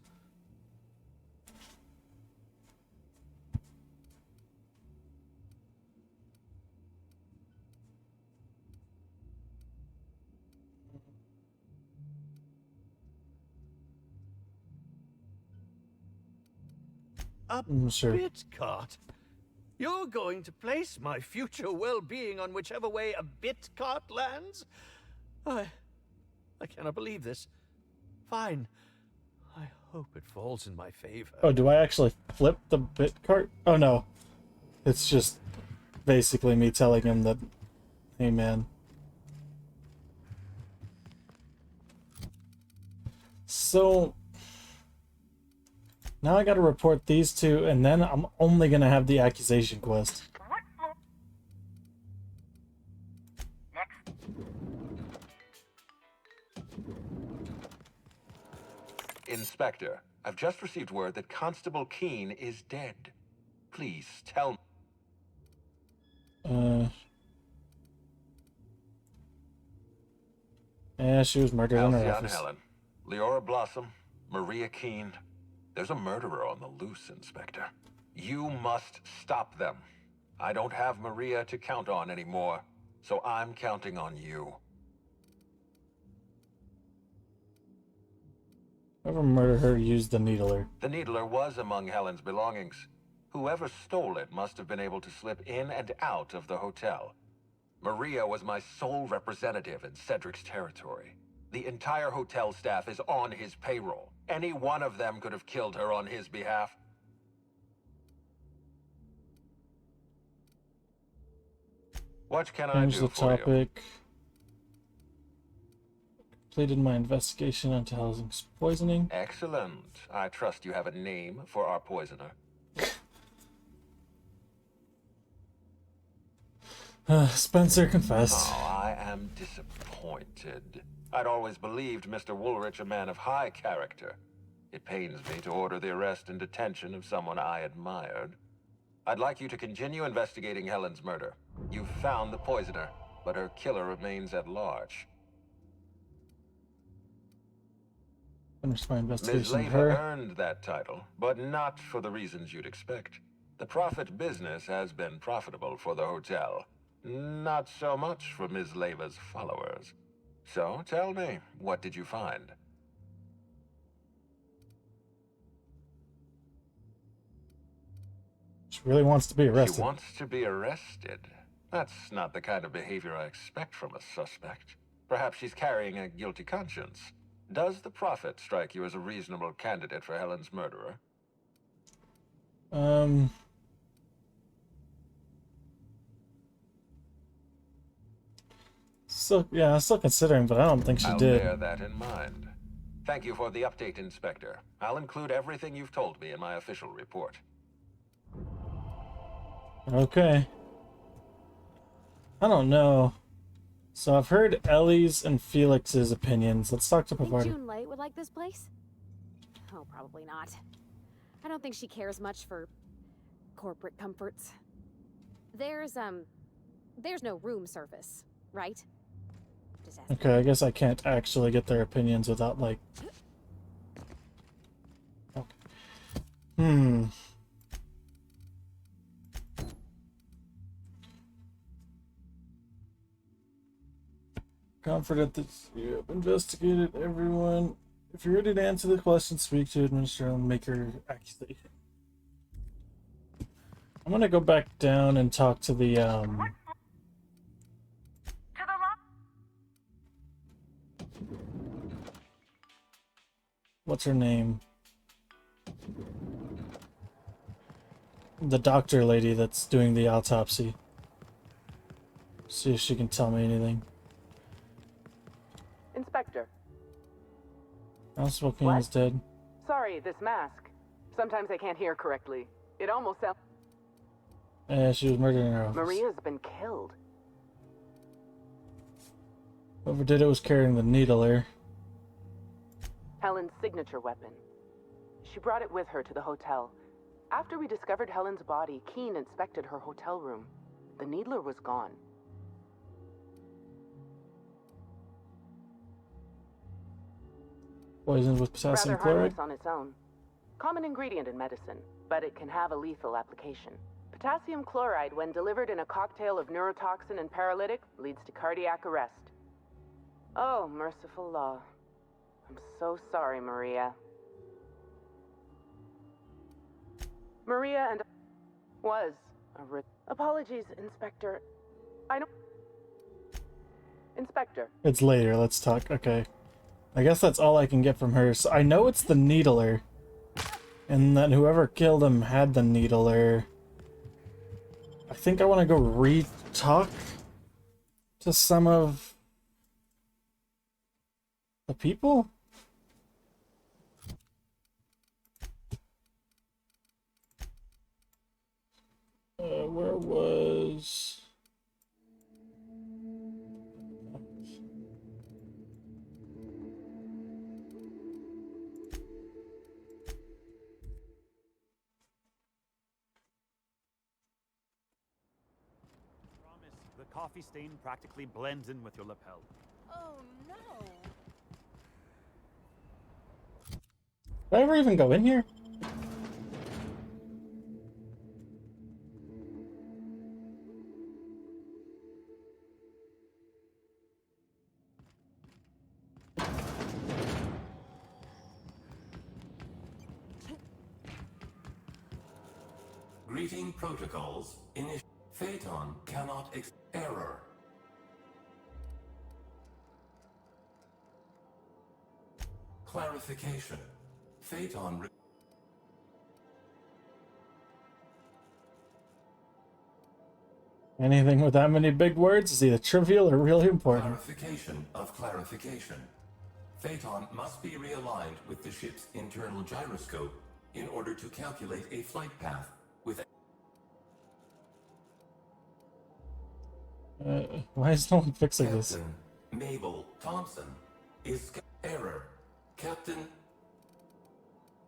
A Sure. bit cart? You're going to place my future well-being on whichever way a bit cart lands? I cannot believe this. Fine. I hope it falls in my favor. Oh, do I actually flip the bit cart? Oh no. It's just basically me telling him that, hey man. So now I gotta report these two, and then I'm only gonna have the accusation quest. What floor? Inspector, I've just received word that Constable Keene is dead. Please tell me. Yeah, she was murdered in her Halcyon office. Helen, Leora Blossom, Maria Keene. There's a murderer on the loose, Inspector. You must stop them. I don't have Maria to count on anymore, so I'm counting on you. Whoever murdered her used the needler. The needler was among Helen's belongings. Whoever stole it must have been able to slip in and out of the hotel. Maria was my sole representative in Cedric's territory. The entire hotel staff is on his payroll. Any one of them could have killed her on his behalf. What can I Change do the for you? topic. Completed my investigation into Helsing's poisoning. Excellent. I trust you have a name for our poisoner. Spencer confessed. Oh, I am disappointed. I'd always believed Mr. Woolrich a man of high character. It pains me to order the arrest and detention of someone I admired. I'd like you to continue investigating Helen's murder. You've found the poisoner, but her killer remains at large. Finish my Ms. investigation of Leva her. earned that title, but not for the reasons you'd expect. The profit business has been profitable for the hotel. Not so much for Ms. Leva's followers. So, tell me, what did you find? She really wants to be arrested. She wants to be arrested. That's not the kind of behavior I expect from a suspect. Perhaps she's carrying a guilty conscience. Does the Prophet strike you as a reasonable candidate for Helen's murderer? Yeah, I'm still considering, but I don't think she did. I'll bear that in mind. Thank you for the update, Inspector. I'll include everything you've told me in my official report. Okay. I don't know. So I've heard Ellie's and Felix's opinions. Let's talk to Think Pavardi. June Light would like this place? Oh, probably not. I don't think she cares much for corporate comforts. There's no room service, right? Just asking. Okay, I guess I can't actually get their opinions without, like... Okay. Confident that you have investigated everyone. If you're ready to answer the question, speak to Administrator and make your accusation. I'm gonna go back down and talk to the, what's her name? The doctor lady that's doing the autopsy. See if she can tell me anything. Inspector. Constable Keene is dead. Sorry, this mask. Sometimes I can't hear correctly. It almost sounds... Yeah, she was murdered in her office. Maria's been killed. Whoever did it was carrying the needler. Helen's signature weapon. She brought it with her to the hotel. After we discovered Helen's body, Keene inspected her hotel room. The needler was gone. Poisoned with potassium Rather chloride? harmless on its own. Common ingredient in medicine, but it can have a lethal application. Potassium chloride, when delivered in a cocktail of neurotoxin and paralytic, leads to cardiac arrest. Oh, merciful law. I'm so sorry, Maria. Maria and... was a... Apologies, Inspector. I don't... Inspector. It's later, let's talk. Okay. I guess that's all I can get from her. So I know it's the needler. And that whoever killed him had the needler. I think I want to go re-talk to some of the people. Where was... coffee stain practically blends in with your lapel. Oh no. Did I ever even go in here? Greeting protocols. Phaeton cannot error. Clarification. Phaeton Anything with that many big words is either trivial or really important. clarification of clarification. Phaeton must be realigned with the ship's internal gyroscope in order to calculate a flight path with Why is no one fixing this? Captain Mabel Thompson is error. Captain.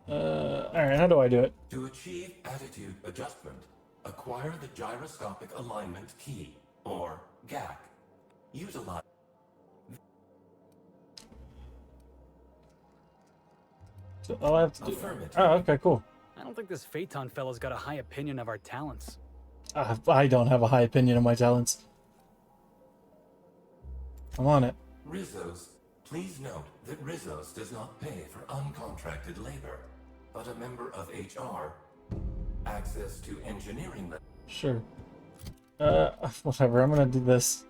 Alright, how do I do it? To achieve attitude adjustment, acquire the gyroscopic alignment key, or GAC. Use a lot. So all I have to do. Affirmative. Oh, okay, cool. I don't think this Phaeton fella's got a high opinion of our talents. I don't have a high opinion of my talents. I'm on it. Rizos. Please note that Rizos does not pay for uncontracted labor, but a member of HR. Access to engineering. Sure. Whatever, I'm gonna do this.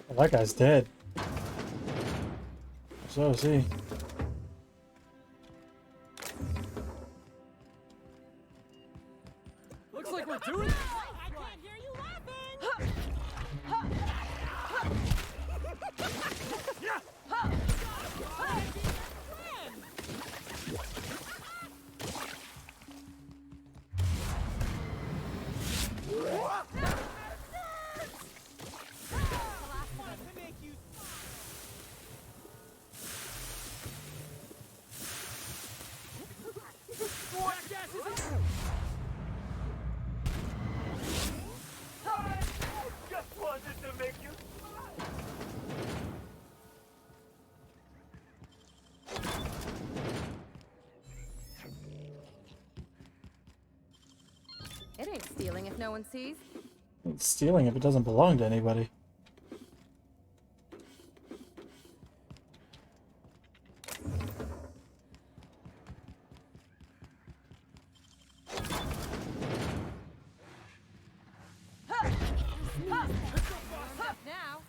Well, that guy's dead. So is he. Looks like we're doing. I can't hear you laughing! Just wanted to make you. It ain't stealing if no one sees. It's stealing if it doesn't belong to anybody. Now.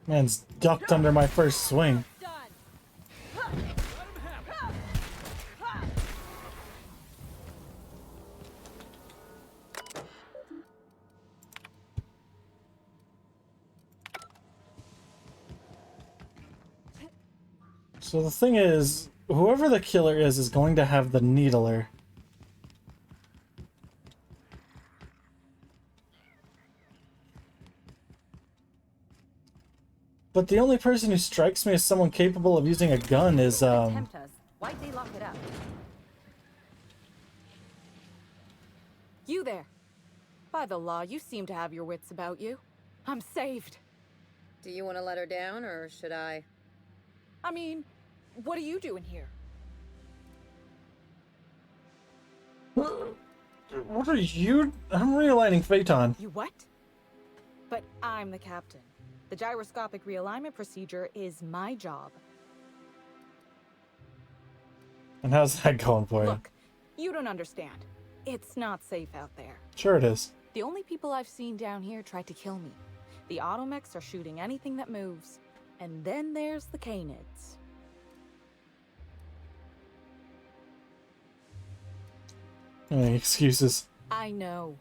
Man's ducked under my first swing. So the thing is, whoever the killer is going to have the needler. But the only person who strikes me as someone capable of using a gun is, Tempt us. Why'd they lock it up? You there. By the law, you seem to have your wits about you. I'm saved. Do you want to let her down, or should I? I mean, what are you doing here? What are you? I'm realigning Phaeton. You what? But I'm the captain. The gyroscopic realignment procedure is my job. And how's that going for you? Look, you don't understand. It's not safe out there. Sure it is. The only people I've seen down here tried to kill me. The automechs are shooting anything that moves. And then there's the canids. Any excuses? I know.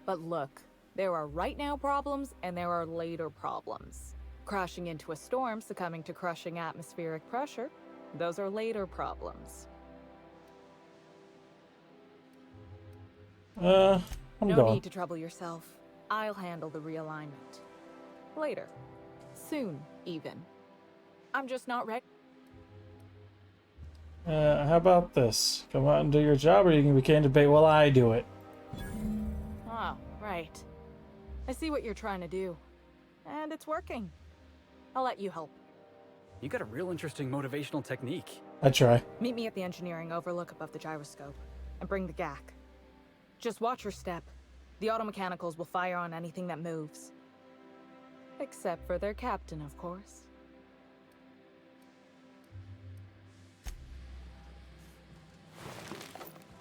But look, there are right now problems and there are later problems. Crashing into a storm, succumbing to crushing atmospheric pressure, those are later problems. I'm no going. need to trouble yourself. I'll handle the realignment. Later. Soon, even. I'm just not ready. How about this? Come out and do your job, or you can be candid debate while I do it. Oh, right. I see what you're trying to do. And it's working. I'll let you help. You got a real interesting motivational technique. I try. Meet me at the engineering overlook above the gyroscope. And bring the GAC. Just watch your step. The automechanicals will fire on anything that moves. Except for their captain, of course.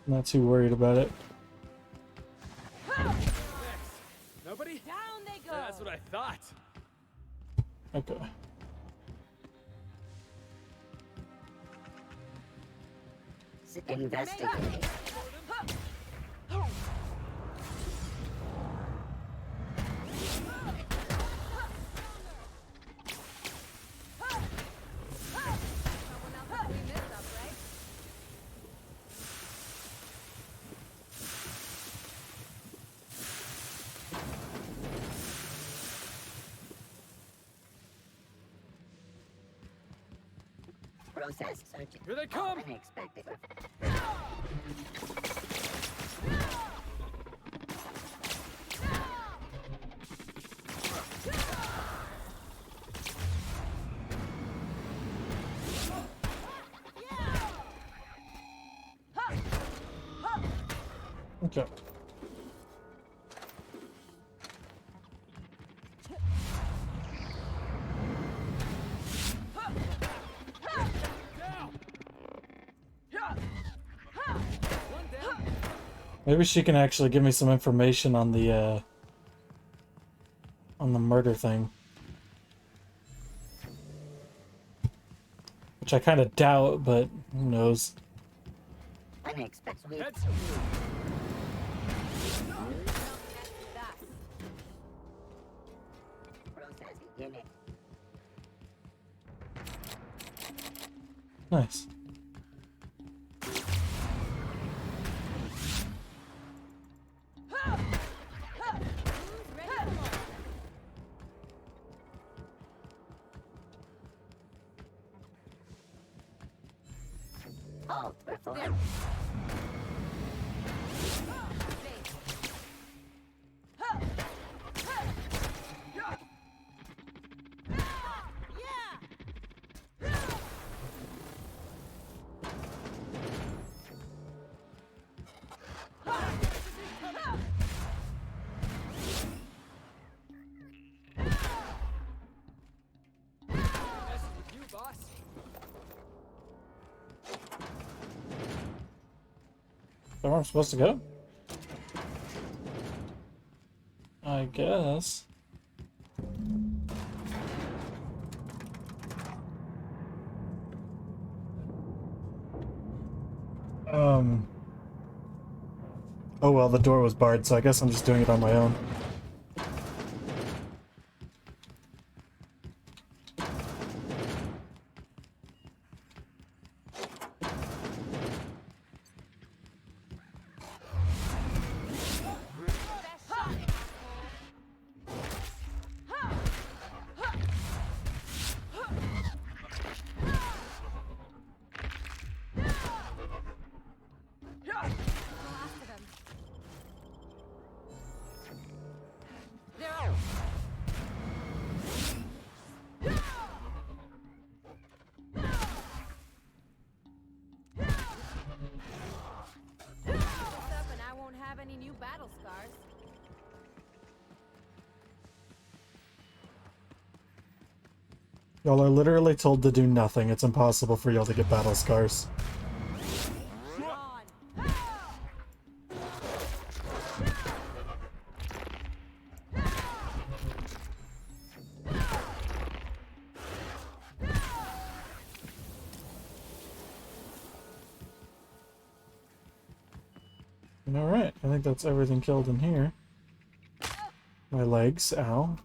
Not too worried about it. Nobody? Down they go. That's what I thought. Okay. Investigate. Process searching. Here they come! Unexpected. Okay. Maybe she can actually give me some information on the murder thing. Which I kind of doubt, but who knows. Unexpected. Processing unit. Nice. Oh, perform. You, boss. Is that where I'm supposed to go? I guess. Oh well, the door was barred, so I guess I'm just doing it on my own. battle scars. Y'all are literally told to do nothing. It's impossible for y'all to get battle scars. Alright, I think that's everything killed in here. My legs, ow.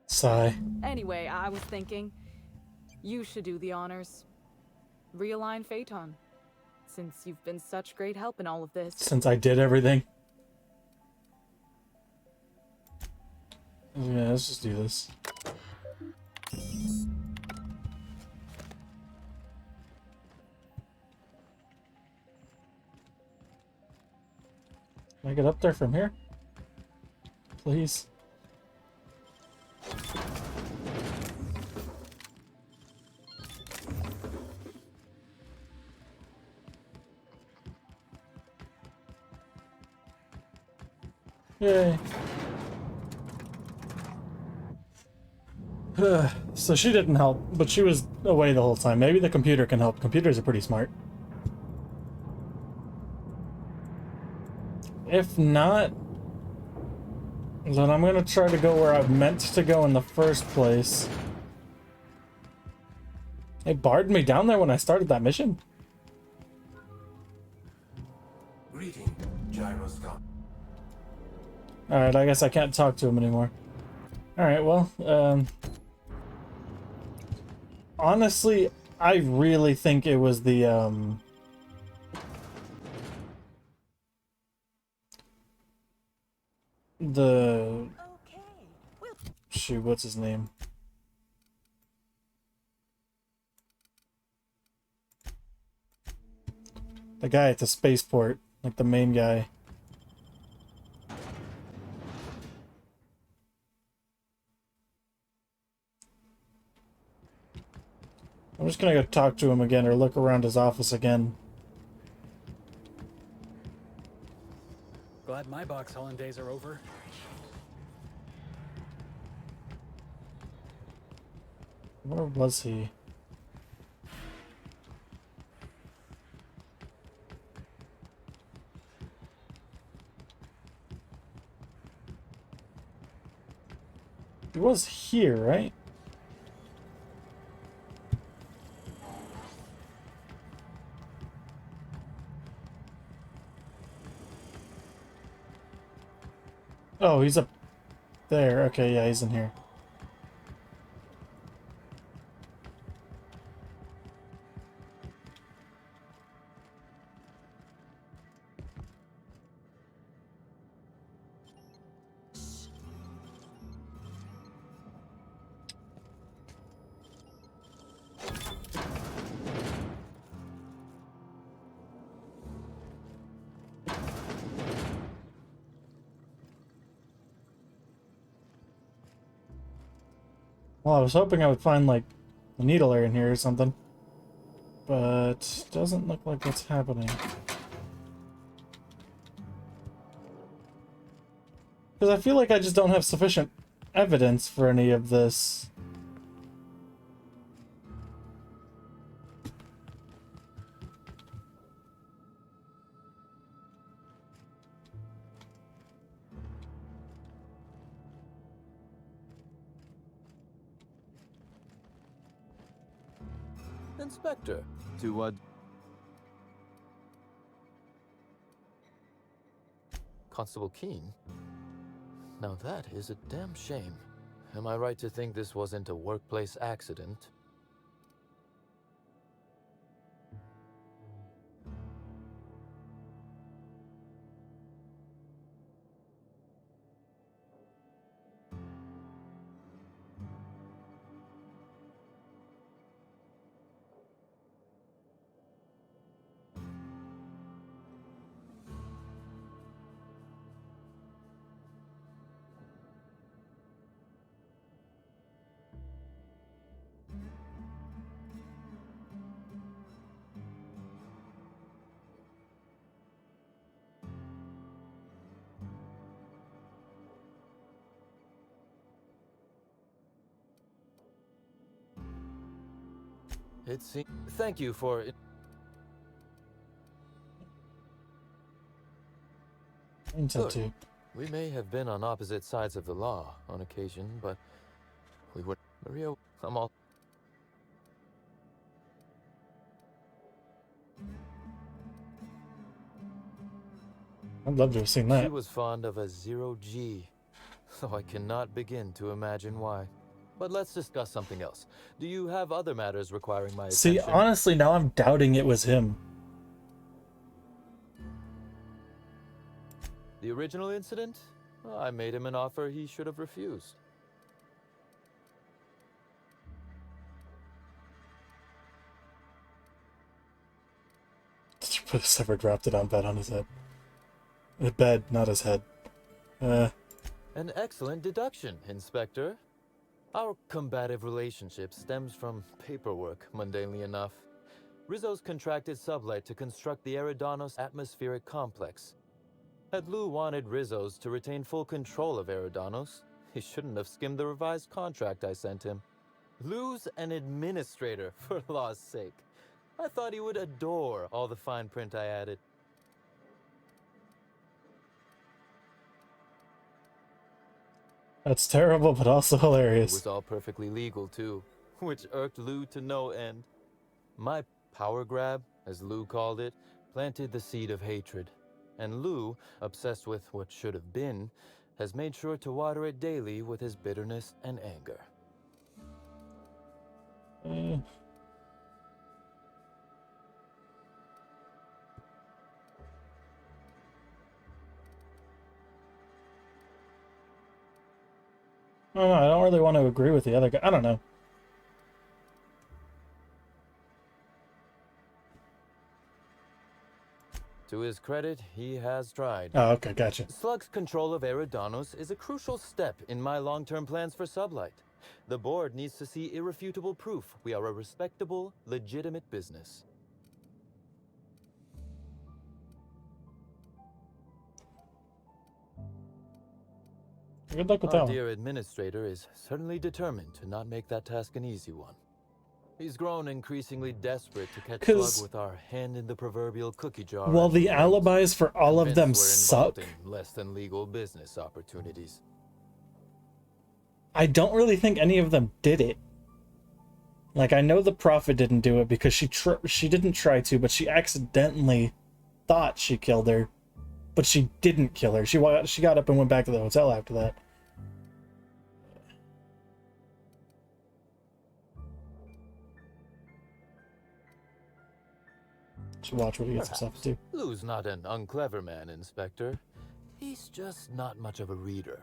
Sigh. Anyway, I was thinking, you should do the honors. Realign Phaeton, since you've been such great help in all of this. Since I did everything. Yeah, let's just do this. Can I get up there from here? Please. Yay. So she didn't help, but she was away the whole time. Maybe the computer can help. Computers are pretty smart. If not, then I'm gonna try to go where I meant to go in the first place. It barred me down there when I started that mission. Greeting, gyroscope. Alright, I guess I can't talk to him anymore. Alright, well, honestly, I really think it was the, shoot, what's his name? The guy at the spaceport, like the main guy. I'm just gonna go talk to him again or look around his office again. Glad my box hauling days are over. Where was he? He was here, right? Oh, he's up there. Okay, yeah, he's in here. Well, I was hoping I would find, like, a needle in here or something. But doesn't look like that's happening. Because I feel like I just don't have sufficient evidence for any of this. Inspector, to what? Constable Keene? Now that is a damn shame. Am I right to think this wasn't a workplace accident? It seems. Thank you for it. Good. We may have been on opposite sides of the law on occasion, but we would. Maria, I'm all. I'd love to have seen that. She was fond of a zero-G, so I cannot begin to imagine why. But let's discuss something else. Do you have other matters requiring my attention? See, honestly, now I'm doubting it was him. The original incident? Well, I made him an offer he should have refused. Put a severed Raptidon bed on his head. A bed, not his head. An excellent deduction, Inspector. Our combative relationship stems from paperwork, mundanely enough. Rizzo's contracted Sublight to construct the Eridanos atmospheric complex. Had Lou wanted Rizzo's to retain full control of Eridanos, he shouldn't have skimmed the revised contract I sent him. Lou's an administrator, for law's sake. I thought he would adore all the fine print I added. That's terrible, but also hilarious. It was all perfectly legal, too, which irked Lou to no end. My power grab, as Lou called it, planted the seed of hatred. And Lou, obsessed with what should have been, has made sure to water it daily with his bitterness and anger. I don't really want to agree with the other guy. I don't know. To his credit, he has tried. Oh, okay, gotcha. Slug's control of Eridanos is a crucial step in my long-term plans for Sublight. The board needs to see irrefutable proof we are a respectable, legitimate business. Good luck with that Our one. dear administrator is certainly determined to not make that task an easy one. He's grown increasingly desperate to catch Slug with our hand in the proverbial cookie jar. While the alibis for all of them suck, in less than legal business opportunities. I don't really think any of them did it. Like, I know the Prophet didn't do it because she didn't try to, but she accidentally thought she killed her, but she didn't kill her. She got up and went back to the hotel after that. Should watch what he gets himself into. Lou's not an unclever man, Inspector. He's just not much of a reader.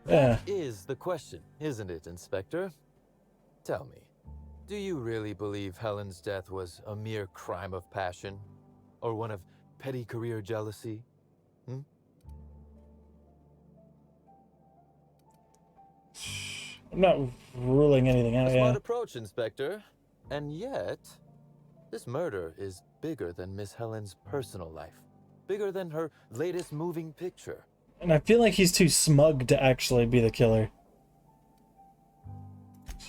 That is the question, isn't it, Inspector? Tell me, do you really believe Helen's death was a mere crime of passion? Or one of petty career jealousy? Hmm? I'm not ruling anything out, A smart yeah. approach, Inspector. And yet, this murder is bigger than Miss Helen's personal life. Bigger than her latest moving picture. And I feel like he's too smug to actually be the killer.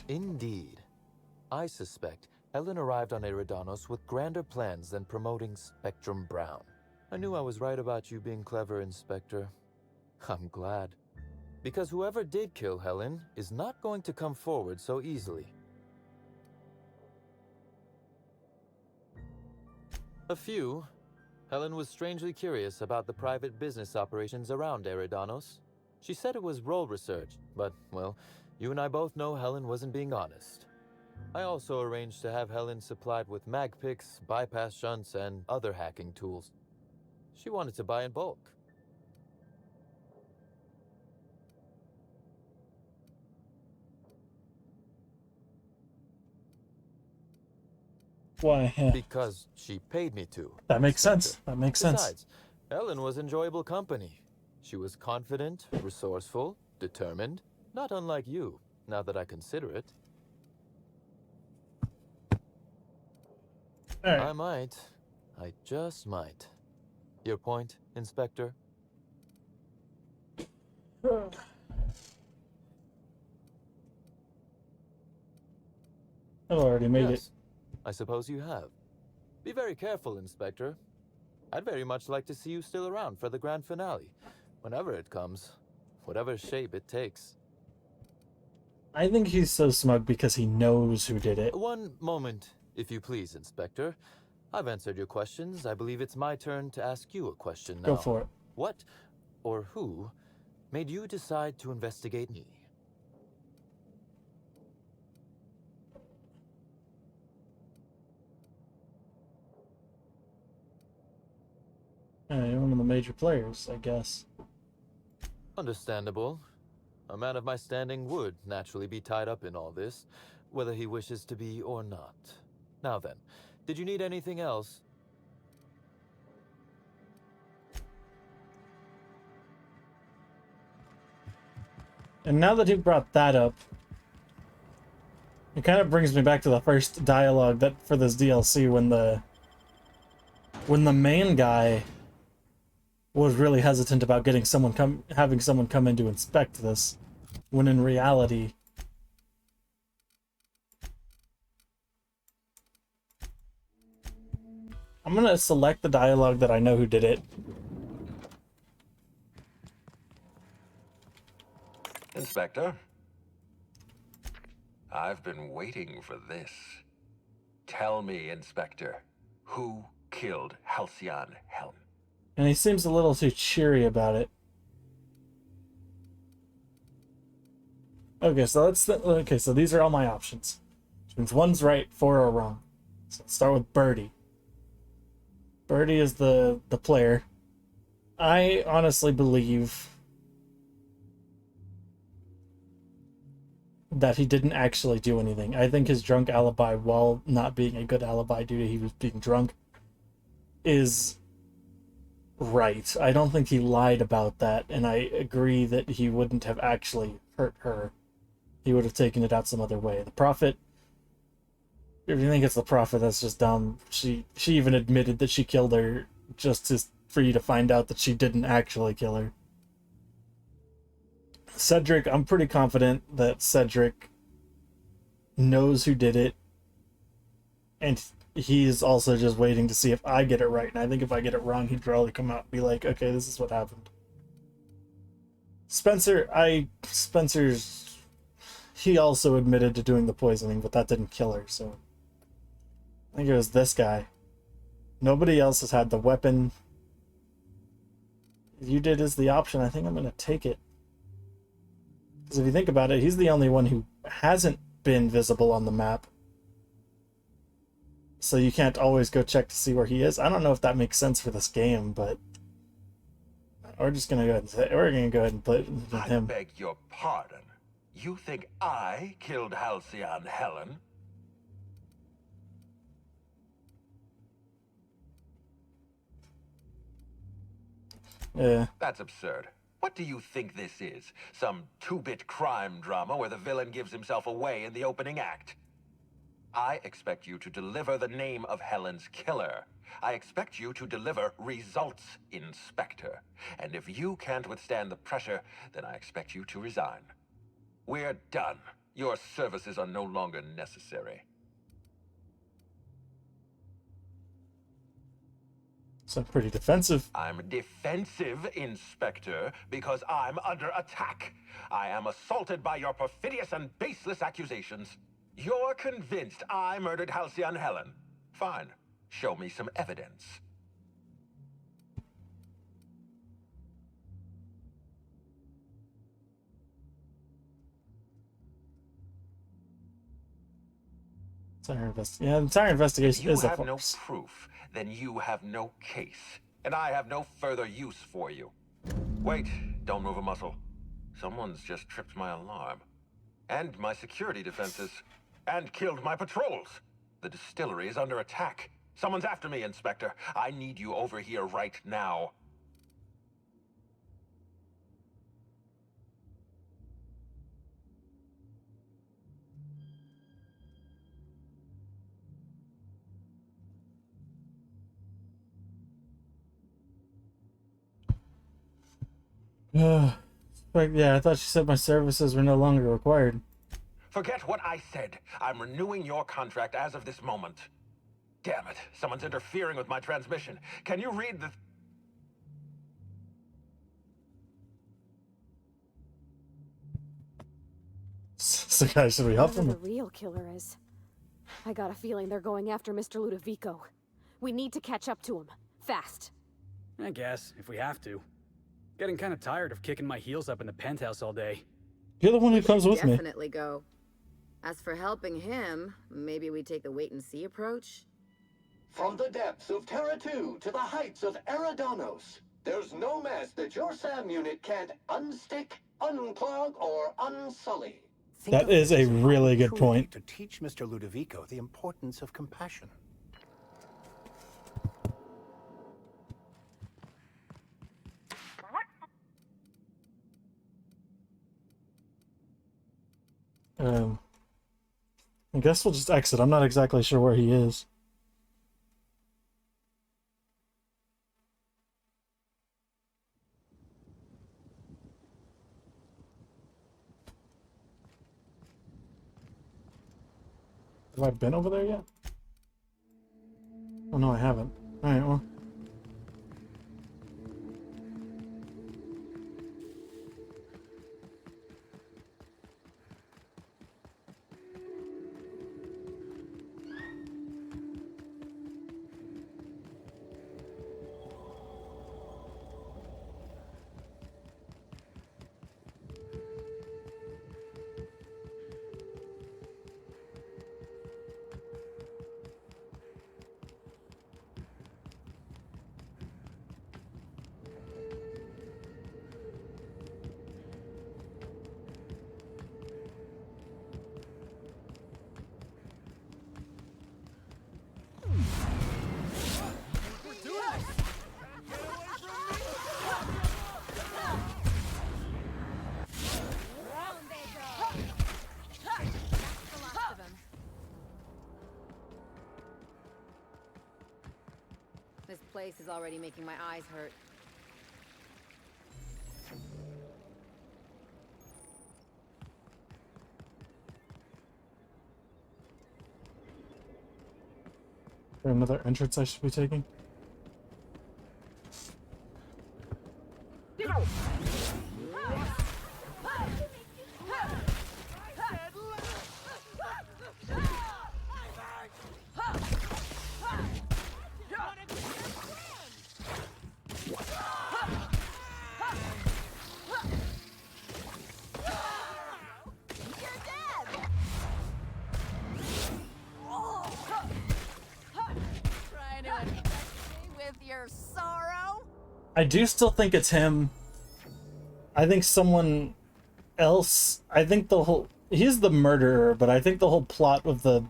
Indeed. I suspect Helen arrived on Eridanos with grander plans than promoting Spectrum Brown. I knew I was right about you being clever, Inspector. I'm glad. Because whoever did kill Helen is not going to come forward so easily. A few. Helen was strangely curious about the private business operations around Eridanos. She said it was role research, but, well, you and I both know Helen wasn't being honest. I also arranged to have Helen supplied with mag picks, bypass shunts, and other hacking tools. She wanted to buy in bulk. Why? Yeah. Because she paid me to. That makes sense. That makes sense. Besides, Helen was enjoyable company. She was confident, resourceful, determined, not unlike you, now that I consider it. All right. I might. I just might. Your point, Inspector? I've already made it. I suppose you have. Be very careful, Inspector. I'd very much like to see you still around for the grand finale, whenever it comes, whatever shape it takes. I think he's so smug because he knows who did it. One moment, if you please, Inspector. I've answered your questions. I believe it's my turn to ask you a question now. Go for it. What, or who, made you decide to investigate me? One of the major players, I guess. Understandable. A man of my standing would naturally be tied up in all this, whether he wishes to be or not. Now then, did you need anything else? And now that you brought that up, it kind of brings me back to the first dialogue that for this DLC when the main guy was really hesitant about getting having someone come in to inspect this, when in reality I'm gonna select the dialogue that I know who did it. Inspector, I've been waiting for this. Tell me, Inspector, who killed Halcyon Helen? And he seems a little too cheery about it. Okay, so so these are all my options. Which means one's right, four are wrong. So let's start with Birdie. Birdie is the player. I honestly believe that he didn't actually do anything. I think his drunk alibi, while not being a good alibi due to he was being drunk, is right. I don't think he lied about that, and I agree that he wouldn't have actually hurt her. He would have taken it out some other way. The Prophet, if you think it's the Prophet, that's just dumb. She even admitted that she killed her just for you to find out that she didn't actually kill her. Cedric, I'm pretty confident that Cedric knows who did it, and he's also just waiting to see if I get it right. And I think if I get it wrong, he'd probably come out and be like, okay, this is what happened. Spencer's, he also admitted to doing the poisoning, but that didn't kill her, so I think it was this guy. Nobody else has had the weapon. You did is the option. I think I'm gonna take it. Because if you think about it, he's the only one who hasn't been visible on the map. So you can't always go check to see where he is. I don't know if that makes sense for this game, but we're just gonna go ahead and say, we're gonna go ahead and put him. I beg your pardon. You think I killed Halcyon Helen? Yeah. That's absurd. What do you think this is? Some two-bit crime drama where the villain gives himself away in the opening act? I expect you to deliver the name of Helen's killer. I expect you to deliver results, Inspector. And if you can't withstand the pressure, then I expect you to resign. We're done. Your services are no longer necessary. So pretty defensive. I'm defensive, Inspector, because I'm under attack. I am assaulted by your perfidious and baseless accusations. You're convinced I murdered Halcyon Helen. Fine. Show me some evidence. Yeah, entire investigation If is you a have no farce. proof, then you have no case. And I have no further use for you. Wait, don't move a muscle. Someone's just tripped my alarm. And my security defenses. And killed my patrols. The distillery is under attack. Someone's after me, Inspector. I need you over here right now. But yeah, I thought she said my services were no longer required. Forget what I said. I'm renewing your contract as of this moment. Damn it, someone's interfering with my transmission. Can you read the... So guys, should we help Whoever him? the real killer is. I got a feeling they're going after Mr. Ludovico. We need to catch up to him. Fast. I guess, if we have to. Getting kind of tired of kicking my heels up in the penthouse all day. You're the one who comes with me. Definitely go. As for helping him, maybe we take the wait-and-see approach? From the depths of Terra 2 to the heights of Eridanos, there's no mess that your SAM unit can't unstick, unclog, or unsully. That is a really good point. To teach Mr. Ludovico the importance of compassion. I guess we'll just exit. I'm not exactly sure where he is. Have I been over there yet? Oh no, I haven't. Alright, well. This place is already making my eyes hurt. Is there another entrance I should be taking? I do still think it's him. I think someone else. I think the whole... He's the murderer, but I think the whole plot of the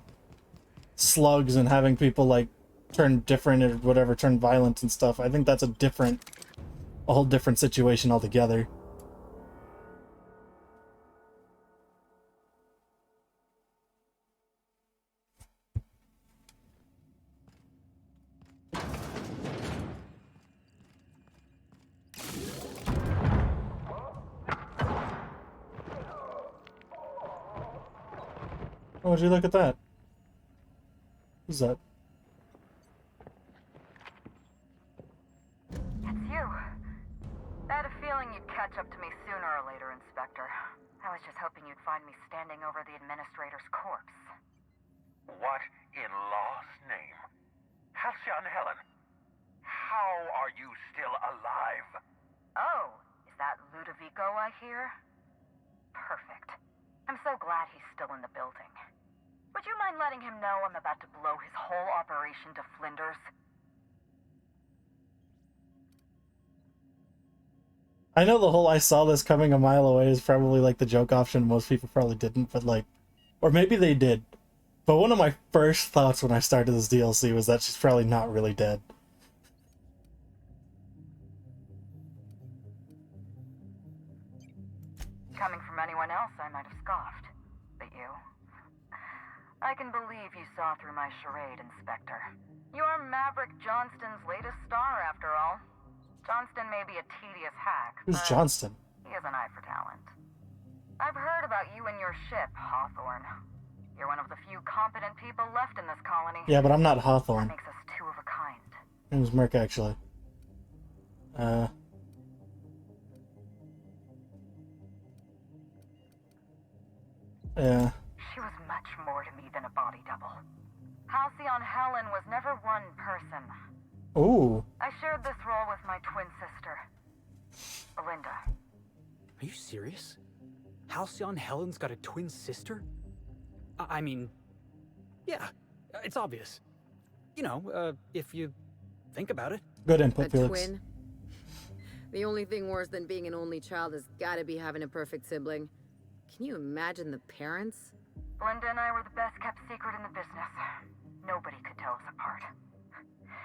slugs and having people, like, turn different or whatever, turn violent and stuff, I think that's a whole different situation altogether. Oh, would you look at that? Who's that? It's you. I had a feeling you'd catch up to me sooner or later, Inspector. I was just hoping you'd find me standing over the administrator's corpse. What in law's name? How I hear? Perfect. I'm so glad he's still in the building. Would you mind letting him know I'm about to blow his whole operation to flinders? I know the whole "I saw this coming a mile away" is probably like the joke option. Most people probably didn't, but like, or maybe they did. But one of my first thoughts when I started this DLC was that she's probably not really dead. Coming from anyone else, I might have scoffed. But you? I can believe you saw through my charade, Inspector. You're Maverick Johnston's latest star, after all. Johnston may be a tedious hack, Who's but Johnston? he has an eye for talent. I've heard about you and your ship, Hawthorne. You're one of the few competent people left in this colony. Yeah, but I'm not Hawthorne. That makes us two of a kind. My name's Merc, actually. Yeah. She was much more to me than a body double. Halcyon Helen was never one person. Ooh. I shared this role with my twin sister, Belinda. Are you serious? Halcyon Helen's got a twin sister? I mean, yeah, it's obvious. You know, if you think about it. Good input, A Felix. twin? The only thing worse than being an only child has gotta be having a perfect sibling. Can you imagine the parents? Belinda and I were the best kept secret in the business. Nobody could tell us apart.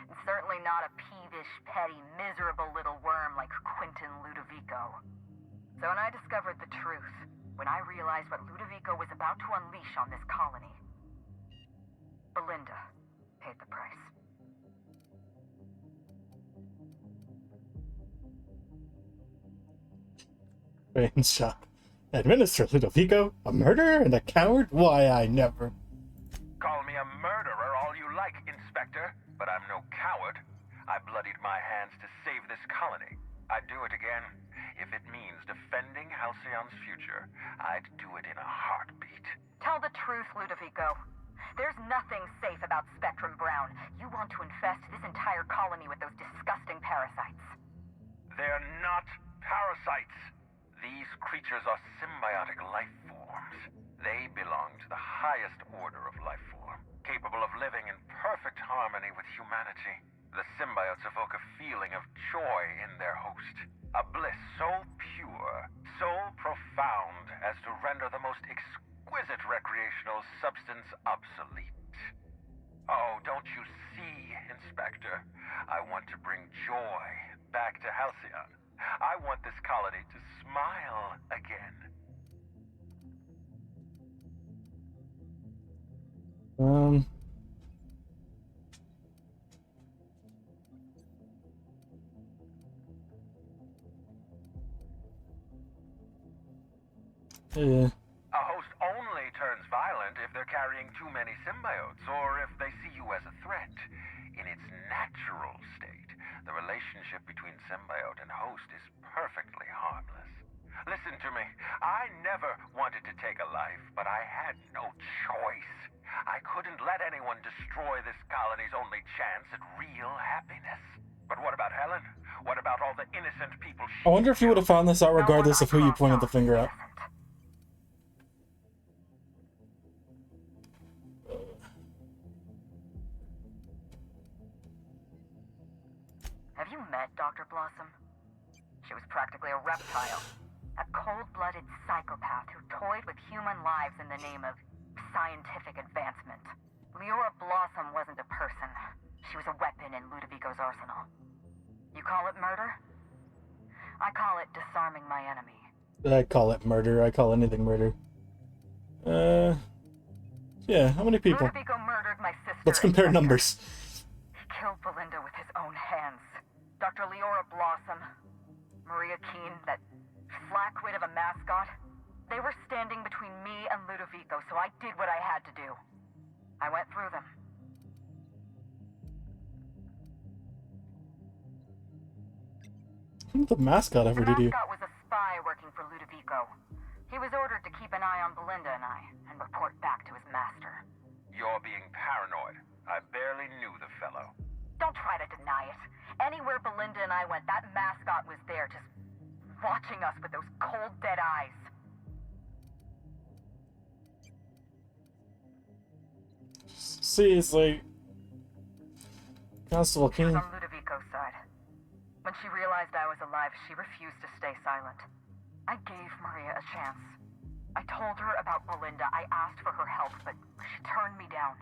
And certainly not a peevish, petty, miserable little worm like Quentin Ludovico. So when I discovered the truth, when I realized what Ludovico was about to unleash on this colony, Belinda paid the price. In shock. Administrator Ludovico? A murderer and a coward? Why, I never. Call me a murderer all you like, Inspector, but I'm no coward. I bloodied my hands to save this colony. I'd do it again. If it means defending Halcyon's future, I'd do it in a heartbeat. Tell the truth, Ludovico. There's nothing safe about Spectrum Brown. You want to infest this entire colony with those disgusting parasites. They're not parasites. These creatures are symbiotic life forms. They belong to the highest order of life form, capable of living in perfect harmony with humanity. The symbiotes evoke a feeling of joy in their host, a bliss so pure, so profound as to render the most exquisite recreational substance obsolete. Oh, don't you see, Inspector? I want to bring joy back to Halcyon. I want this colony to smile again. Yeah. A host only turns violent if they're carrying too many symbiotes, or if they see you as a threat. In its natural state, the relationship between symbiote and host is perfectly harmless. Listen to me. I never wanted to take a life, but I had no choice. I couldn't let anyone destroy this colony's only chance at real happiness. But what about Helen? What about all the innocent people she I wonder if you would have found this out regardless of who you pointed the finger at. Have you met Dr. Blossom? She was practically a reptile. A cold-blooded psychopath who toyed with human lives in the name of scientific advancement. Leora Blossom wasn't a person. She was a weapon in Ludovico's arsenal. You call it murder? I call it disarming my enemy. I call it murder. I call anything murder. Yeah, how many people? Ludovico murdered my sister. Let's compare numbers. He killed Belinda with his own hands. Dr. Leora Blossom, Maria Keene, that flackwit of a mascot. They were standing between me and Ludovico, so I did what I had to do. I went through them. What did the mascot ever do to you? The mascot was a spy working for Ludovico. He was ordered to keep an eye on Belinda and I, and report back to his master. You're being paranoid. I barely knew the fellow. Don't try to deny it. Anywhere Belinda and I went, that mascot was there, just watching us with those cold, dead eyes. Seriously. Constable She was King. on Ludovico's side. When she realized I was alive, she refused to stay silent. I gave Maria a chance. I told her about Belinda. I asked for her help, but she turned me down.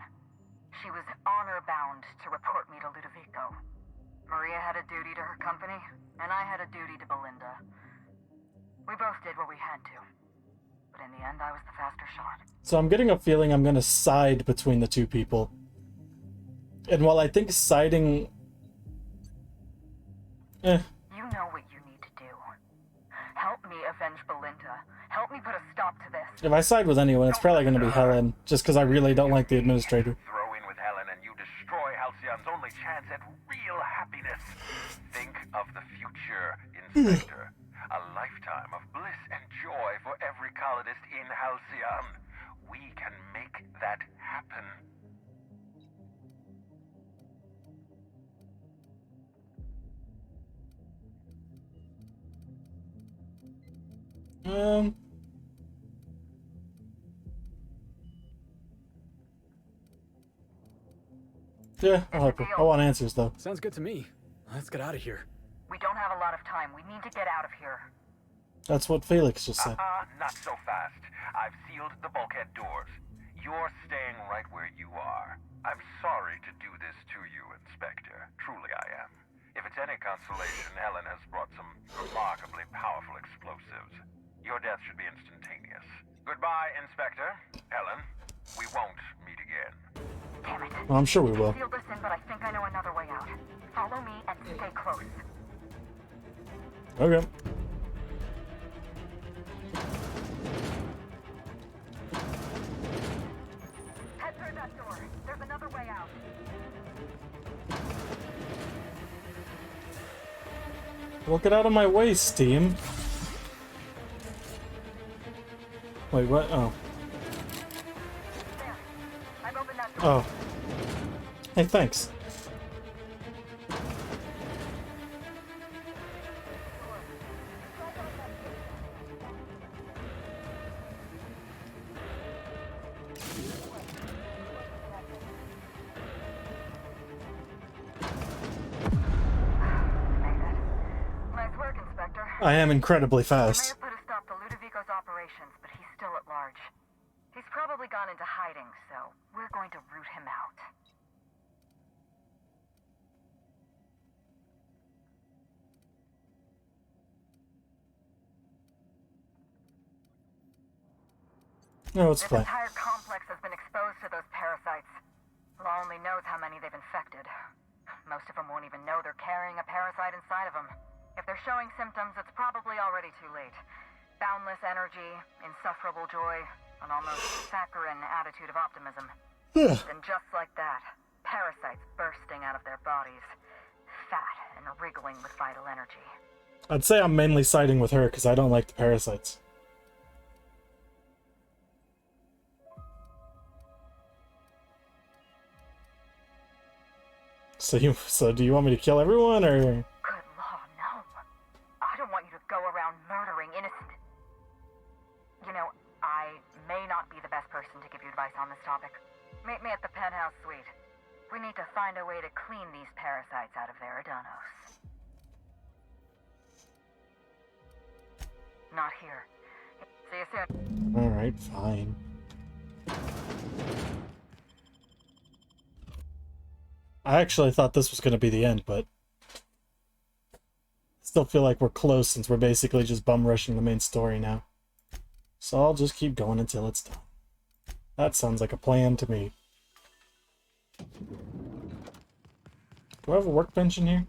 She was honor-bound to report me to Ludovico. Maria had a duty to her company, and I had a duty to Belinda. We both did what we had to. But in the end, I was the faster shot. So I'm getting a feeling I'm gonna side between the two people. And while I think siding... You know what you need to do. Help me avenge Belinda. Help me put a stop to this. If I side with anyone, it's probably gonna be Helen, just because I really don't like the administrator. Throw in with Helen and you destroy Halcyon's only chance at real happiness. Think of the future, Inspector. A lifetime of bliss and joy for every colonist in Halcyon. We can make that happen. Yeah, I'll help her. I want answers, though. Sounds good to me. Let's get out of here. We don't have a lot of time. We need to get out of here. That's what Felix just said. Not so fast. I've sealed the bulkhead doors. You're staying right where you are. I'm sorry to do this to you, Inspector. Truly I am. If it's any consolation, Helen has brought some remarkably powerful explosives. Your death should be instantaneous. Goodbye, Inspector. Helen, we won't meet again. Damn it. Well, I'm sure we will. I sealed this in, but I think I know another way out. Follow me and stay close. Okay. Head through that door. There's another way out. Well, get out of my way, Steam. Wait, what? Oh. There. I've opened that door. Oh. Hey, thanks. Nice work, Inspector. I am incredibly We may fast. have put a stop to Ludovico's operations, but he's still at large. He's probably gone into hiding, so we're going to root him out. No, it's This fine. entire complex has been exposed to those parasites. Law only knows how many they've infected. Most of them won't even know they're carrying a parasite inside of them. If they're showing symptoms, it's probably already too late. Boundless energy, insufferable joy, an almost saccharine attitude of optimism. Then just like that, parasites bursting out of their bodies, fat and wriggling with vital energy. I'd say I'm mainly siding with her because I don't like the parasites. So do you want me to kill everyone, or? Good law, no. I don't want you to go around murdering innocent... You know, I may not be the best person to give you advice on this topic. Meet me at the penthouse suite. We need to find a way to clean these parasites out of Eridanos. Not here. See you soon. Alright, fine. I actually thought this was going to be the end, but still feel like we're close since we're basically just bum rushing the main story now. So I'll just keep going until it's done. That sounds like a plan to me. Do I have a workbench in here?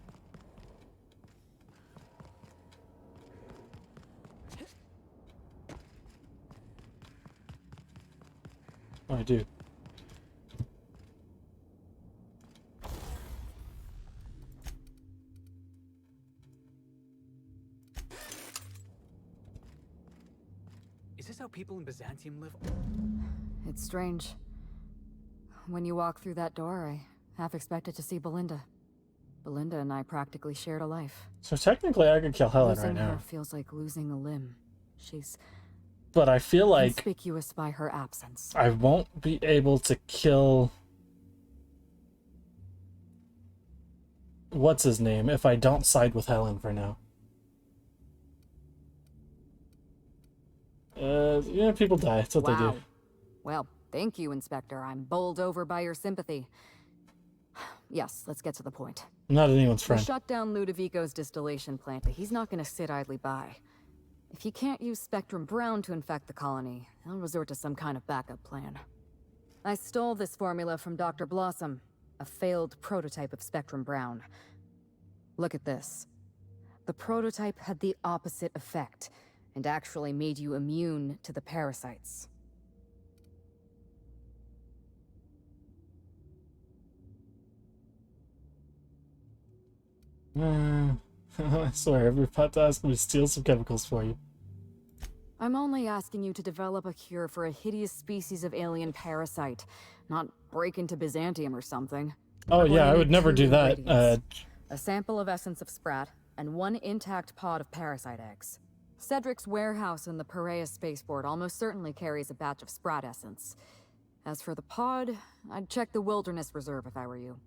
Oh, I do. Is this how people in Byzantium live? It's strange. When you walk through that door, I half expected to see Belinda. Belinda and I practically shared a life. So technically I could kill Helen Losing right now. her feels like losing a limb. She's But I feel like conspicuous by her absence. I won't be able to kill... what's his name if I don't side with Helen for now. Yeah, people die. That's what they do. Well, thank you, Inspector. I'm bowled over by your sympathy. Yes, let's get to the point. I'm not anyone's friend. We shut down Ludovico's distillation plant, but he's not going to sit idly by. If he can't use Spectrum Brown to infect the colony, he'll resort to some kind of backup plan. I stole this formula from Dr. Blossom, a failed prototype of Spectrum Brown. Look at this. The prototype had the opposite effect, and actually made you immune to the parasites. I swear, every pot asks me to steal some chemicals for you. I'm only asking you to develop a cure for a hideous species of alien parasite, not break into Byzantium or something. Oh We're going yeah, to I need would never 2 do that. ingredients. A sample of essence of sprat, and 1 intact pod of parasite eggs. Cedric's warehouse in the Perea spaceport almost certainly carries a batch of sprat essence. As for the pod, I'd check the Wilderness Reserve if I were you.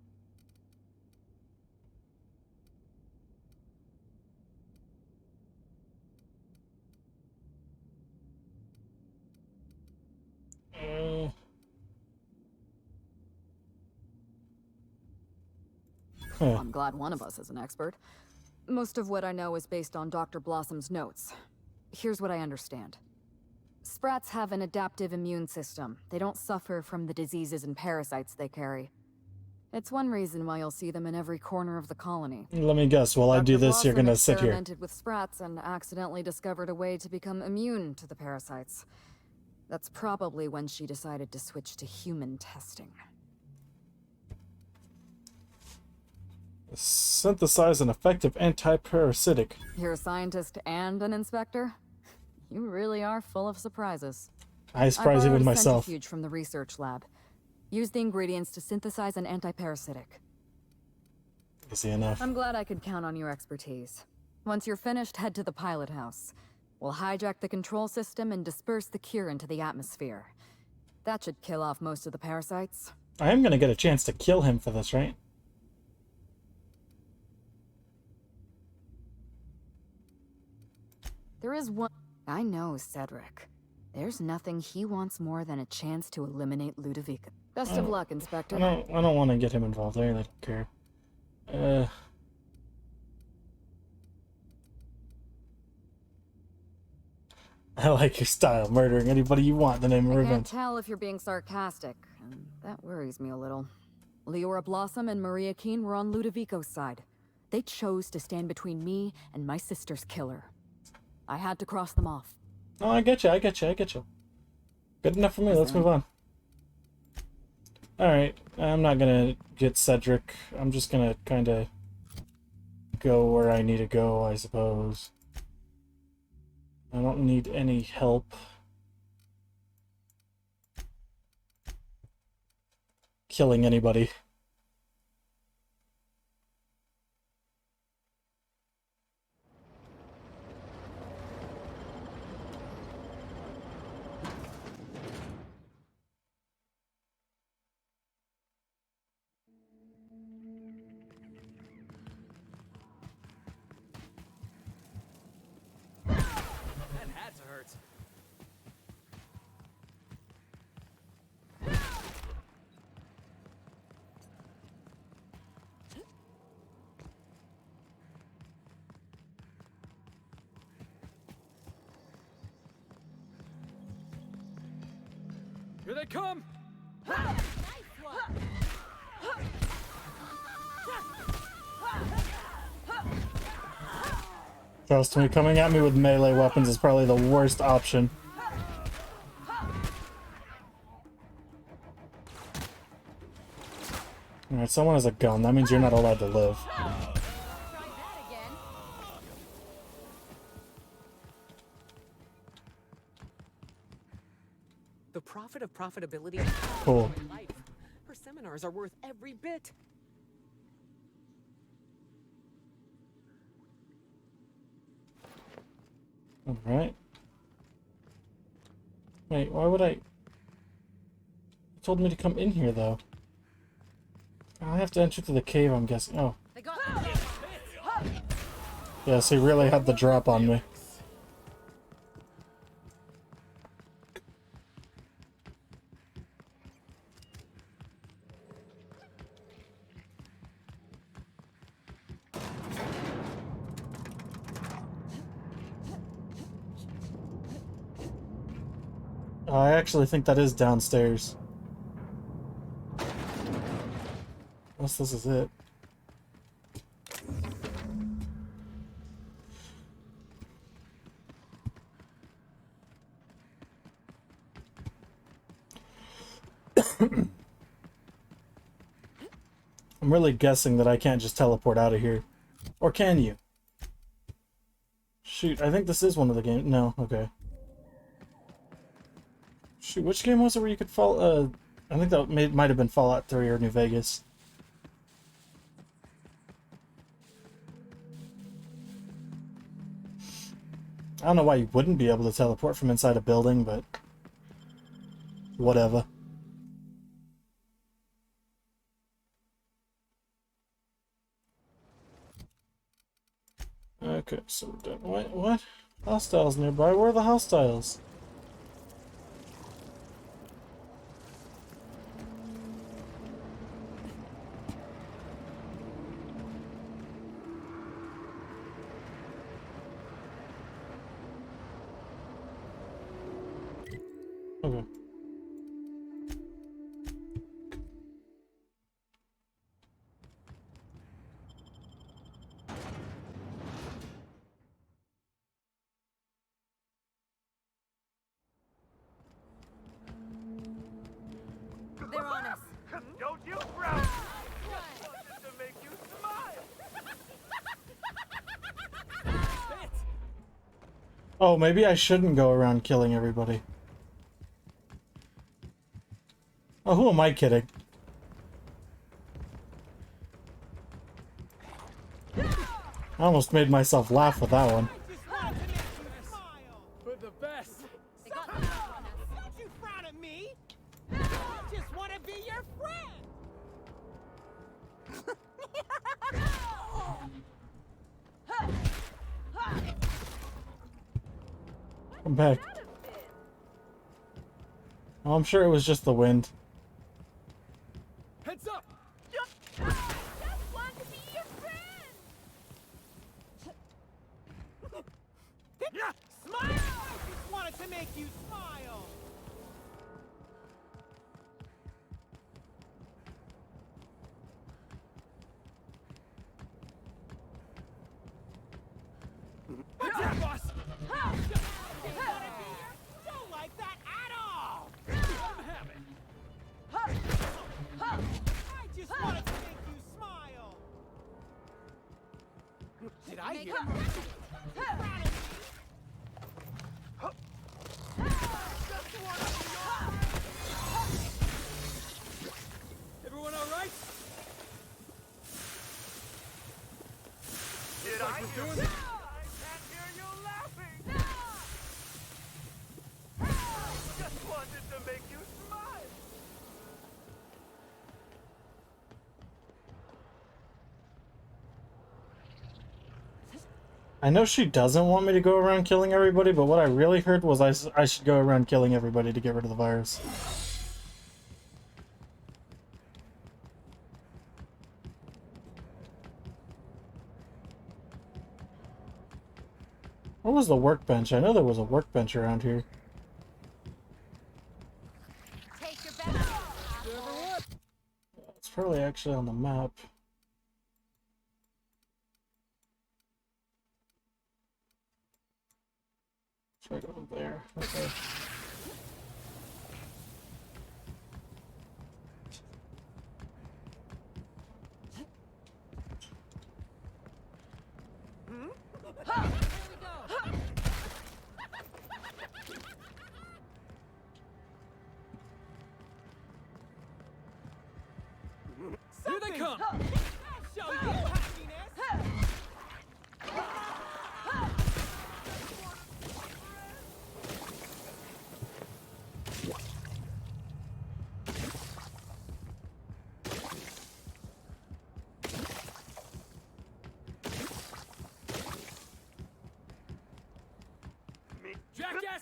I'm glad one of us is an expert. Most of what I know is based on Dr. Blossom's notes. Here's what I understand. Sprats have an adaptive immune system. They don't suffer from the diseases and parasites they carry. It's one reason why you'll see them in every corner of the colony. Let me guess, while I do this, you're gonna sit here. Experimented with sprats and accidentally discovered a way to become immune to the parasites. That's probably when she decided to switch to human testing. Synthesize an effective anti-parasitic. You're a scientist and an inspector? You really are full of surprises. I surprise even borrowed a myself. centrifuge from the research lab. Use the ingredients to synthesize an anti-parasitic. Easy enough. I'm glad I could count on your expertise. Once you're finished, head to the pilot house. We'll hijack the control system and disperse the cure into the atmosphere. That should kill off most of the parasites. I am gonna get a chance to kill him for this, right? There is one... I know, Cedric. There's nothing he wants more than a chance to eliminate Ludovico. Best of luck, Inspector. I don't want to get him involved. I really don't care. I like your style, murdering anybody you want in the name of I can't revenge. tell if you're being sarcastic, and that worries me a little. Leora Blossom and Maria Keene were on Ludovico's side. They chose to stand between me and my sister's killer. I had to cross them off. Oh, I get you. Good enough for me. Let's move on. Alright, I'm not gonna get Cedric. I'm just gonna kinda go where I need to go, I suppose. I don't need any help killing anybody. That had to hurt. Here they come! Trust me, coming at me with melee weapons is probably the worst option. Alright, someone has a gun. That means you're not allowed to live. The profit of profitability. Cool. Her seminars are worth every bit. Alright. Wait, why would I... It told me to come in here, though. I have to enter to the cave, I'm guessing. Oh. Yes, he really had the drop on me. I actually think that is downstairs. Unless this is it. I'm really guessing that I can't just teleport out of here. Or can you? Shoot, I think this is one of the games. No, okay. Shoot, which game was it where you could fall? I think that might have been Fallout 3 or New Vegas. I don't know why you wouldn't be able to teleport from inside a building, but whatever. Okay, so we're done. What? Hostiles nearby? Where are the hostiles? Okay. They're on us. Don't you frown! Just to make you smile. Oh, maybe I shouldn't go around killing everybody. Oh, who am I kidding? I almost made myself laugh with that one. For the best. They got the drop on us. Don't you frown at me. I just want to be your friend. Come back. Oh, I'm sure it was just the wind. Heads up. Just want to be your friend. Smile. I just wanted to make you smile. What's up, boss? Don't like that at all. Let him have it. I just wanted to make you smile. Did I hear? Everyone all right? Did I hear you? I can't hear you laughing. Just wanted to make you smile. I know she doesn't want me to go around killing everybody, but what I really heard was I should go around killing everybody to get rid of the virus. Where was the workbench? I know there was a workbench around here. Take your best. It's probably actually on the map. It's right over there. Okay. Here they come. Show you happiness.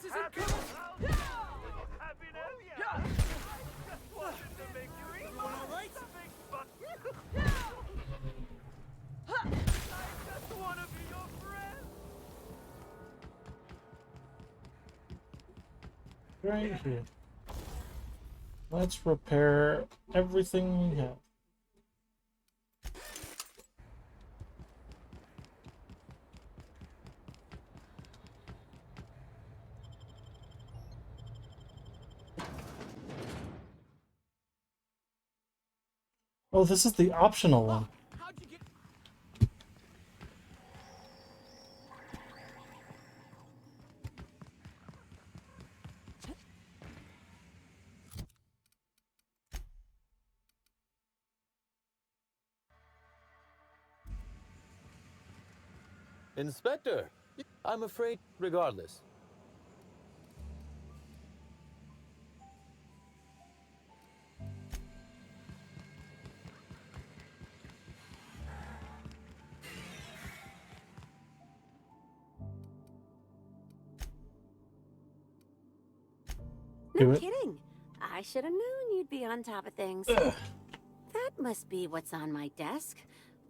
isn't coming! Happiness? Just wanted to make you eat alright? I just want to be your friend! Right here. Let's repair everything we have. Oh, this is the optional one. How'd you get... Inspector, I'm afraid, regardless. No kidding. I should have known you'd be on top of things. That must be what's on my desk.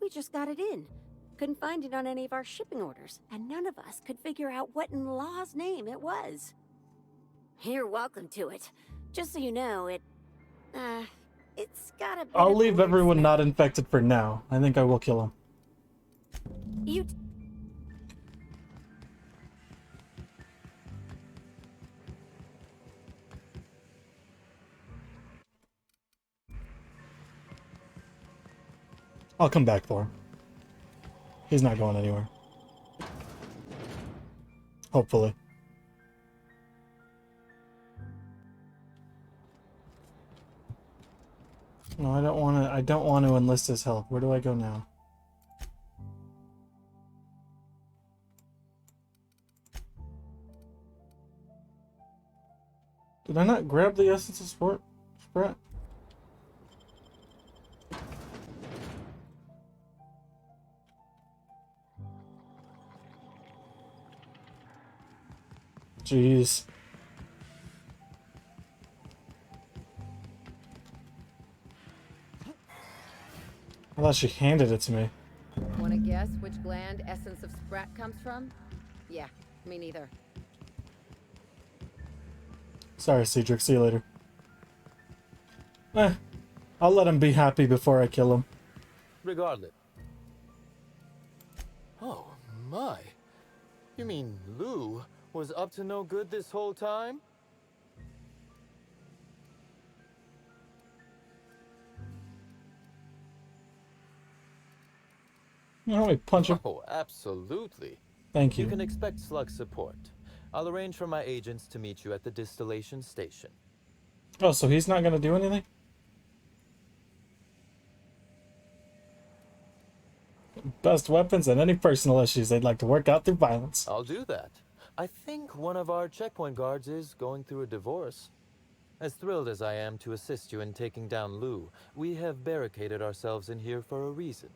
We just got it in. Couldn't find it on any of our shipping orders, and none of us could figure out what in law's name it was. You're welcome to it. Just so you know, it's got a bit I'll of leave everyone not infected for now. I think I will kill him. You... I'll come back for him. He's not going anywhere. Hopefully. No, I don't want to enlist his help. Where do I go now? Did I not grab the essence of sport? Sprat? Jeez. I thought she handed it to me. Wanna guess which gland essence of sprat comes from? Yeah, me neither. Sorry, Cedric. See you later. I'll let him be happy before I kill him. Regardless. Oh, my. You mean Lou was up to no good this whole time? No, wait, punch him. Oh, absolutely. Thank you. You can expect slug support. I'll arrange for my agents to meet you at the distillation station. Oh, so he's not gonna do anything? Best weapons and any personal issues they'd like to work out through violence. I'll do that. I think one of our checkpoint guards is going through a divorce. As thrilled as I am to assist you in taking down Lou, we have barricaded ourselves in here for a reason.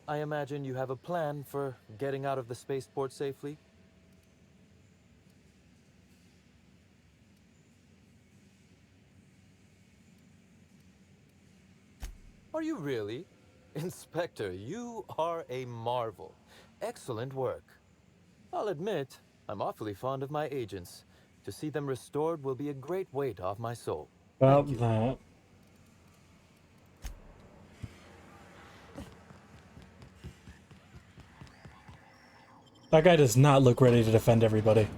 I imagine you have a plan for getting out of the spaceport safely? Are you really? Inspector, you are a marvel. Excellent work. I'll admit, I'm awfully fond of my agents. To see them restored will be a great weight off my soul. About that. That guy does not look ready to defend everybody.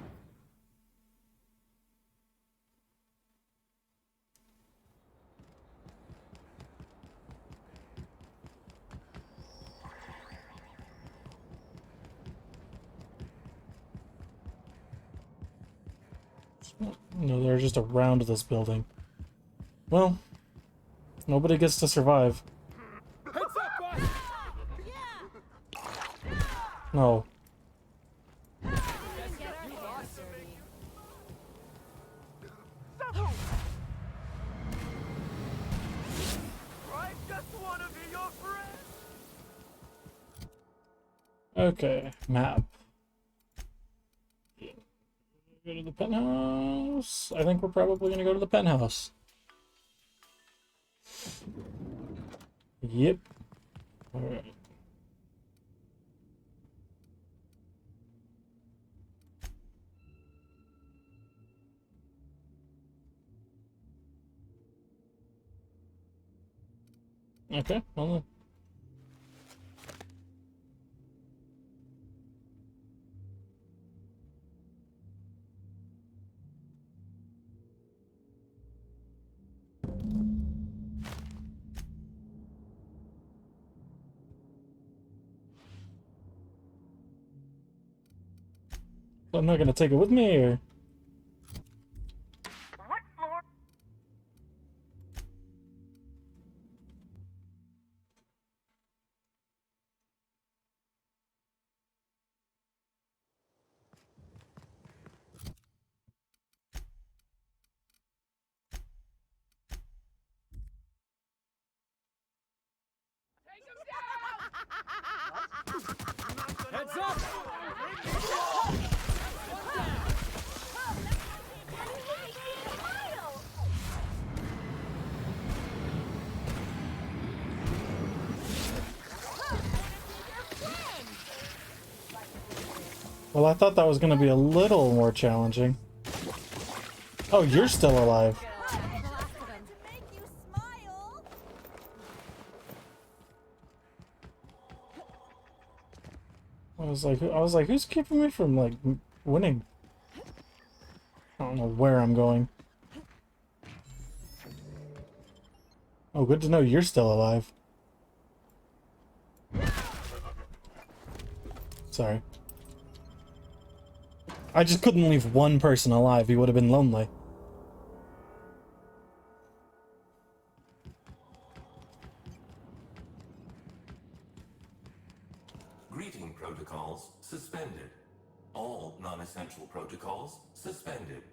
No, they're just around this building. Well, nobody gets to survive. Heads up, boss! No. I just want to be your friend! Okay, map. Go to the penthouse. I think we're probably gonna go to the penthouse. Yep. Alright. Okay, hold on. I'm not gonna take it with me, or... What floor? Heads up! Well, I thought that was gonna be a little more challenging. Oh, you're still alive. I was like, who's keeping me from, like, winning? I don't know where I'm going. Oh, good to know you're still alive. Sorry. I just couldn't leave one person alive. He would have been lonely. Greeting protocols suspended. All non-essential protocols suspended.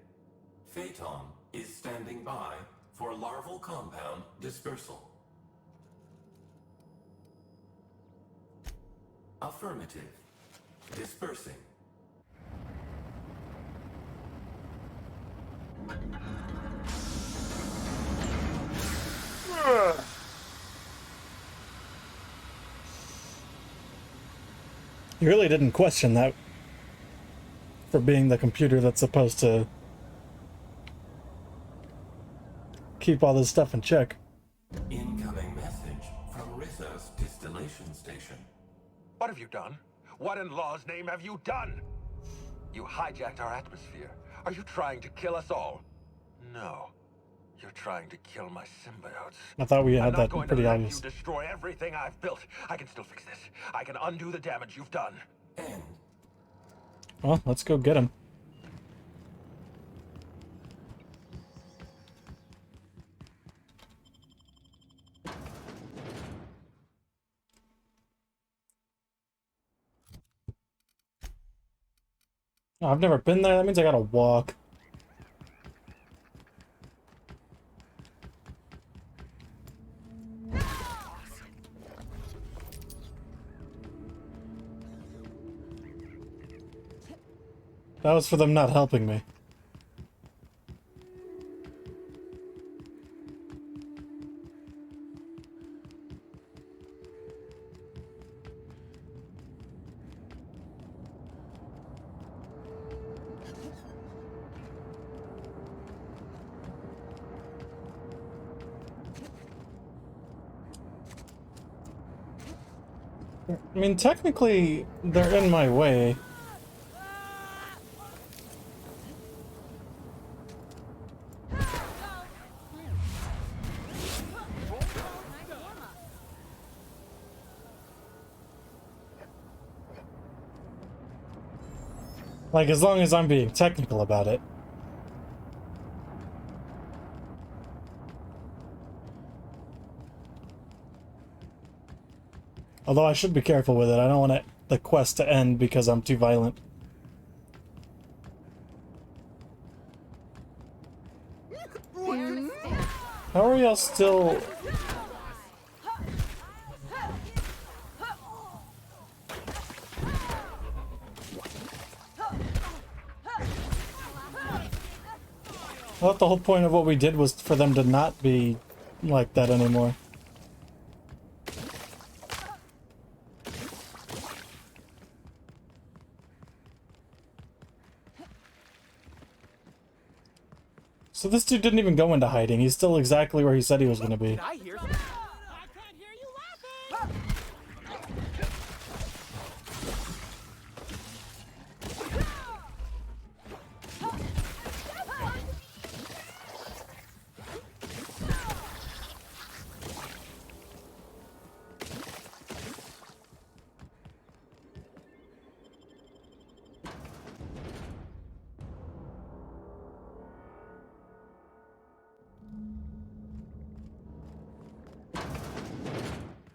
Phaeton is standing by for larval compound dispersal. Affirmative. Dispersing. You really didn't question that for being the computer that's supposed to keep all this stuff in check. Incoming message from Rizzo's distillation station. What have you done? What in law's name have you done? You hijacked our atmosphere. Are you trying to kill us all? No. You're trying to kill my symbiotes. I thought we had that I'm not pretty going to obvious. let you destroy everything I've built. I can still fix this. I can undo the damage you've done. Well, let's go get him. Oh, I've never been there. That means I gotta walk. That was for them not helping me. I mean, technically, they're in my way. Like, as long as I'm being technical about it. Although I should be careful with it. I don't want the quest to end because I'm too violent. How are y'all still... I thought the whole point of what we did was for them to not be like that anymore. So this dude didn't even go into hiding. He's still exactly where he said he was going to be. Did I hear something? I can't hear you laughing!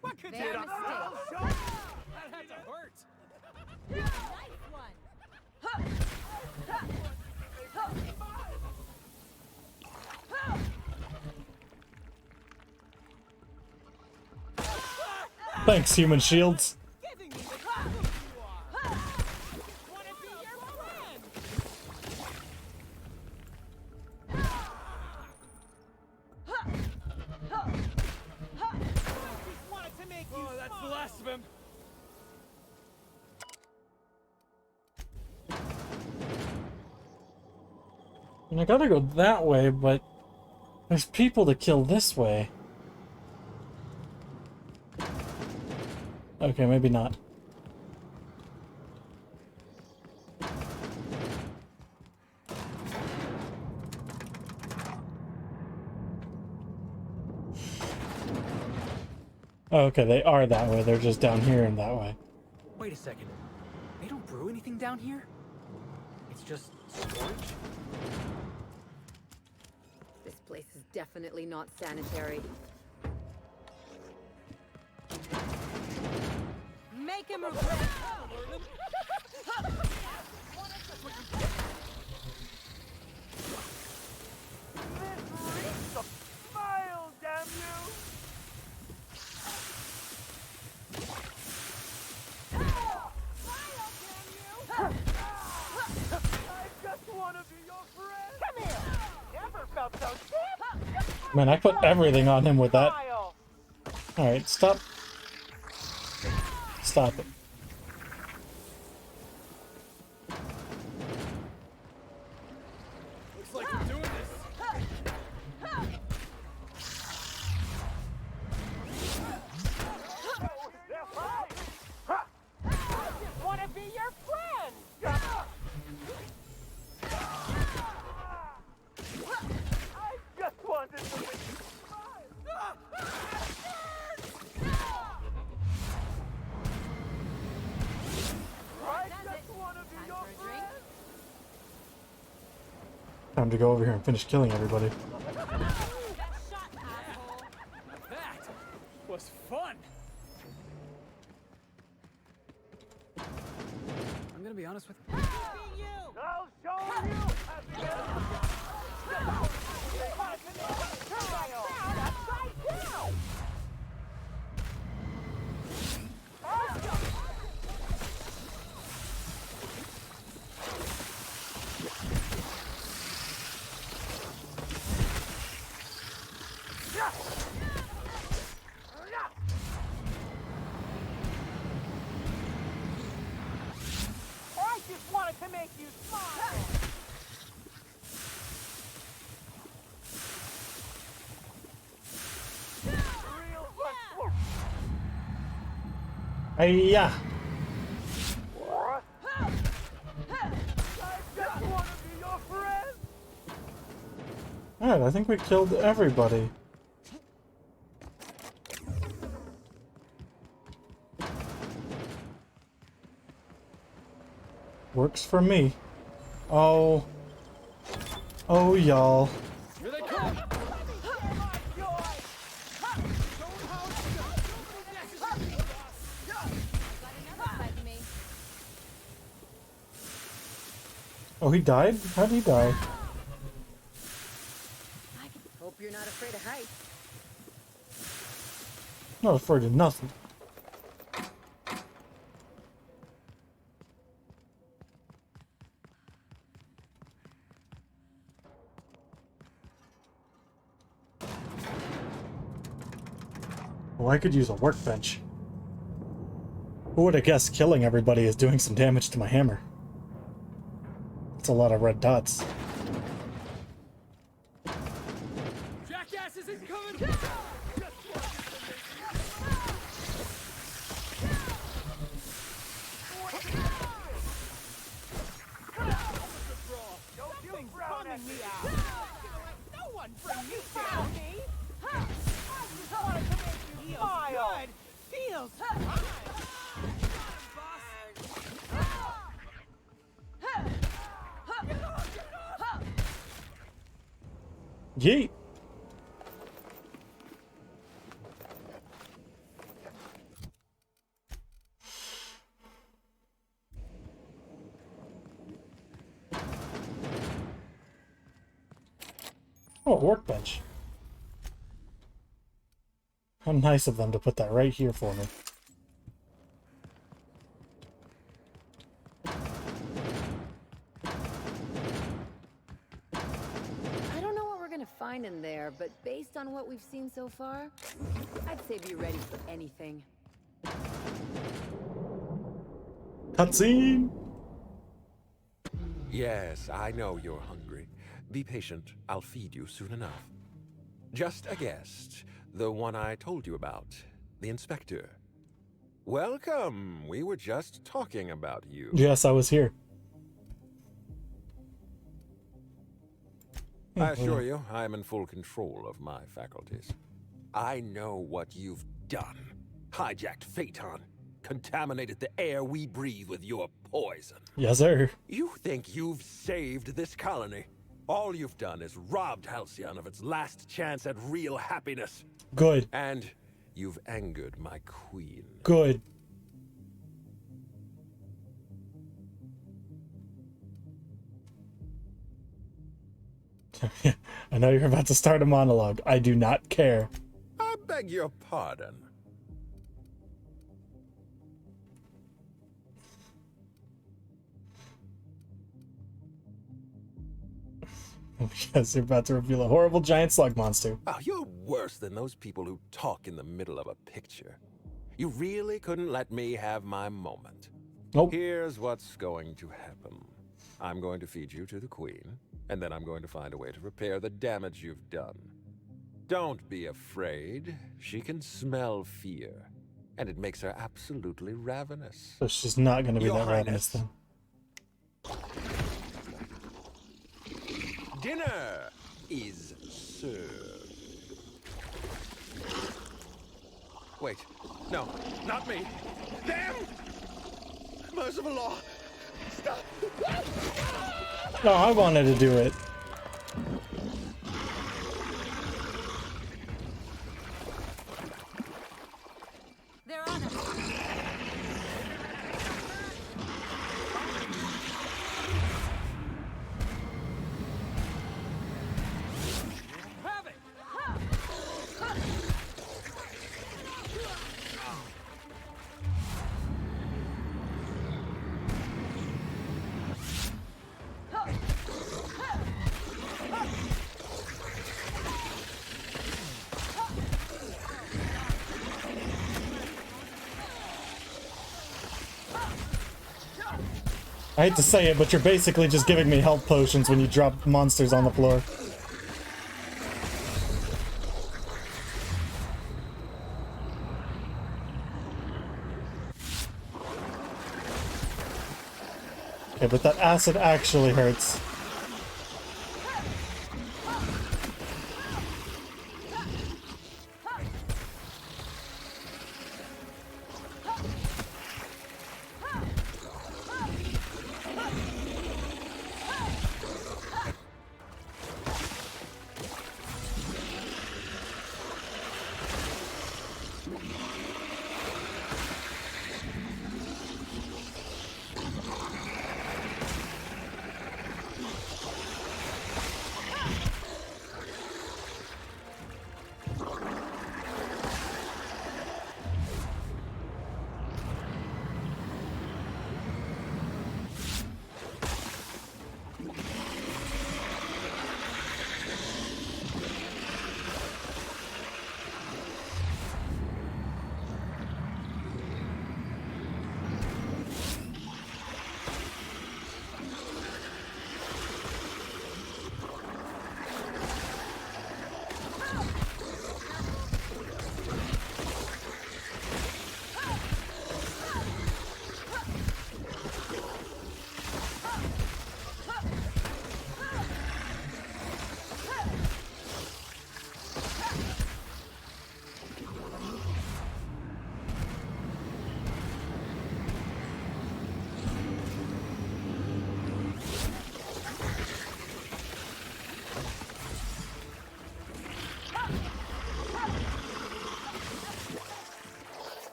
What could Their you mistake. That had to hurt! Nice one. Thanks, human shields. Giving me the clue you are! Wanna be your friend! Just wanted to make you that's the last of him! And I gotta go that way, but there's people to kill this way. Okay, maybe not. Oh, okay, they are that way. They're just down here and that way. Wait a second. They don't brew anything down here? It's just storage? This place is definitely not sanitary. Make him regret. Smile, damn you! I just want to be your friend! Come here! Never felt so stiff! Man, I put everything on him with that. Alright, stop. Stop it. Looks like we're doing this. I just want to be your friend! I just wanted to be I just want to be your friend! Time to go over here and finish killing everybody. That was fun! I'm gonna be honest with I'll show you! I just wanted to make you smile! Real fun! Hiya! I just want to be your friend! Alright, I think we killed everybody. Works for me. Oh. Oh, y'all. Here they come! Oh, he died? How'd he die? Hope you're not afraid of heights. Not afraid of nothing. Oh, I could use a workbench. Who would have guessed killing everybody is doing some damage to my hammer? That's a lot of red dots. Jackasses incoming! Me out. No one bring me down. Me? I just wanted to make you smile. Good. Feels fine. Yeet. Oh, a workbench. How nice of them to put that right here for me. I don't know what we're gonna find in there, but based on what we've seen so far, I'd say be ready for anything. Cutscene! Yes, I know you're hungry. Be patient. I'll feed you soon enough. Just a guest. The one I told you about. The inspector. Welcome. We were just talking about you. Yes, I was here. I assure you, I am in full control of my faculties. I know what you've done. Hijacked Phaeton. Contaminated the air we breathe with your poison. Yes, sir. You think you've saved this colony? All you've done is robbed Halcyon of its last chance at real happiness. Good. And you've angered my queen. Good. I know you're about to start a monologue. I do not care. I beg your pardon. Yes, you're about to reveal a horrible giant slug monster. Oh, you're worse than those people who talk in the middle of a picture. You really couldn't let me have my moment. Nope. Here's what's going to happen. I'm going to feed you to the queen, and then I'm going to find a way to repair the damage you've done. Don't be afraid. She can smell fear, and it makes her absolutely ravenous. So she's not going to be Your that ravenous Highness. then. Dinner is served. Wait, no, not me. Damn! Merciful law! Stop! No, I wanted to do it. They're on us. Have it! I hate to say it, but you're basically just giving me health potions when you drop monsters on the floor. Okay, but that acid actually hurts.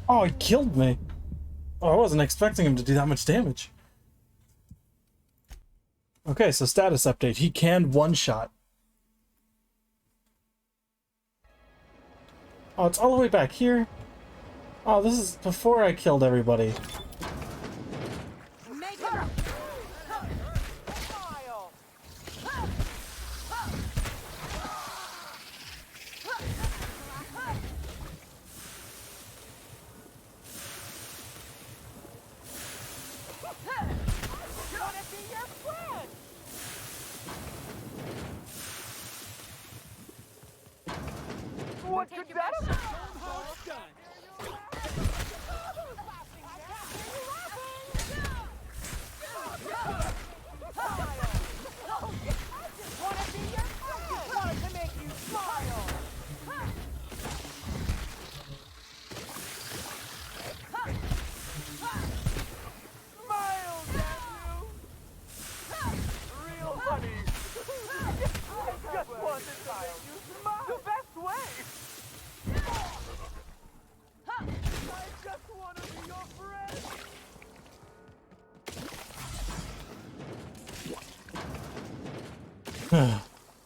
Oh, he killed me. Oh, I wasn't expecting him to do that much damage. Okay, so status update. He can one-shot. Oh, it's all the way back here? Oh, this is before I killed everybody. What could that have been? How it's done. Wanna be your friend? Wanted to make you smile. Smiles at you. Real funny. Just wanted to make you smile. The best way. I just want to be your friend.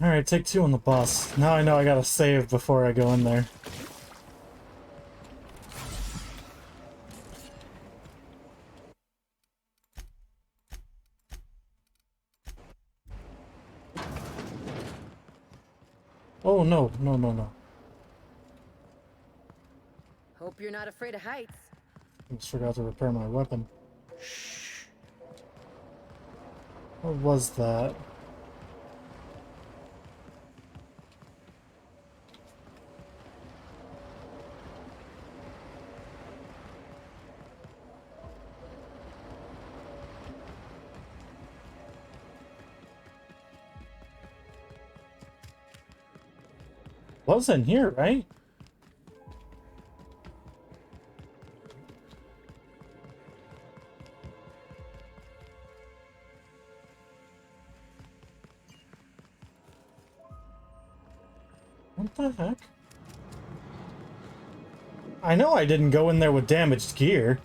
Alright, take 2 on the boss. Now I know I gotta save before I go in there. Oh no, no, no, no. Hope you're not afraid of heights. I just forgot to repair my weapon. What was that? Was in here, right? What the heck? I know I didn't go in there with damaged gear.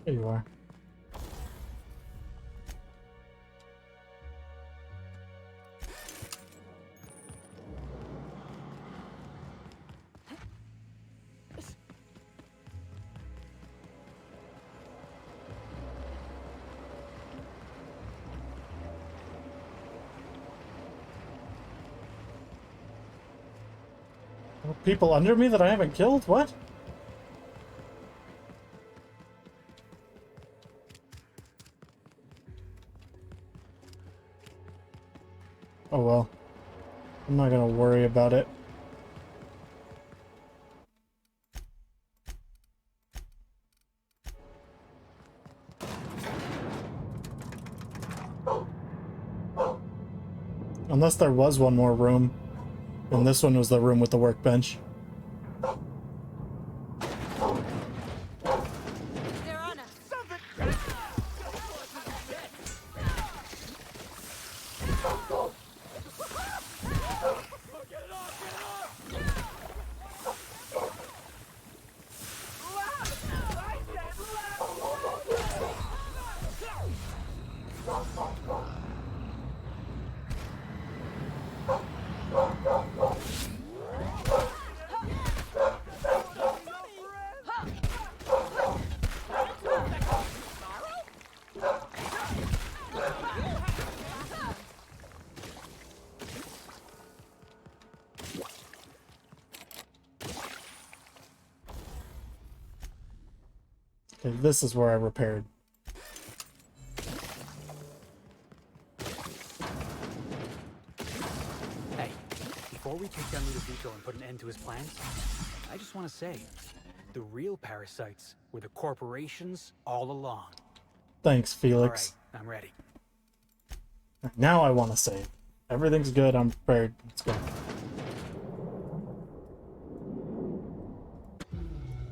There you are. People under me that I haven't killed? What? Oh well. I'm not gonna worry about it. Unless there was one more room. And this one was the room with the workbench. Okay, this is where I repaired. Hey, before we take down Ludovico and put an end to his plans, I just want to say, the real parasites were the corporations all along. Thanks, Felix. Alright, I'm ready. Now I want to save. Everything's good, I'm prepared. Let's go.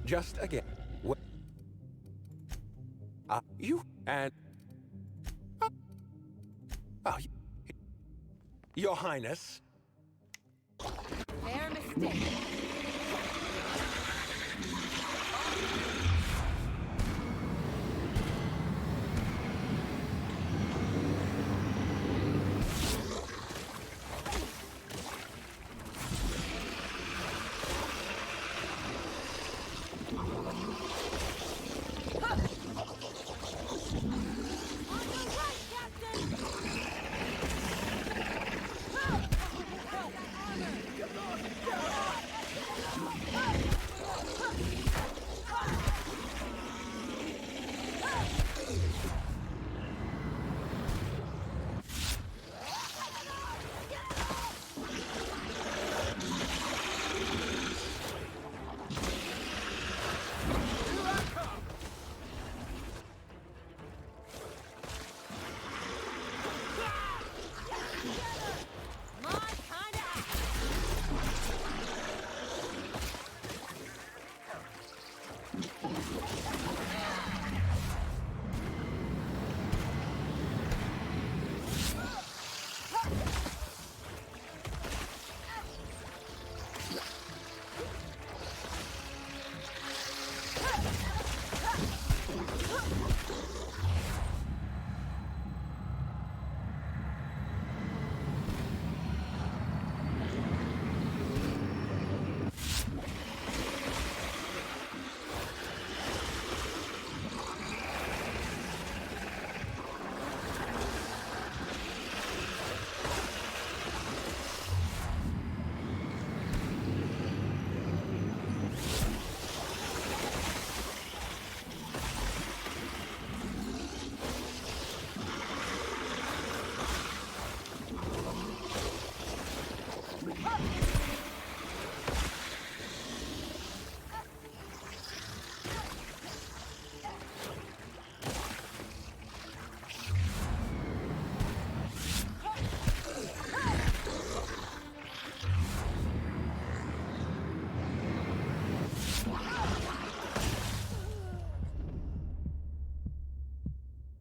Just again. You and... Your Highness. Fair mistake.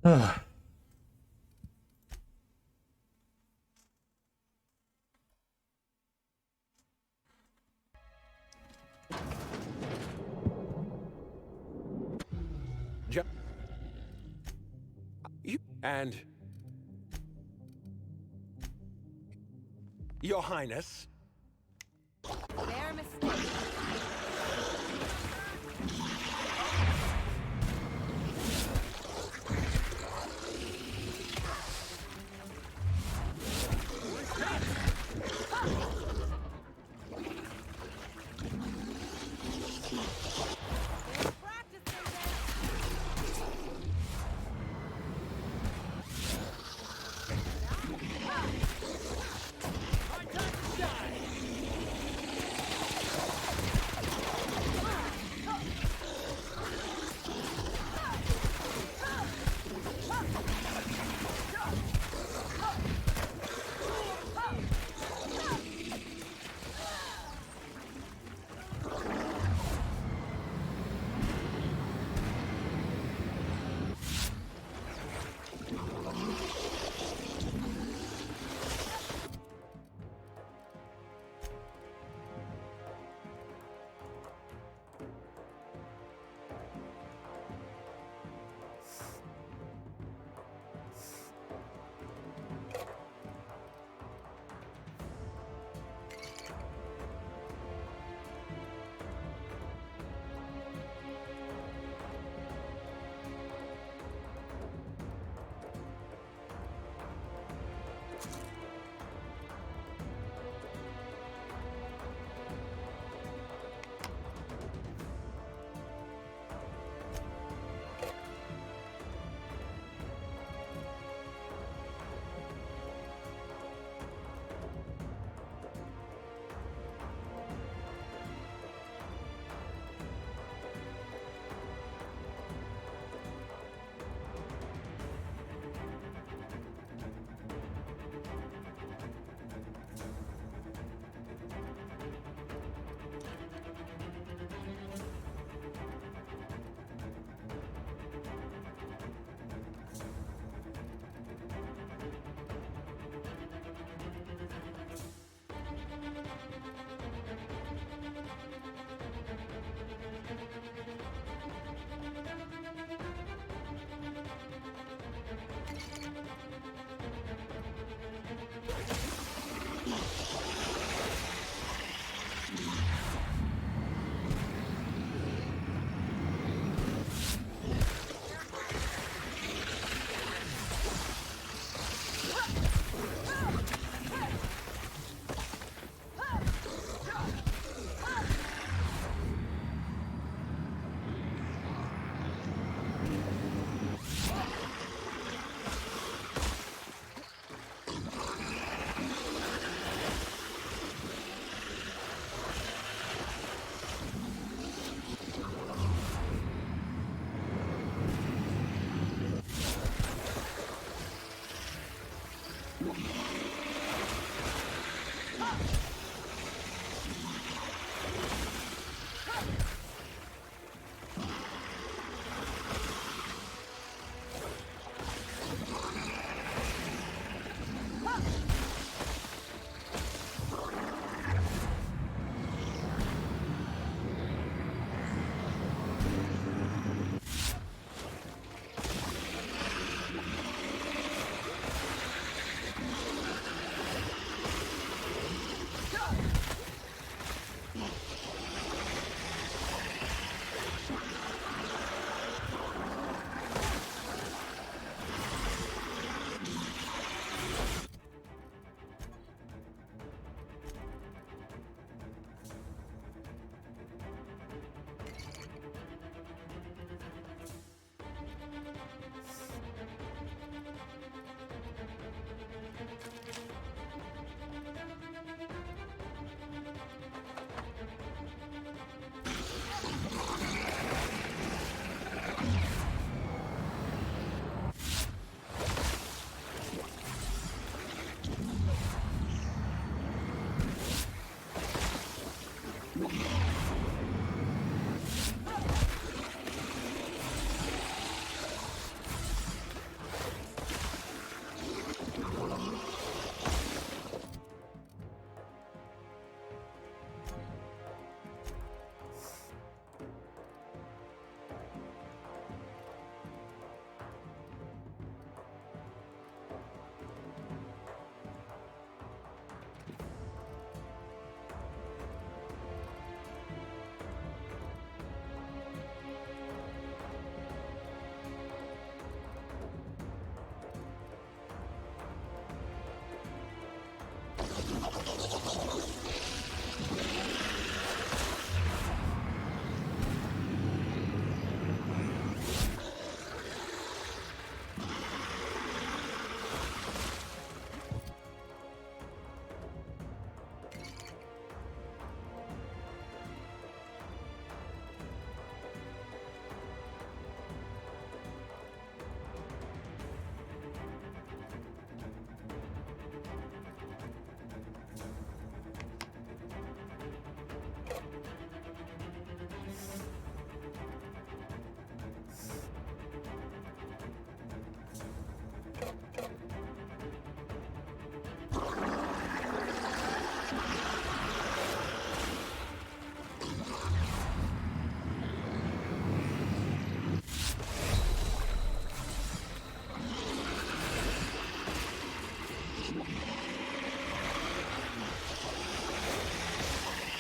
Ugh. You and... Your Highness. Fair mistake. My time to shine!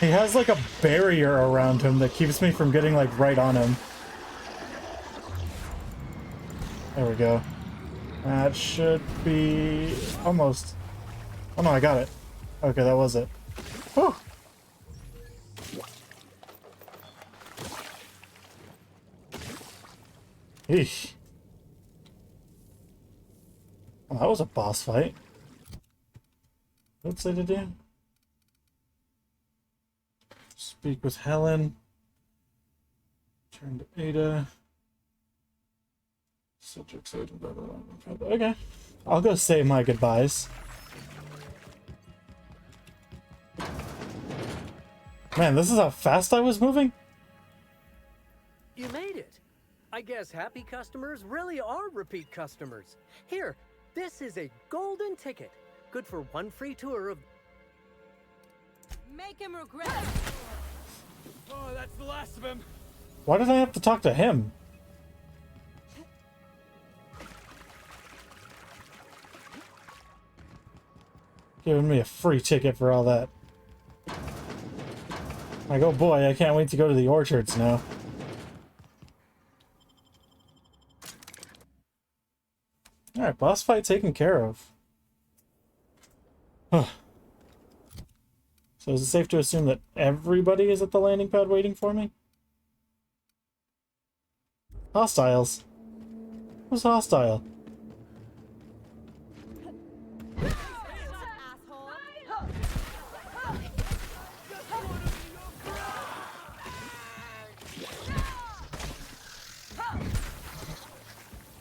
He has like a barrier around him that keeps me from getting like right on him. There we go. That should be almost. Oh no, I got it. Okay, that was it. Whew. Eesh. Well, that was a boss fight. What's say to do? Speak with Helen. Turn to Ada. Subject saved. Blah, blah, blah. Okay. I'll go say my goodbyes. Man, this is how fast I was moving? You made it. I guess happy customers really are repeat customers. Here, this is a golden ticket. Good for one free tour of... Make him regret. Oh, that's the last of him. Why did I have to talk to him? Giving me a free ticket for all that. Like, oh boy, I can't wait to go to the orchards now. Alright, boss fight taken care of. So is it safe to assume that everybody is at the landing pad waiting for me? Hostiles. Who's hostile?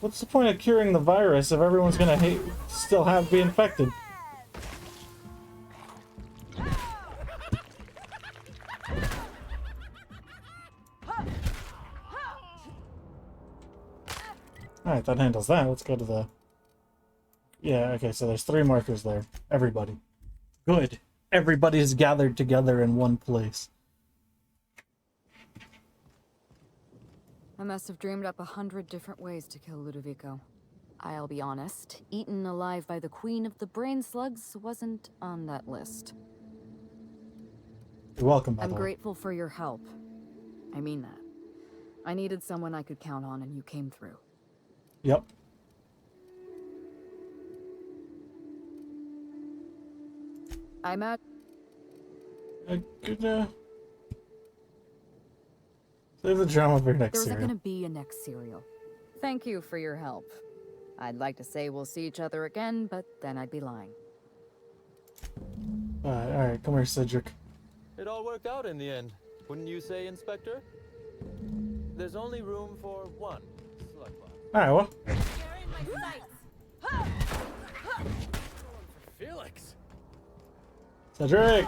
What's the point of curing the virus if everyone's gonna still be infected? Alright, that handles that. Let's go to the... Yeah, okay, so there's 3 markers there. Everybody. Good. Everybody's gathered together in one place. I must have dreamed up 100 different ways to kill Ludovico. I'll be honest, eaten alive by the queen of the brain slugs wasn't on that list. You're welcome, by I'm the way. grateful for your help. I mean that. I needed someone I could count on, and you came through. Yep. I'm at... Save the drama for your next There's serial. gonna be a next serial. Thank you for your help. I'd like to say we'll see each other again, but then I'd be lying. Alright, come here, Cedric. It all worked out in the end, wouldn't you say, Inspector? There's only room for one slug bot. Alright, well. Felix. Cedric!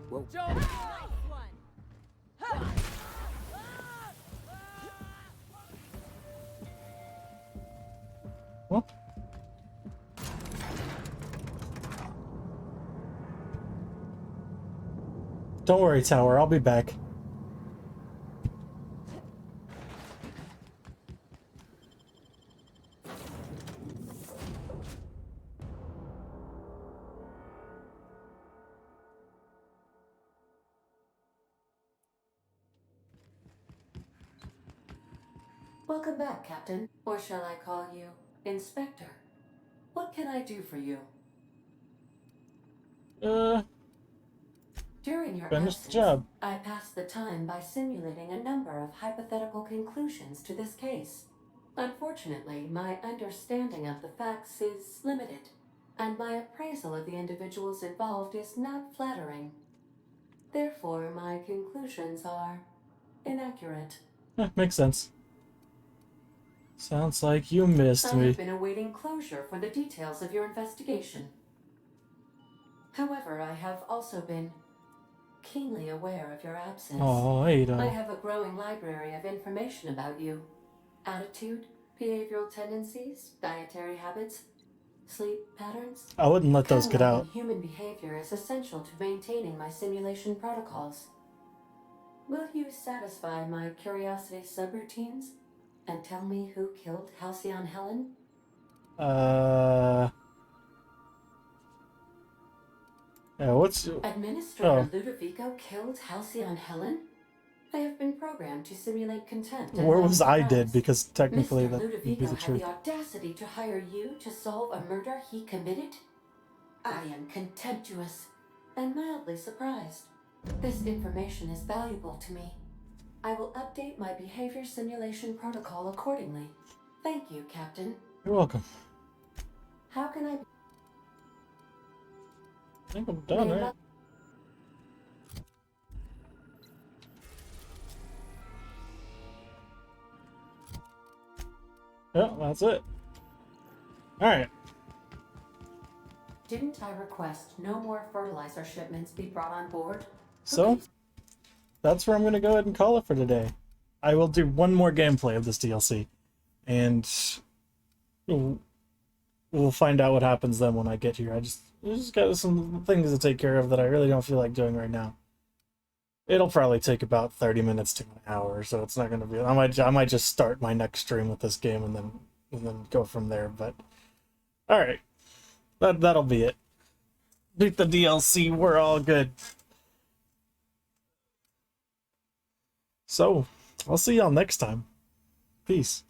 Whoa. What? Don't worry, Tower. I'll be back. Welcome back, Captain. Or shall I call you Inspector? What can I do for you? During your Finish the absence, job. I passed the time by simulating a number of hypothetical conclusions to this case. Unfortunately, my understanding of the facts is limited, and my appraisal of the individuals involved is not flattering. Therefore, my conclusions are inaccurate. Makes sense. Sounds like you missed me. I've been awaiting closure for the details of your investigation. However, I have also been keenly aware of your absence. Oh, Ada. I have a growing library of information about you. Attitude, behavioral tendencies, dietary habits, sleep patterns. I wouldn't let those get out. Cataloging human behavior is essential to maintaining my simulation protocols. Will you satisfy my curiosity subroutines and tell me who killed Halcyon Helen? Yeah, what's... Administrator Ludovico killed Halcyon Helen? I have been programmed to simulate contempt. Where was I did? Because technically that would be Ludovico the had truth. the audacity to hire you to solve a murder he committed? I am contemptuous and mildly surprised. This information is valuable to me. I will update my behavior simulation protocol accordingly. Thank you, Captain. You're welcome. How can I... I think I'm done, right? Yeah, that's it. Alright. Didn't I request no more fertilizer shipments be brought on board? So, that's where I'm going to go ahead and call it for today. I will do one more gameplay of this DLC, and we'll find out what happens then when I get here. I just got some things to take care of that I really don't feel like doing right now. It'll probably take about 30 minutes to an hour, so it's not going to be... I might just start my next stream with this game and then go from there, but... Alright. That'll be it. Beat the DLC, we're all good. So, I'll see y'all next time. Peace.